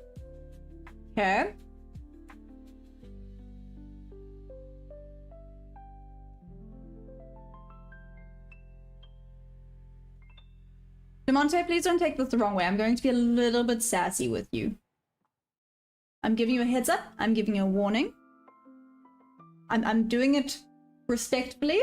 Okay. Demonte, please don't take this the wrong way. I'm going to be a little bit sassy with you. I'm giving you a heads up. I'm giving you a warning. I'm doing it respectfully.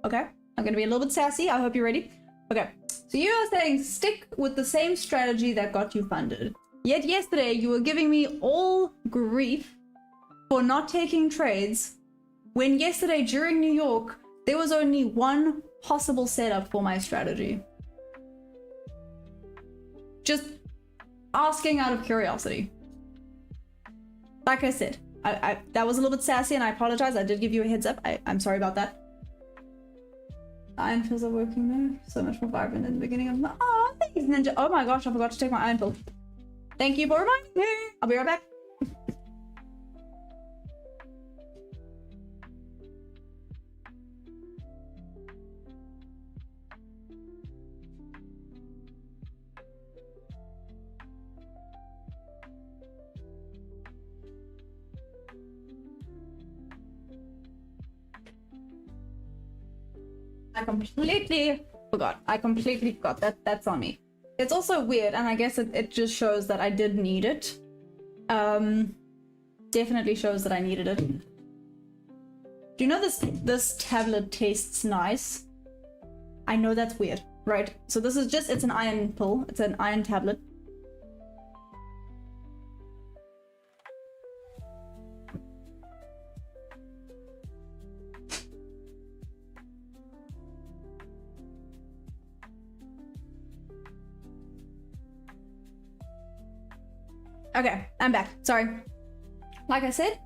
Okay, I'm gonna be a little bit sassy. I hope you're ready. Okay, so you are saying stick with the same strategy that got you funded. Yet yesterday you were giving me all grief for not taking trades when yesterday during New York there was only one possible setup for my strategy. Just asking out of curiosity. Like I said, I that was a little bit sassy and I apologize. I did give you a heads up. I'm sorry about that. Iron pills are working though. So much more vibrant in the beginning of my... Oh, thanks, Ninja. Oh my gosh, I forgot to take my iron pill. Thank you for reminding me. I'll be right back. I completely forgot. That's on me. It's also weird, and I guess it just shows that I did need it. Definitely shows that I needed it. Do you know this tablet tastes nice? I know that's weird, right? So this is just, it's an iron pill. It's an iron tablet. Okay, I'm back. Sorry. Like I said,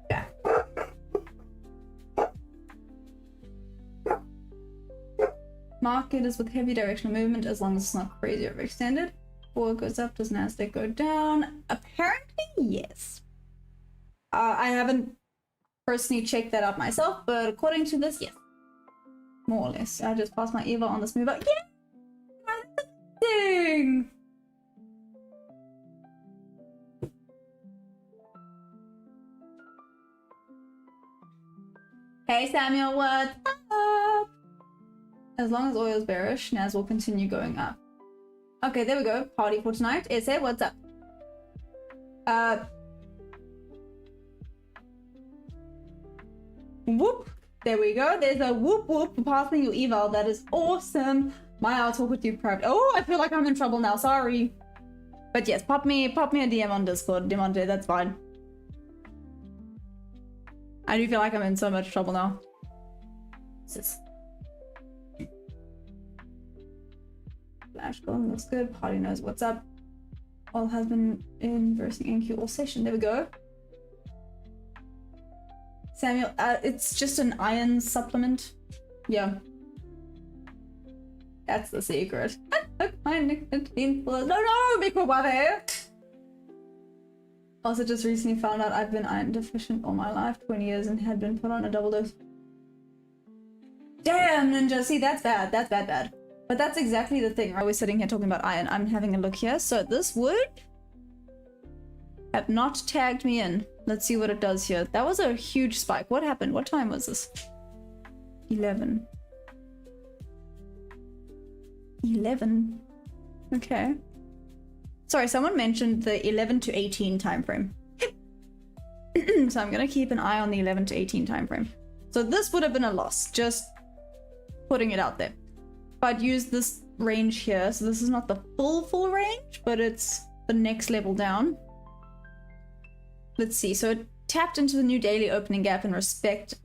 yeah. Market is with heavy directional movement as long as it's not crazy overextended. Or it goes up, does Nasdaq go down? Apparently, yes. I haven't personally checked that out myself, but according to this, yes. More or less. I just passed my eval on this move. Yeah! Ding! Hey Samuel, what's up? As long as oil is bearish, Nas will continue going up. Okay, there we go. Party for tonight. SA, what's up? Whoop. There we go. There's a whoop whoop for passing your eval. That is awesome. Maya, I'll talk with you private. Oh, I feel like I'm in trouble now. Sorry. But yes, pop me a DM on Discord, Demonte. That's fine. I do feel like I'm in so much trouble now. Flash golden looks good. Party knows what's up. All has been inversing NQ all session. There we go. Samuel, it's just an iron supplement. Yeah. That's the secret. No, Miko Wave! Also just recently found out I've been iron deficient all my life, 20 years, and had been put on a double dose. Damn, Ninja! See, that's bad. That's bad. But that's exactly the thing. I was sitting here talking about iron. I'm having a look here. So this would have not tagged me in. Let's see what it does here. That was a huge spike. What happened? What time was this? 11. 11. Okay. Sorry, someone mentioned the 11 to 18 time frame. So I'm gonna keep an eye on the 11 to 18 time frame. So this would have been a loss, just putting it out there. But I'd use this range here. So this is not the full range, but it's the next level down. Let's see. So it tapped into the new daily opening gap and respected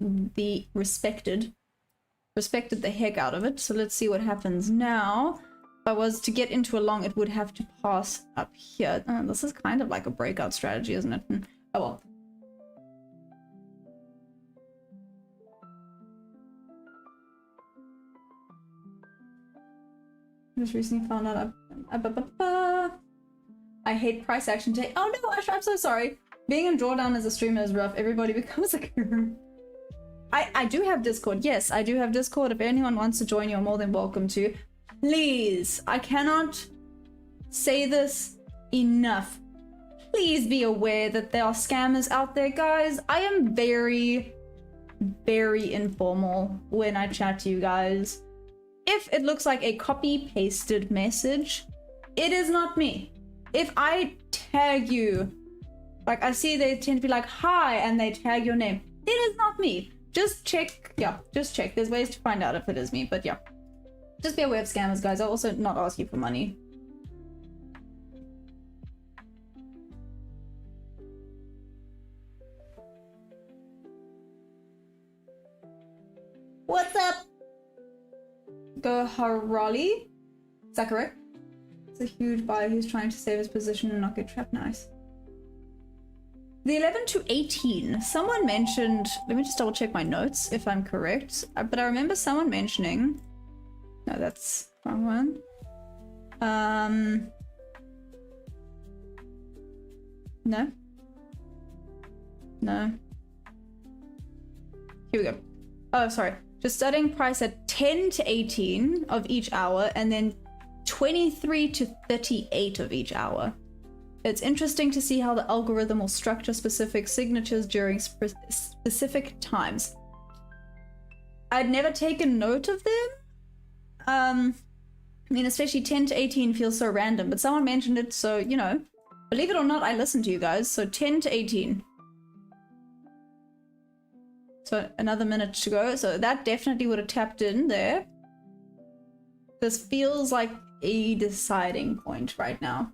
the heck out of it. So let's see what happens now. If I was to get into a long, it would have to pass up here. This is kind of like a breakout strategy, isn't it? Oh well. Just recently found out I hate price action today. Oh no, Ash, I'm so sorry. Being in drawdown as a streamer is rough. Everybody becomes a guru. I do have Discord. Yes, I do have Discord. If anyone wants to join, you're more than welcome to. Please, I cannot say this enough. Please be aware that there are scammers out there, guys. I am very, very informal when I chat to you guys. If it looks like a copy-pasted message, it is not me. If I tag you, like I see they tend to be like, hi, and they tag your name. it is not me. Just check. Yeah, just check. There's ways to find out if it is me, but yeah. Just be aware of scammers, guys. I'll also not ask you for money. What's up? Go Harali? Is that correct? It's a huge buyer who's trying to save his position and not get trapped. Nice. The 11 to 18. Someone mentioned, let me just double check my notes if I'm correct. But I remember someone mentioning, no, that's the wrong one. No. No. Here we go. Oh, sorry. Just studying price at 10 to 18 of each hour and then 23 to 38 of each hour. It's interesting to see how the algorithm will structure specific signatures during specific times. I'd never taken note of them. I mean, especially 10 to 18 feels so random, but someone mentioned it, so, you know, believe it or not, I listen to you guys. So 10 to 18. So another minute to go. So that definitely would have tapped in there. This feels like a deciding point right now.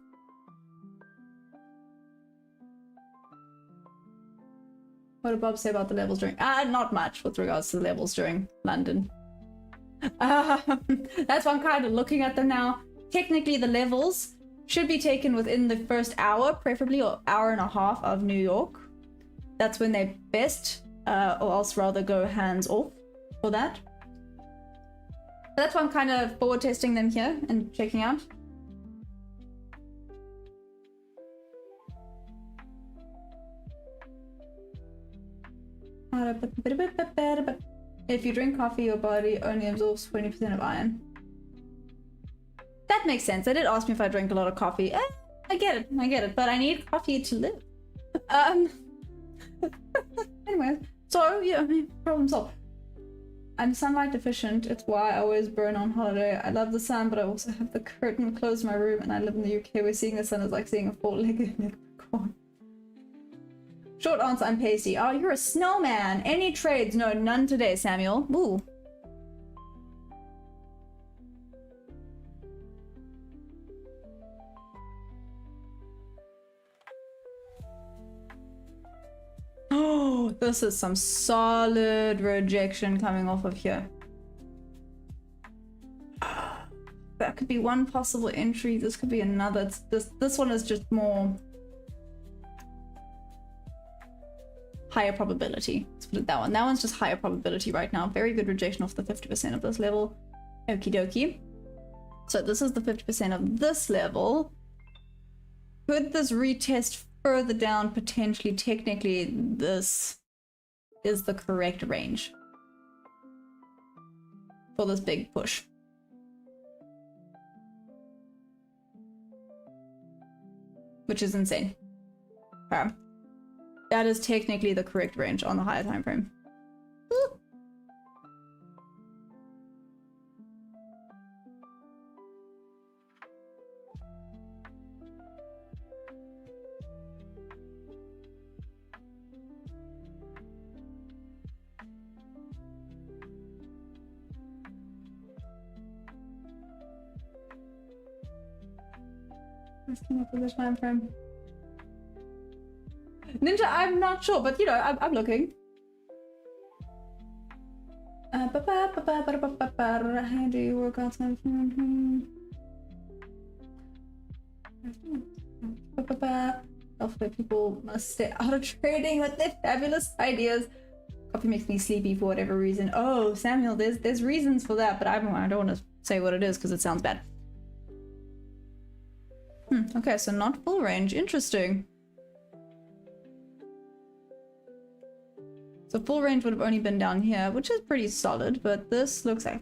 What did Bob say about the levels during? Not much with regards to the levels during London. That's why I'm kind of looking at them now. Technically, the levels should be taken within the first hour, preferably, or hour and a half of New York. That's when they're best, or else rather go hands off for that. That's why I'm kind of forward testing them here and checking out. If you drink coffee, your body only absorbs 20% of iron. That makes sense. They did ask me if I drink a lot of coffee. I get it, but I need coffee to live. Anyway, so yeah, I mean, problem solved. I'm sunlight deficient. It's why I always burn on holiday. I love the sun, but I also have the curtain closed in my room, and I live in the UK where seeing the sun is like seeing a four-legged unicorn. Short answer, I'm pasty. Oh, you're a snowman. Any trades? No, none today, Samuel. Ooh. Oh, this is some solid rejection coming off of here. That could be one possible entry. This could be another. This one is just more higher probability. Let's put it that one. That one's just higher probability right now. Very good rejection off the 50% of this level. Okie dokie. So this is the 50% of this level. Could this retest further down? Potentially. Technically, this is the correct range for this big push. Which is insane. Okay. That is technically the correct range on the higher time frame. Woo. Let's come up with this time frame. Ninja, I'm not sure, but you know, I'm looking. How do you work out something? Hopefully people must stay out of trading with their fabulous ideas. Coffee makes me sleepy for whatever reason. Oh, Samuel, there's reasons for that, but I don't want to say what it is because it sounds bad. Okay, so not full range. Interesting. So full range would have only been down here, which is pretty solid, but this looks like...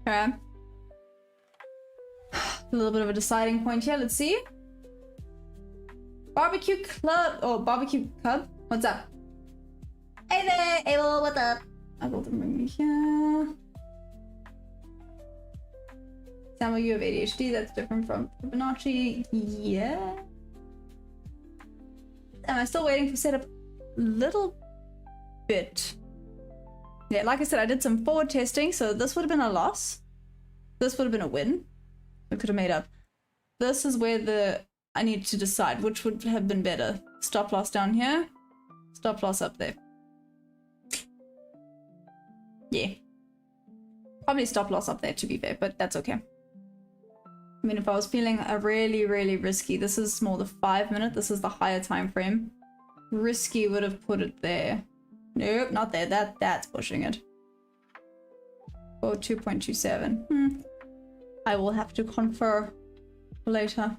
Okay. A little bit of a deciding point here, let's see. Barbecue Club, oh, Barbecue Cub, what's up? Hey there, Abel, what's up? I will bring me here. Samuel, you have ADHD. That's different from Fibonacci. Yeah. Am I still waiting for setup? Little bit. Yeah, like I said, I did some forward testing, so this would have been a loss. This would have been a win. I could have made up. This is where I need to decide which would have been better. Stop loss down here. Stop loss up there. Yeah. Probably stop loss up there, to be fair, but that's okay. I mean, if I was feeling a really, really risky, this is more the 5 minute, this is the higher time frame. Risky would have put it there. Nope, not there. That's pushing it. Oh, 2.27. I will have to confer later.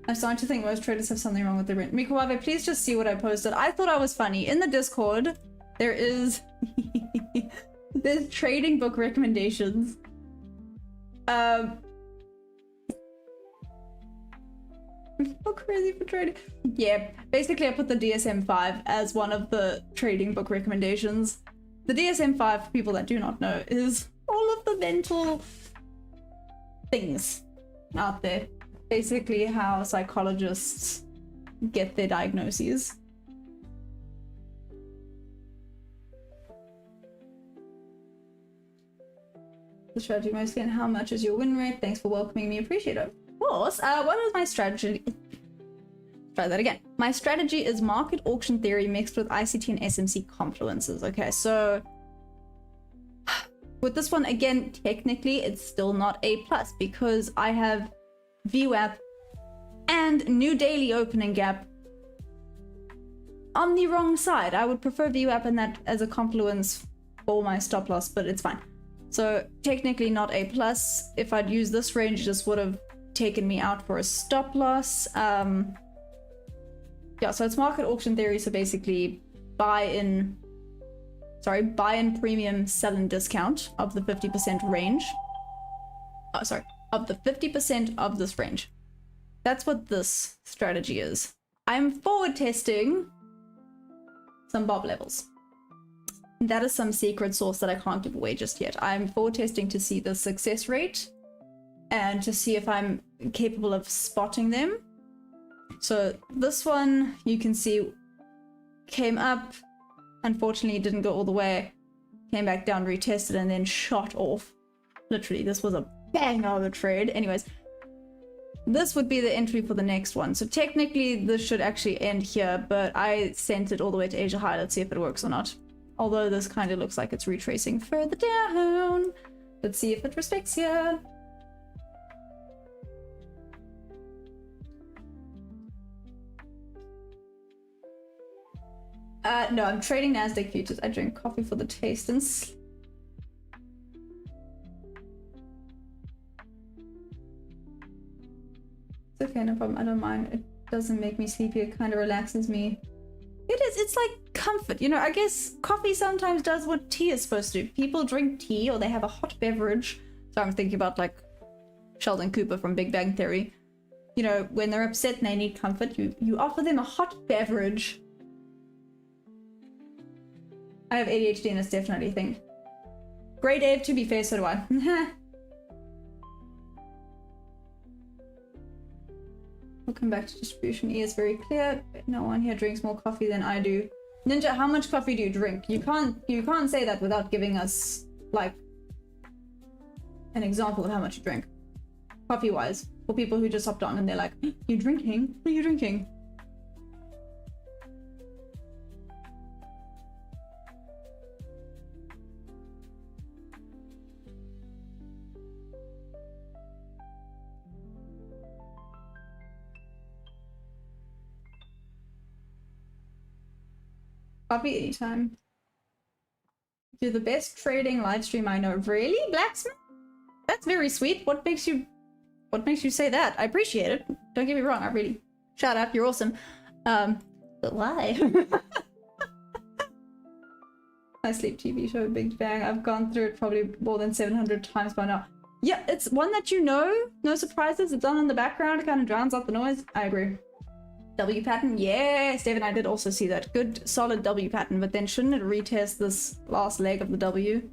I'm starting to think most traders have something wrong with their brain. Mikuwabe, please just see what I posted. I thought I was funny. In the Discord, there is there's trading book recommendations. So crazy for trading. Yeah, basically I put the DSM-5 as one of the trading book recommendations. The DSM-5, for people that do not know, is all of the mental things out there. Basically how psychologists get their diagnoses. The strategy mostly, and how much is your win rate? Thanks for welcoming me, appreciate it. Of course. What is my strategy? Try that again. My strategy is market auction theory mixed with ICT and SMC confluences. Okay, so with this one, again, technically it's still not A+, because I have VWAP and new daily opening gap on the wrong side. I would prefer VWAP and that as a confluence for my stop loss, but it's fine. So technically not A+. If I'd used this range, this would have taken me out for a stop loss. Yeah, so it's market auction theory. So basically buy in premium, sell in discount of the 50% range. Oh, sorry, of the 50% of this range. That's what this strategy is. I'm forward testing some bob levels. That is some secret sauce that I can't give away just yet. I'm forward testing to see the success rate and to see if I'm capable of spotting them. So this one, you can see, came up, unfortunately it didn't go all the way, came back down, retested, and then shot off. Literally, this was a bang of a trade. Anyways, this would be the entry for the next one. So technically this should actually end here, but I sent it all the way to Asia High. Let's see if it works or not. Although this kind of looks like it's retracing further down. Let's see if it respects here. No, I'm trading Nasdaq futures. I drink coffee for the taste and it's okay, no problem. I don't mind. It doesn't make me sleepy. It kind of relaxes me. It is. It's like comfort. You know, I guess coffee sometimes does what tea is supposed to do. People drink tea or they have a hot beverage. So I'm thinking about like Sheldon Cooper from Big Bang Theory. You know, when they're upset and they need comfort, you offer them a hot beverage. I have ADHD and it's definitely a thing. Great, Dave. To be fair, so do I. We'll come back to distribution. E is very clear. No one here drinks more coffee than I do. Ninja, how much coffee do you drink? You can't say that without giving us like an example of how much you drink. Coffee wise. For people who just hopped on and they're like, you drinking? What are you drinking? Coffee anytime. Do the best trading live stream I know. Really, Blacksmith? That's very sweet. What makes you say that? I appreciate it. Don't get me wrong, I really shout out, you're awesome. But why? My sleep TV show, Big Bang. I've gone through it probably more than 700 times by now. Yeah, it's one that you know, no surprises, it's on in the background, it kind of drowns out the noise. I agree. W pattern, yes, Dave and I did also see that. Good, solid W pattern, but then shouldn't it retest this last leg of the W?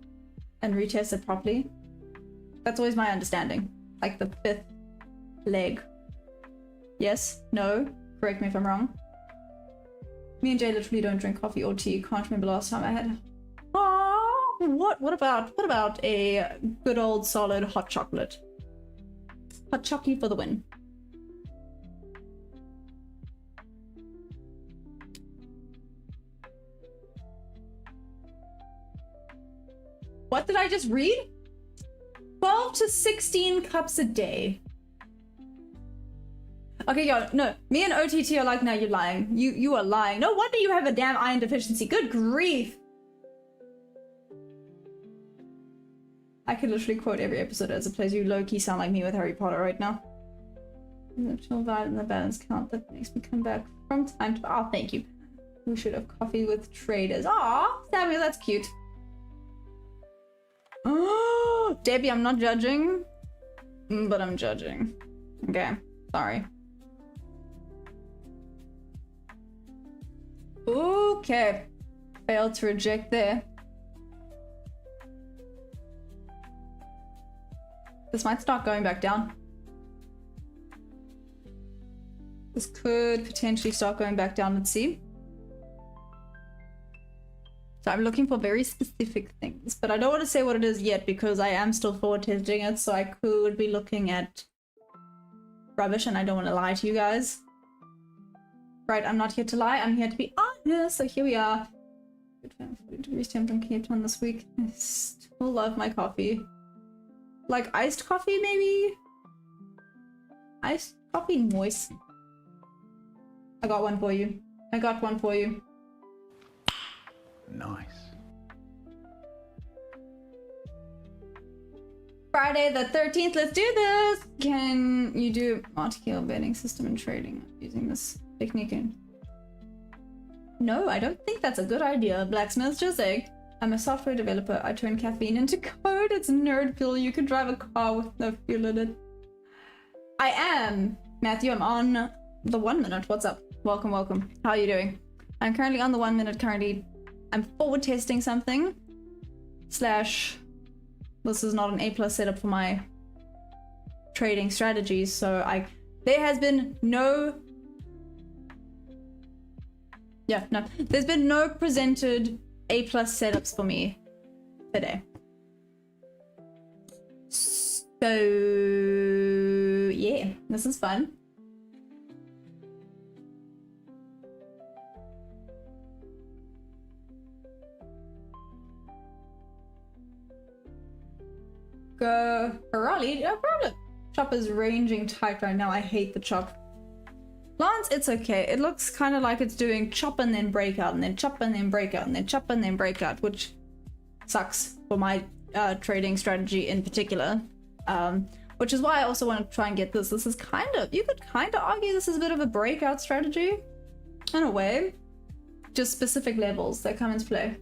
and retest it properly. That's always my understanding. Like the 5th leg. Yes? No? Correct me if I'm wrong. Me and Jay literally don't drink coffee or tea. Can't remember last time I had. Oh, what about a good old solid hot chocolate? Hot chocolate for the win. What did I just read? 12 to 16 cups a day. Okay, yo, no. Me and OTT are like, no, you're lying. You are lying. No wonder you have a damn iron deficiency. Good grief. I could literally quote every episode as it plays. You low-key sound like me with Harry Potter right now. The chill vibe and the balance count that makes me come back from time to... Oh, thank you. We should have coffee with traders. Aw, Samuel, that's cute. Oh, Debbie, I'm not judging, but I'm judging. Okay, sorry. Okay, failed to reject there. This might start going back down. This could potentially start going back down, let's see. So I'm looking for very specific things, but I don't want to say what it is yet because I am still forward testing it, so I could be looking at rubbish and I don't want to lie to you guys. Right, I'm not here to lie, I'm here to be honest, so here we are. 40 degrees temp and kept on this week. I still love my coffee. Like iced coffee, maybe? Iced coffee moist. I got one for you. I got one for you. Nice. Friday the 13th, let's do this! Can you do multi-scale betting system and trading using this technique? No, I don't think that's a good idea. Blacksmith Jose. I'm a software developer. I turn caffeine into code. It's nerd fuel. You can drive a car with no fuel in it. I am. Matthew, I'm on the 1 minute. What's up? Welcome, welcome. How are you doing? I'm currently on the 1 minute currently. I'm forward testing something. Slash, this is not an A+ setup for my trading strategies, so there has been no... Yeah, no. There's been no presented A+ setups for me today. So, yeah, this is fun. Go Raleigh, no problem. Chop is ranging tight right now. I hate the chop. Lance, it's okay. It looks kind of like it's doing chop and then breakout and then chop and then breakout and then chop and then breakout, which sucks for my trading strategy in particular. Which is why I also want to try and get this. This is kind of, you could kind of argue this is a bit of a breakout strategy in a way. Just specific levels that come into play.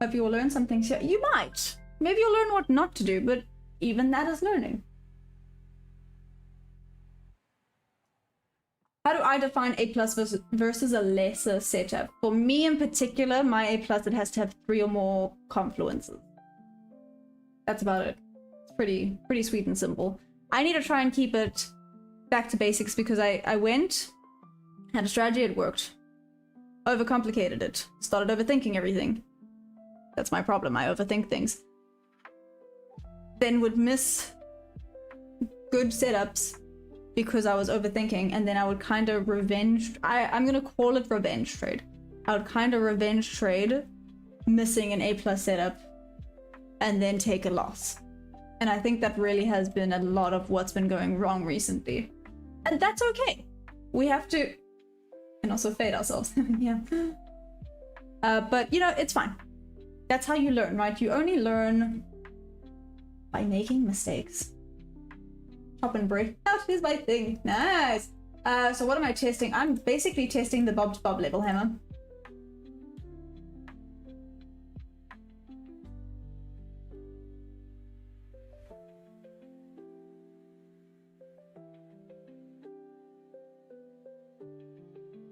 Hope you will learn something here. You might. Maybe you'll learn what not to do, but even that is learning. How do I define A+ versus a lesser setup? For me in particular, my A+, it has to have 3 or more confluences. That's about it. It's pretty sweet and simple. I need to try and keep it back to basics because I went, had a strategy, it worked. Overcomplicated it. Started overthinking everything. That's my problem, I overthink things. Then would miss good setups because I was overthinking, and then I would kind of revenge... I'm gonna call it revenge trade. I would kind of revenge trade missing an A+ setup and then take a loss. And I think that really has been a lot of what's been going wrong recently. And that's okay. We have to... and also fade ourselves. Yeah. But, you know, it's fine. That's how you learn, right? You only learn by making mistakes. Chop and break out is my thing. Nice. So what am I testing? I'm basically testing the bob to bob level hammer.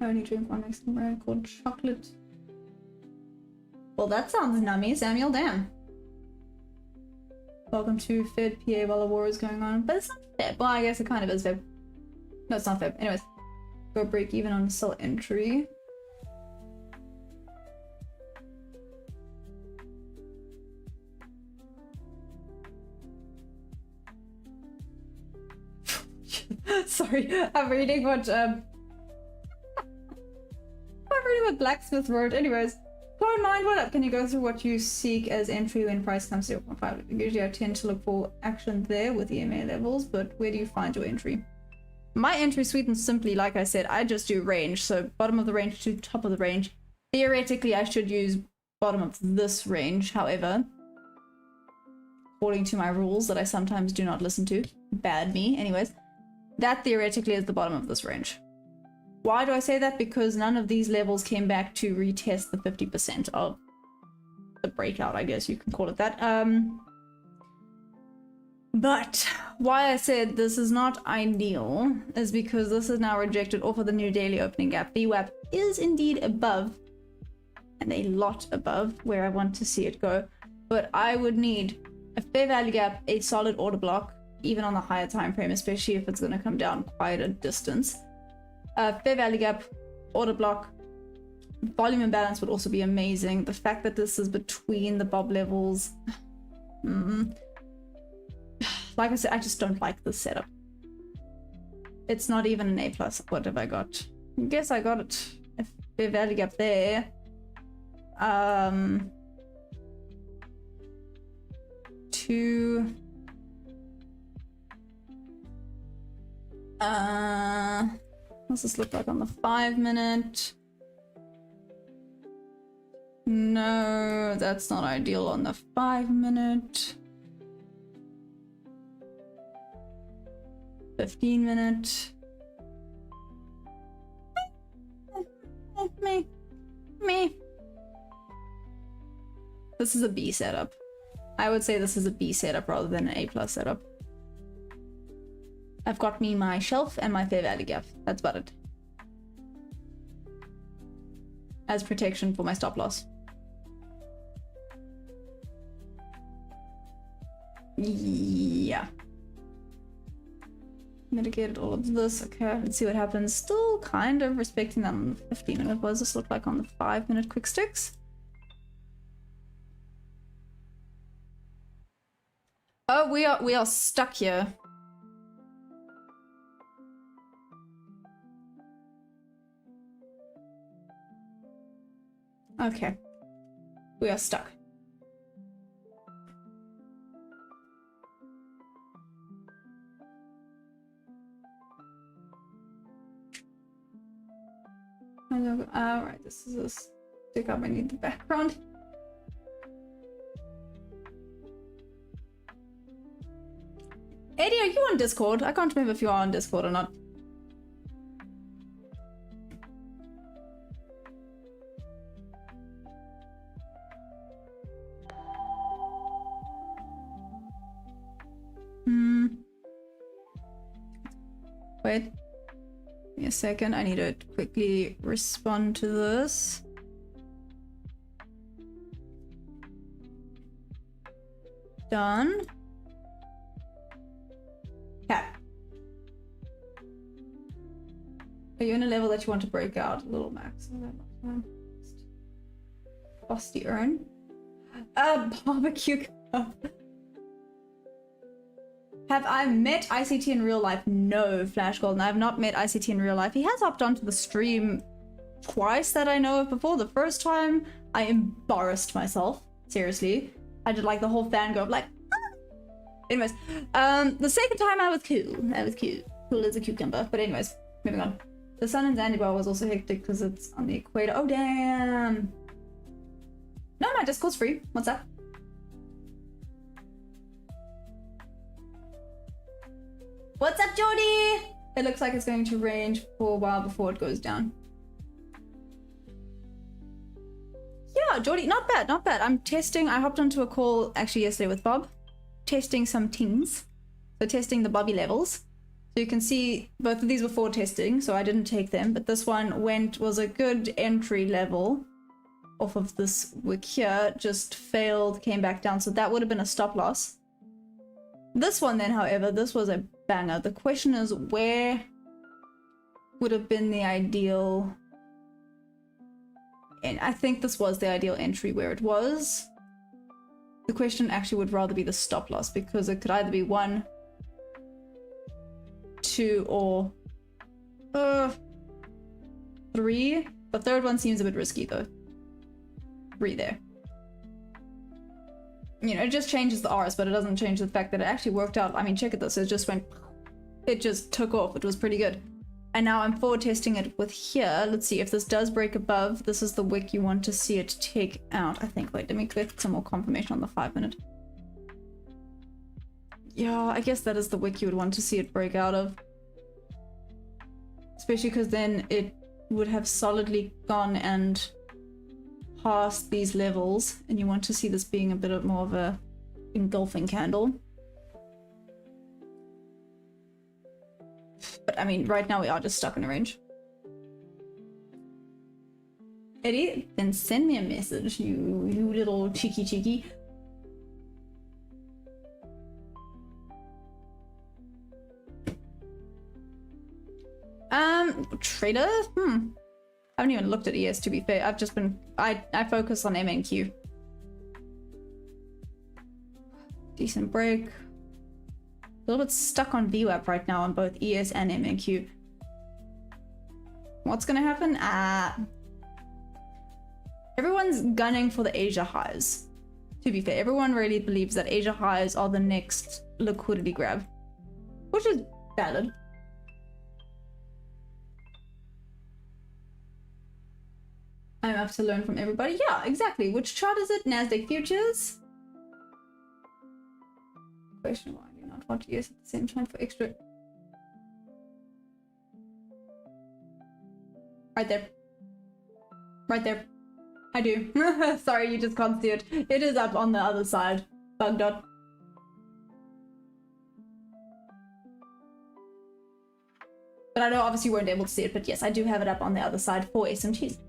I only drink one Mexican brand called chocolate Well, that sounds nummy, Samuel. Damn. Welcome to Fed PA while the war is going on. But it's not Feb. Well, I guess it kind of is Feb. No, it's not Feb. Anyways, go break even on sell entry. Sorry, I'm reading what Blacksmith wrote. Anyways, Cloud Mind, what up? Can you go through what you seek as entry when price comes to 0.5? Usually I tend to look for action there with EMA levels, but where do you find your entry? My entry sweet and simply, like I said, I just do range. So bottom of the range to top of the range. Theoretically, I should use bottom of this range. However, according to my rules that I sometimes do not listen to, bad me. Anyways, that theoretically is the bottom of this range. Why do I say that? Because none of these levels came back to retest the 50% of the breakout, I guess you can call it that. But why I said this is not ideal is because this is now rejected off of the new daily opening gap. VWAP is indeed above, and a lot above where I want to see it go. But I would need a fair value gap, a solid order block, even on the higher time frame, especially if it's going to come down quite a distance. Fair value gap, order block, volume imbalance would also be amazing. The fact that this is between the bob levels, like I said, I just don't like this setup. It's not even an A+. What have I got? I guess I got it. A fair value gap there. Two. What's this look like on the 5 minute? No, that's not ideal on the 5 minute. 15 minute. Me. This is a B setup. I would say this is a B setup rather than an A+ setup. I've got me my shelf and my fair value gap. That's about it. As protection for my stop loss. Yeah. Mitigated all of this. Okay, let's see what happens. Still kind of respecting that on the 15 minute. What does this look like on the 5 minute quick sticks? Oh, we are stuck here. Okay. We are stuck. Alright, this is a stick up. I need the background. Eddie, are you on Discord? I can't remember if you are on Discord or not. Wait. Give me a second. I need to quickly respond to this. Done. Okay. Are you in a level that you want to break out? Little max. Frosty urn. Barbecue cup. Have I met ICT in real life? No, Flash Golden. I have not met ICT in real life. He has hopped onto the stream twice that I know of before. The first time, I embarrassed myself. Seriously. I did like the whole fangirl, like, ah! Anyways, the second time I was cool. I was cute. Cool as a cucumber. But anyways, moving on. The sun in Zanzibar was also hectic because it's on the equator. Oh, damn. No, my Discord's free. What's up? What's up, Jordy? It looks like it's going to range for a while before it goes down. Yeah, Jordy, not bad, not bad. I'm testing. I hopped onto a call actually yesterday with Bob, testing some things. So testing the Bobby levels. So you can see both of these were forward testing, so I didn't take them. But this one was a good entry level off of this wick here, just failed, came back down, so that would have been a stop loss. This one then, however, this was a banger. The question is, where would have been the ideal, and I think this was the ideal entry where it was. The question actually would rather be the stop loss, because it could either be 1, 2, or 3. The third one seems a bit risky though. 3 there. You know, it just changes the R's, but it doesn't change the fact that it actually worked out. I mean, check at this. It just went, it just took off. It was pretty good. And now I'm forward testing it with here. Let's see if this does break above. This is the wick you want to see it take out, I think. Wait, let me click some more confirmation on the 5-minute. Yeah, I guess that is the wick you would want to see it break out of. Especially because then it would have solidly gone and past these levels, and you want to see this being a bit more of a engulfing candle. But I mean, right now we are just stuck in a range. Eddie, then send me a message, you little cheeky. Trader? I haven't even looked at ES, to be fair. I've just been, I focus on MNQ. Decent break. A little bit stuck on VWAP right now on both ES and MNQ. What's gonna happen? Everyone's gunning for the Asia highs. To be fair, everyone really believes that Asia highs are the next liquidity grab, which is valid. I'm up to learn from everybody. Yeah, exactly. Which chart is it? Nasdaq futures? Question why I do not want to use at the same time for extra. Right there. Right there. I do. Sorry, you just can't see it. It is up on the other side. Bug dot. But I know obviously you weren't able to see it, but yes, I do have it up on the other side for SMTs.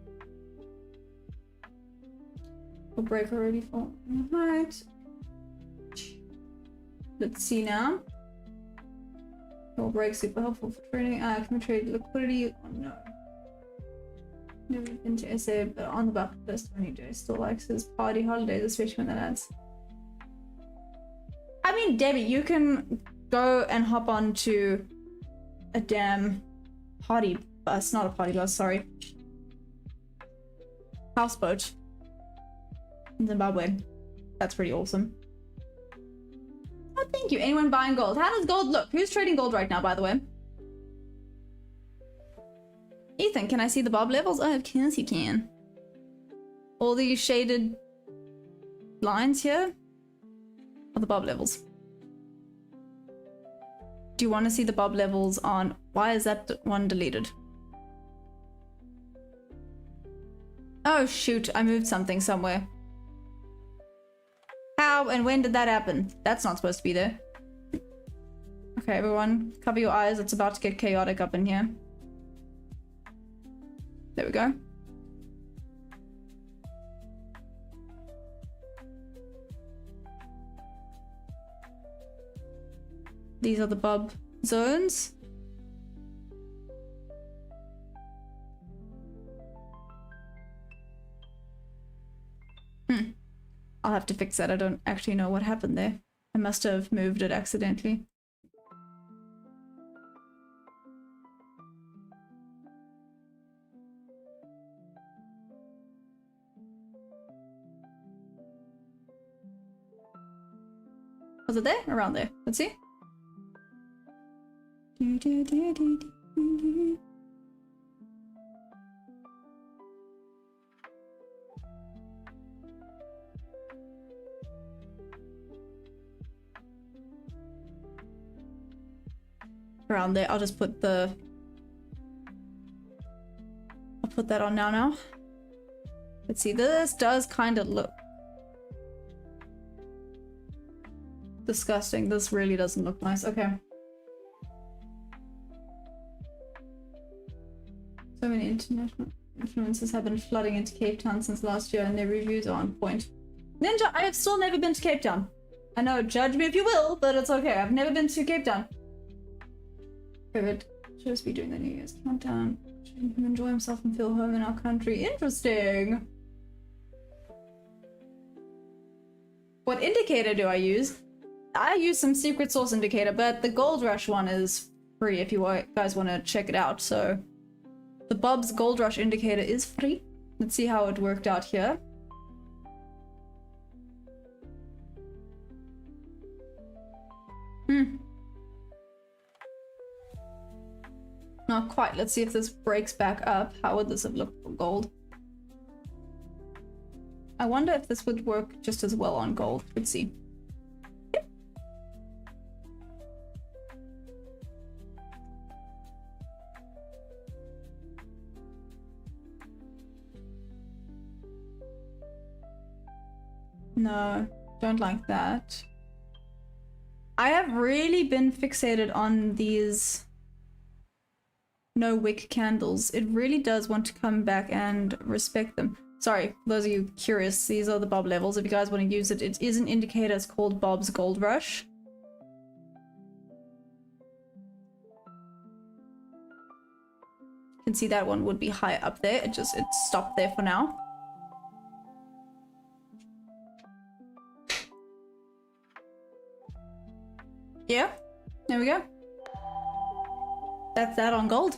We'll break already for right. Let's see now. We'll break, super helpful for trading. Can we trade liquidity? Oh no. Never been to SA, but on the bucket list when he does still likes his party holidays, especially when that adds. I mean, Debbie, you can go and hop on to a damn party bus, not a party bus, sorry. Houseboat. In Zimbabwe. That's pretty awesome. Oh, thank you. Anyone buying gold? How does gold look? Who's trading gold right now, by the way? Ethan, can I see the bob levels? Oh, of course you can. All these shaded lines here are the bob levels. Do you want to see the bob levels on... Why is that one deleted? Oh, shoot. I moved something somewhere. How and when did that happen? That's not supposed to be there. Okay, everyone, cover your eyes. It's about to get chaotic up in here. There we go. These are the bob zones. I'll have to fix that. I don't actually know what happened there. I must have moved it accidentally. Was it there? Around there. Let's see. Around there. I'll just put the... I'll put that on now. Let's see. This does kind of look disgusting. This really doesn't look nice. Okay. So many international... influencers have been flooding into Cape Town since last year and their reviews are on point. Ninja, I have still never been to Cape Town. I know, judge me if you will, but it's okay. I've never been to Cape Town. Favorite, should us be doing the New Year's countdown. Should him enjoy himself and feel home in our country. Interesting. What indicator do I use? I use some secret source indicator, but the Gold Rush one is free if you guys want to check it out. So the Bob's Gold Rush indicator is free. Let's see how it worked out here. Not quite. Let's see if this breaks back up. How would this have looked for gold? I wonder if this would work just as well on gold. Let's see. Yep. No, don't like that. I have really been fixated on these no wick candles. It really does want to come back and respect them. Sorry, those of you curious, these are the Bob levels. If you guys want to use it, it is an indicator. It's called Bob's Gold Rush. You can see that one would be high up there. It stopped there for now. Yeah, there we go. That's that on gold.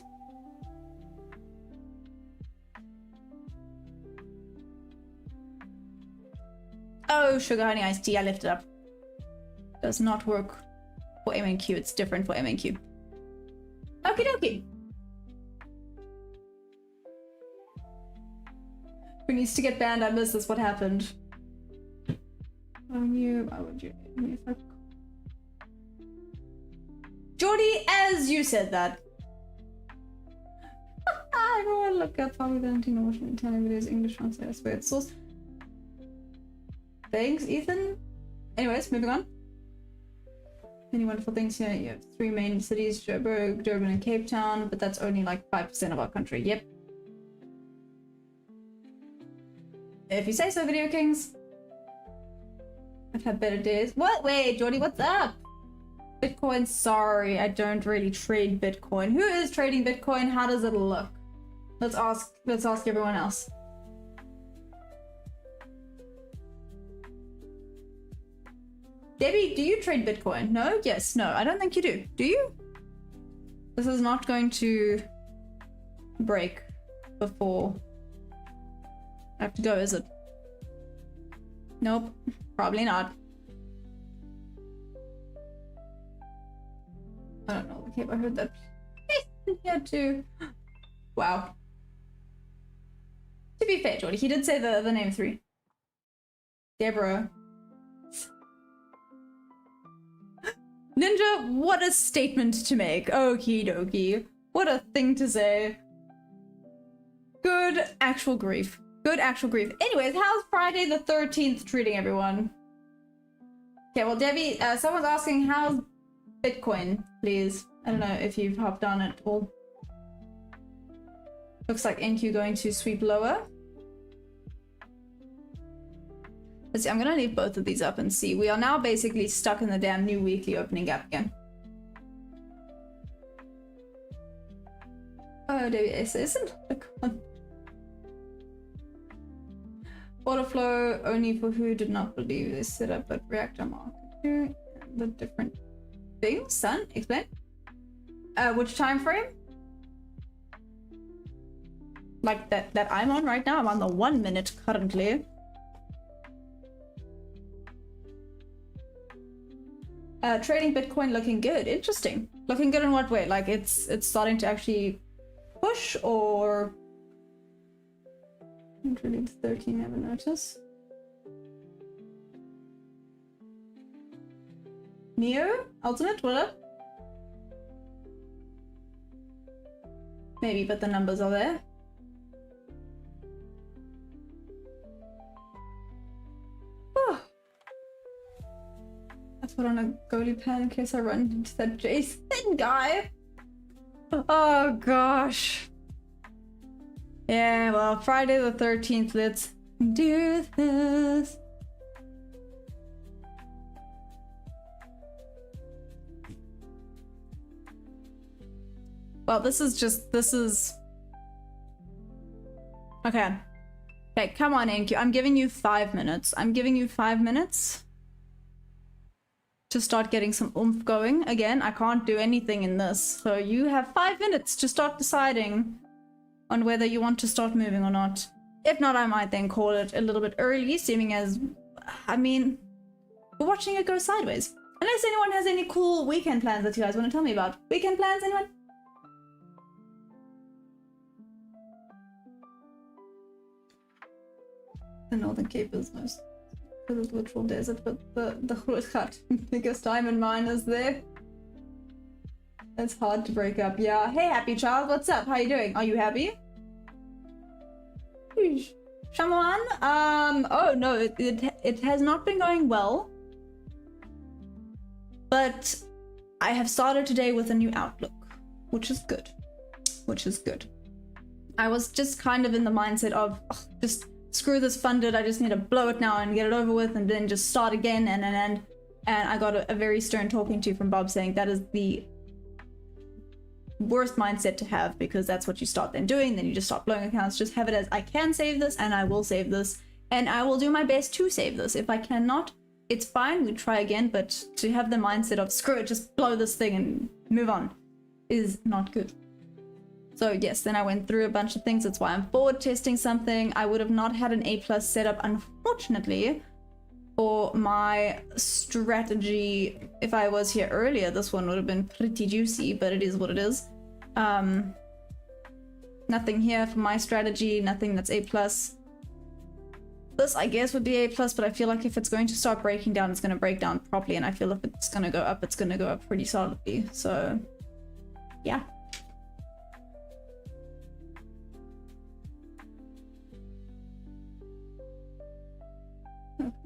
Oh, sugar honey iced tea, I lifted up. Does not work for MNQ, it's different for MNQ. Okie dokie. Who needs to get banned? I missed this, what happened? Oh, you, why would you? Jordy, as you said that. I want to look up how Valentino watching Italian videos, English translate, I swear it's source. Thanks, Ethan. Anyways, moving on. Many wonderful things here. You have 3 main cities, Joburg, Durban, and Cape Town, but that's only like 5% of our country. Yep. If you say so, Video Kings. I've had better days. What? Wait, Jordy, what's up? Bitcoin, sorry, I don't really trade Bitcoin. Who is trading Bitcoin? How does it look? Let's ask everyone else. Debbie, do you trade Bitcoin? No? Yes, no. I don't think you do. Do you? This is not going to break before I have to go, is it? Nope, probably not. I don't know. Okay, I heard that. Yeah, too. Wow. To be fair, Jordy, he did say the name 3. Deborah. Ninja, what a statement to make. Okie dokie. What a thing to say. Good actual grief. Good actual grief. Anyways, how's Friday the 13th treating everyone? Okay, well, Debbie, someone's asking how's Bitcoin, please. I don't know if you've hopped on it all. Looks like NQ going to sweep lower. Let's see, I'm gonna leave both of these up and see. We are now basically stuck in the damn new weekly opening gap again. Oh, WS isn't. Order flow only for who did not believe this setup, but reactor market. The different things, son, explain. Which time frame? Like that I'm on right now. I'm on the 1 minute currently. Trading Bitcoin looking good. Interesting. Looking good in what way? Like it's starting to actually push, or really 13 never notice. Neo? Ultimate? What up? Maybe, but the numbers are there. Oh. I put on a goalie pad in case I run into that Jason guy. Oh gosh. Yeah, well, Friday the 13th, let's do this. Well, this is... Okay. Okay, come on, NQ. I'm giving you 5 minutes. I'm giving you 5 minutes to start getting some oomph going. Again, I can't do anything in this. So you have 5 minutes to start deciding on whether you want to start moving or not. If not, I might then call it a little bit early, seeming as... I mean, we're watching it go sideways. Unless anyone has any cool weekend plans that you guys want to tell me about. Weekend plans, anyone? The Northern Cape is most the literal desert, but the Khurkhat, biggest diamond mine is there. It's hard to break up. Yeah. Hey, happy child, what's up? How you doing? Are you happy? Shaman? Oh no, it has not been going well. But I have started today with a new outlook, which is good. Which is good. I was just kind of in the mindset of just screw this funded, I just need to blow it now and get it over with and then just start again and I got a very stern talking to from Bob saying that is the worst mindset to have, because that's what you start then doing, then you just start blowing accounts. Just have it as I can save this and I will save this and I will do my best to save this. If I cannot, it's fine, we try again, but to have the mindset of screw it, just blow this thing and move on is not good. So yes, then I went through a bunch of things. That's why I'm forward testing something. I would have not had an A+ setup, unfortunately, for my strategy. If I was here earlier, this one would have been pretty juicy, but it is what it is. Nothing here for my strategy, nothing that's A+. This, I guess, would be A+, but I feel like if it's going to start breaking down, it's going to break down properly, and I feel if it's going to go up, it's going to go up pretty solidly. So, yeah.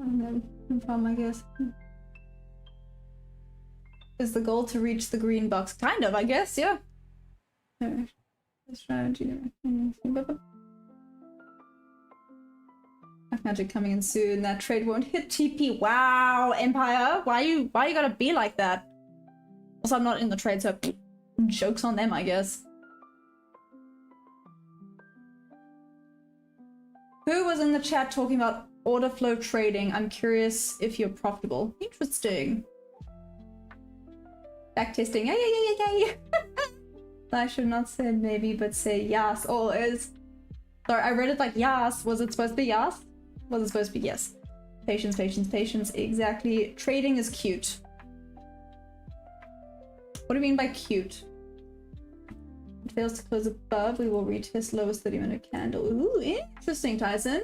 No problem, I guess. Is the goal to reach the green box? Kind of, I guess, yeah. Strategy. Black magic coming in soon. That trade won't hit TP. Wow, Empire. Why you gotta be like that? Also, I'm not in the trade, so jokes on them, I guess. Who was in the chat talking about order flow trading? I'm curious if you're profitable. Interesting. Backtesting. Yay. I should not say maybe, but say yes always. Sorry, I read it like yes. Was it supposed to be yes? Was it supposed to be yes? Patience, patience, patience. Exactly. Trading is cute. What do you mean by cute? It fails to close above. We will retest lowest 30-minute candle. Ooh, interesting, Tyson.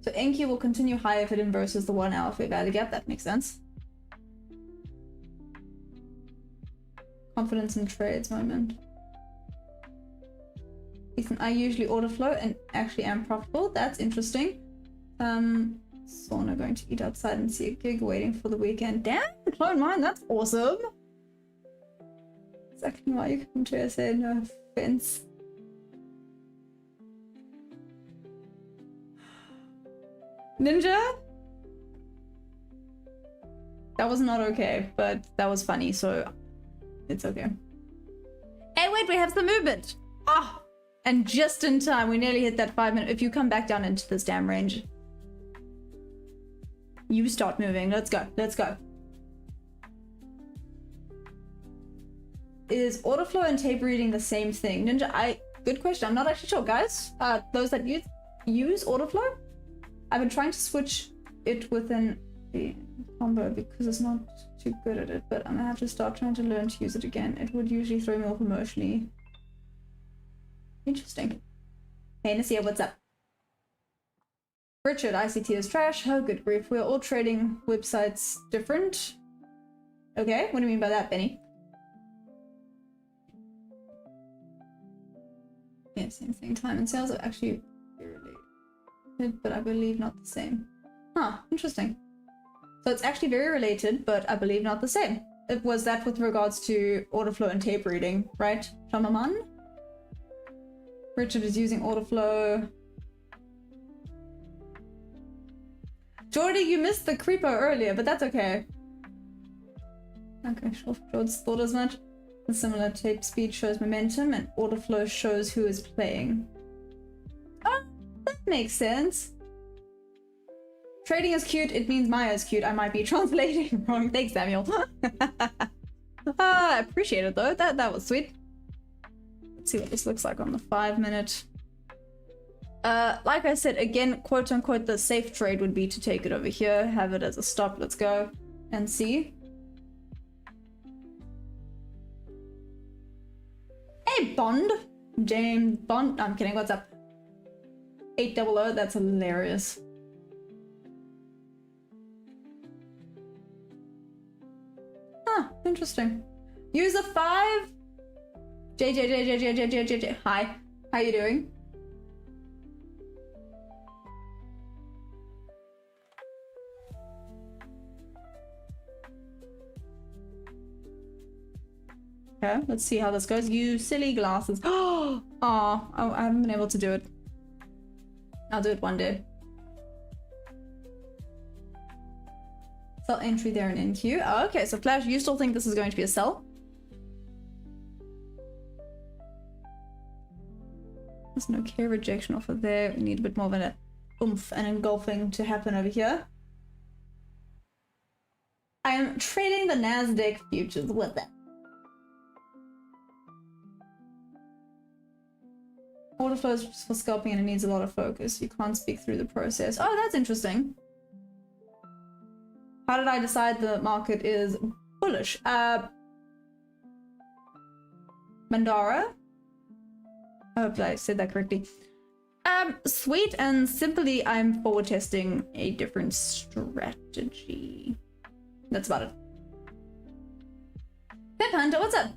So NQ will continue high if it inverses the 1 hour fair value gap. That makes sense. Confidence in trades moment. Ethan, I usually order flow and actually am profitable. That's interesting. Sauna going to eat outside and see a gig waiting for the weekend. Damn, clone mine, that's awesome. Exactly why you come to SA, no offense. Ninja? That was not okay, but that was funny, so it's okay. Hey, wait, we have some movement! Ah! And just in time, we nearly hit that 5 minute. If you come back down into this damn range, you start moving. Let's go, let's go. Is order flow and tape reading the same thing? Ninja, good question. I'm not actually sure, guys. Those that use order flow, I've been trying to switch it within the combo because it's not too good at it, but I'm gonna have to start trying to learn to use it again. It would usually throw me off emotionally. Interesting. Hey, Nasia, what's up? Richard, ICT is trash. Oh, good grief. We're all trading websites different. Okay, what do you mean by that, Benny? Yeah, same thing. Time and sales are actually related, but I believe not the same. Huh, interesting. So it's actually very related, but I believe not the same. Was that with regards to order flow and tape reading, right, Shamaman? Richard is using order flow. Jordy, you missed the creeper earlier, but that's okay. Okay, sure. George thought as much. The similar tape speed shows momentum, and order flow shows who is playing. Oh, that makes sense. Trading is cute, it means Maya is cute. I might be translating wrong. Thanks, Samuel. I appreciate it though. That was sweet. Let's see what this looks like on the 5-minute. Like I said, again, quote unquote, the safe trade would be to take it over here, have it as a stop. Let's go and see. Hey, Bond. James Bond. I'm kidding. What's up? 800. That's hilarious. Huh. Interesting. User 5. JJ. Hi. How you doing? Okay, let's see how this goes. You silly glasses. Oh, I haven't been able to do it. I'll do it one day. Sell entry there in NQ. Oh, okay, so Flash, you still think this is going to be a sell? There's no clear rejection offer there. We need a bit more of an oomph and engulfing to happen over here. I am trading the Nasdaq futures with it. Order flows for scalping and it needs a lot of focus. You can't speak through the process. Oh, that's interesting. How did I decide the market is bullish? Mandara? I hope I said that correctly. Sweet and simply I'm forward testing a different strategy. That's about it. Pep Hunter, what's up?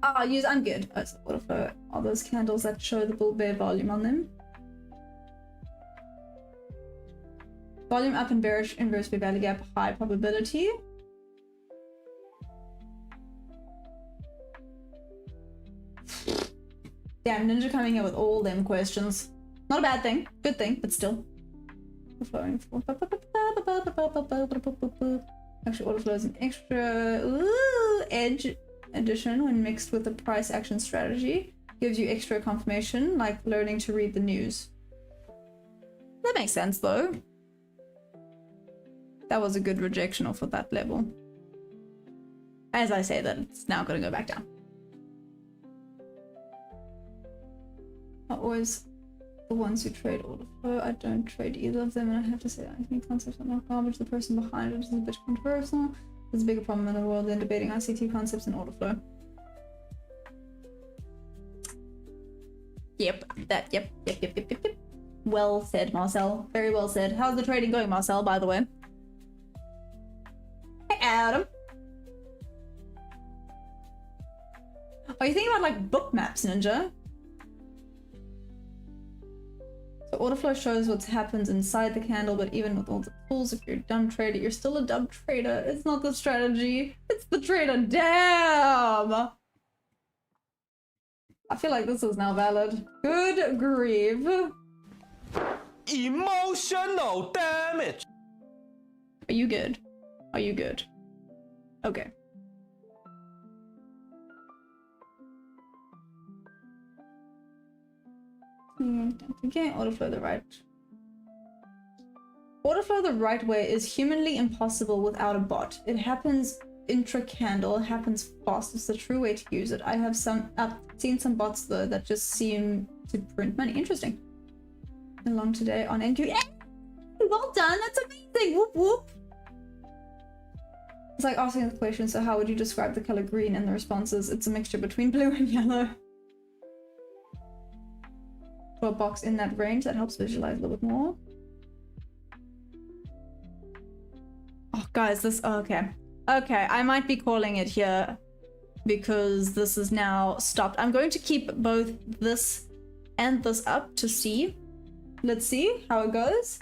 I'm good. Oh, so what if are those candles that show the bull bear volume on them? Volume up and bearish, inverse value gap, high probability. Damn, Ninja coming here with all them questions. Not a bad thing, good thing, but still. Actually, order flow is an extra edge addition when mixed with a price action strategy. Gives you extra confirmation, like learning to read the news. That makes sense though. That was a good rejection off of that level. As I say that, it's now gonna go back down. Are always the ones who trade order flow. I don't trade either of them, and I have to say that I think concepts are not garbage. The person behind it is a bit controversial. There's a bigger problem in the world than debating ICT concepts and order flow. Yep. Well said, Marcel. Very well said. How's the trading going, Marcel, by the way? Hey, Adam. Are you thinking about, like, book maps, Ninja? So order flow shows what happens inside the candle, but even with all the tools, if you're a dumb trader, you're still a dumb trader. It's not the strategy, it's the trader. Damn! I feel like this is now valid. Good grief. Emotional damage. Are you good? Are you good? Okay. Okay, order flow the right. Order flow the right way is humanly impossible without a bot. It happens intra-candle, it happens fast. It's the true way to use it. I've seen some bots though that just seem to print money. Interesting. Along today on NQ. Yeah! Well done, that's amazing! Whoop whoop! It's like asking the question, so how would you describe the color green? And the response is, it's a mixture between blue and yellow. For a box in that range, that helps visualize a little bit more. Oh, guys, this... Oh, okay. Okay, I might be calling it here because this is now stopped. I'm going to keep both this and this up to see. Let's see how it goes.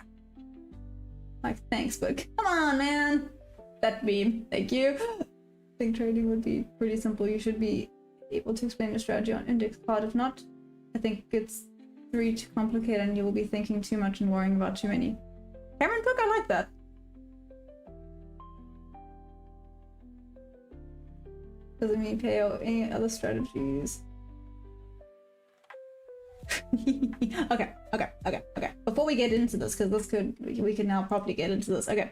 Like, thanks, but come on, man. That meme. Thank you. I think trading would be pretty simple. You should be able to explain the strategy on index card. If not, I think it's 3 too complicated and you will be thinking too much and worrying about too many. Cameron Cook, I like that. Doesn't mean pay or any other strategies. Okay. Before we get into this, because we can now properly get into this. Okay.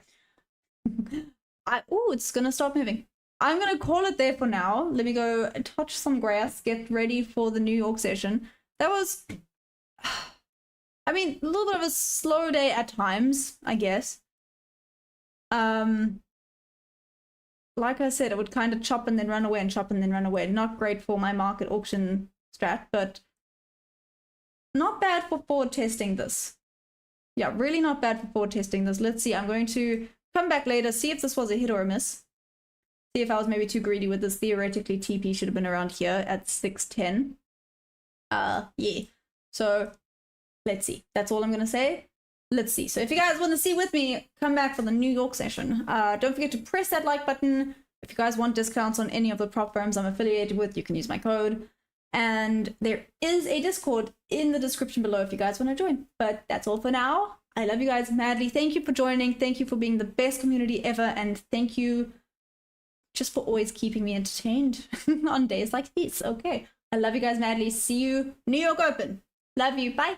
Oh, it's gonna stop moving. I'm gonna call it there for now. Let me go touch some grass, get ready for the New York session. That was, I mean, a little bit of a slow day at times, I guess. Like I said, it would kind of chop and then run away and chop and then run away. Not great for my market auction strat, but not bad for forward testing this. Yeah, really not bad for forward testing this. Let's see. I'm going to come back later, see if this was a hit or a miss. See if I was maybe too greedy with this. Theoretically, TP should have been around here at 610. Yeah. So let's see. That's all I'm going to say. Let's see. So if you guys want to see with me, come back for the New York session. Don't forget to press that like button. If you guys want discounts on any of the prop firms I'm affiliated with, you can use my code. And there is a Discord in the description below if you guys want to join. But that's all for now. I love you guys madly. Thank you for joining. Thank you for being the best community ever. And thank you just for always keeping me entertained on days like these. Okay. I love you guys madly. See you New York Open. Love you. Bye.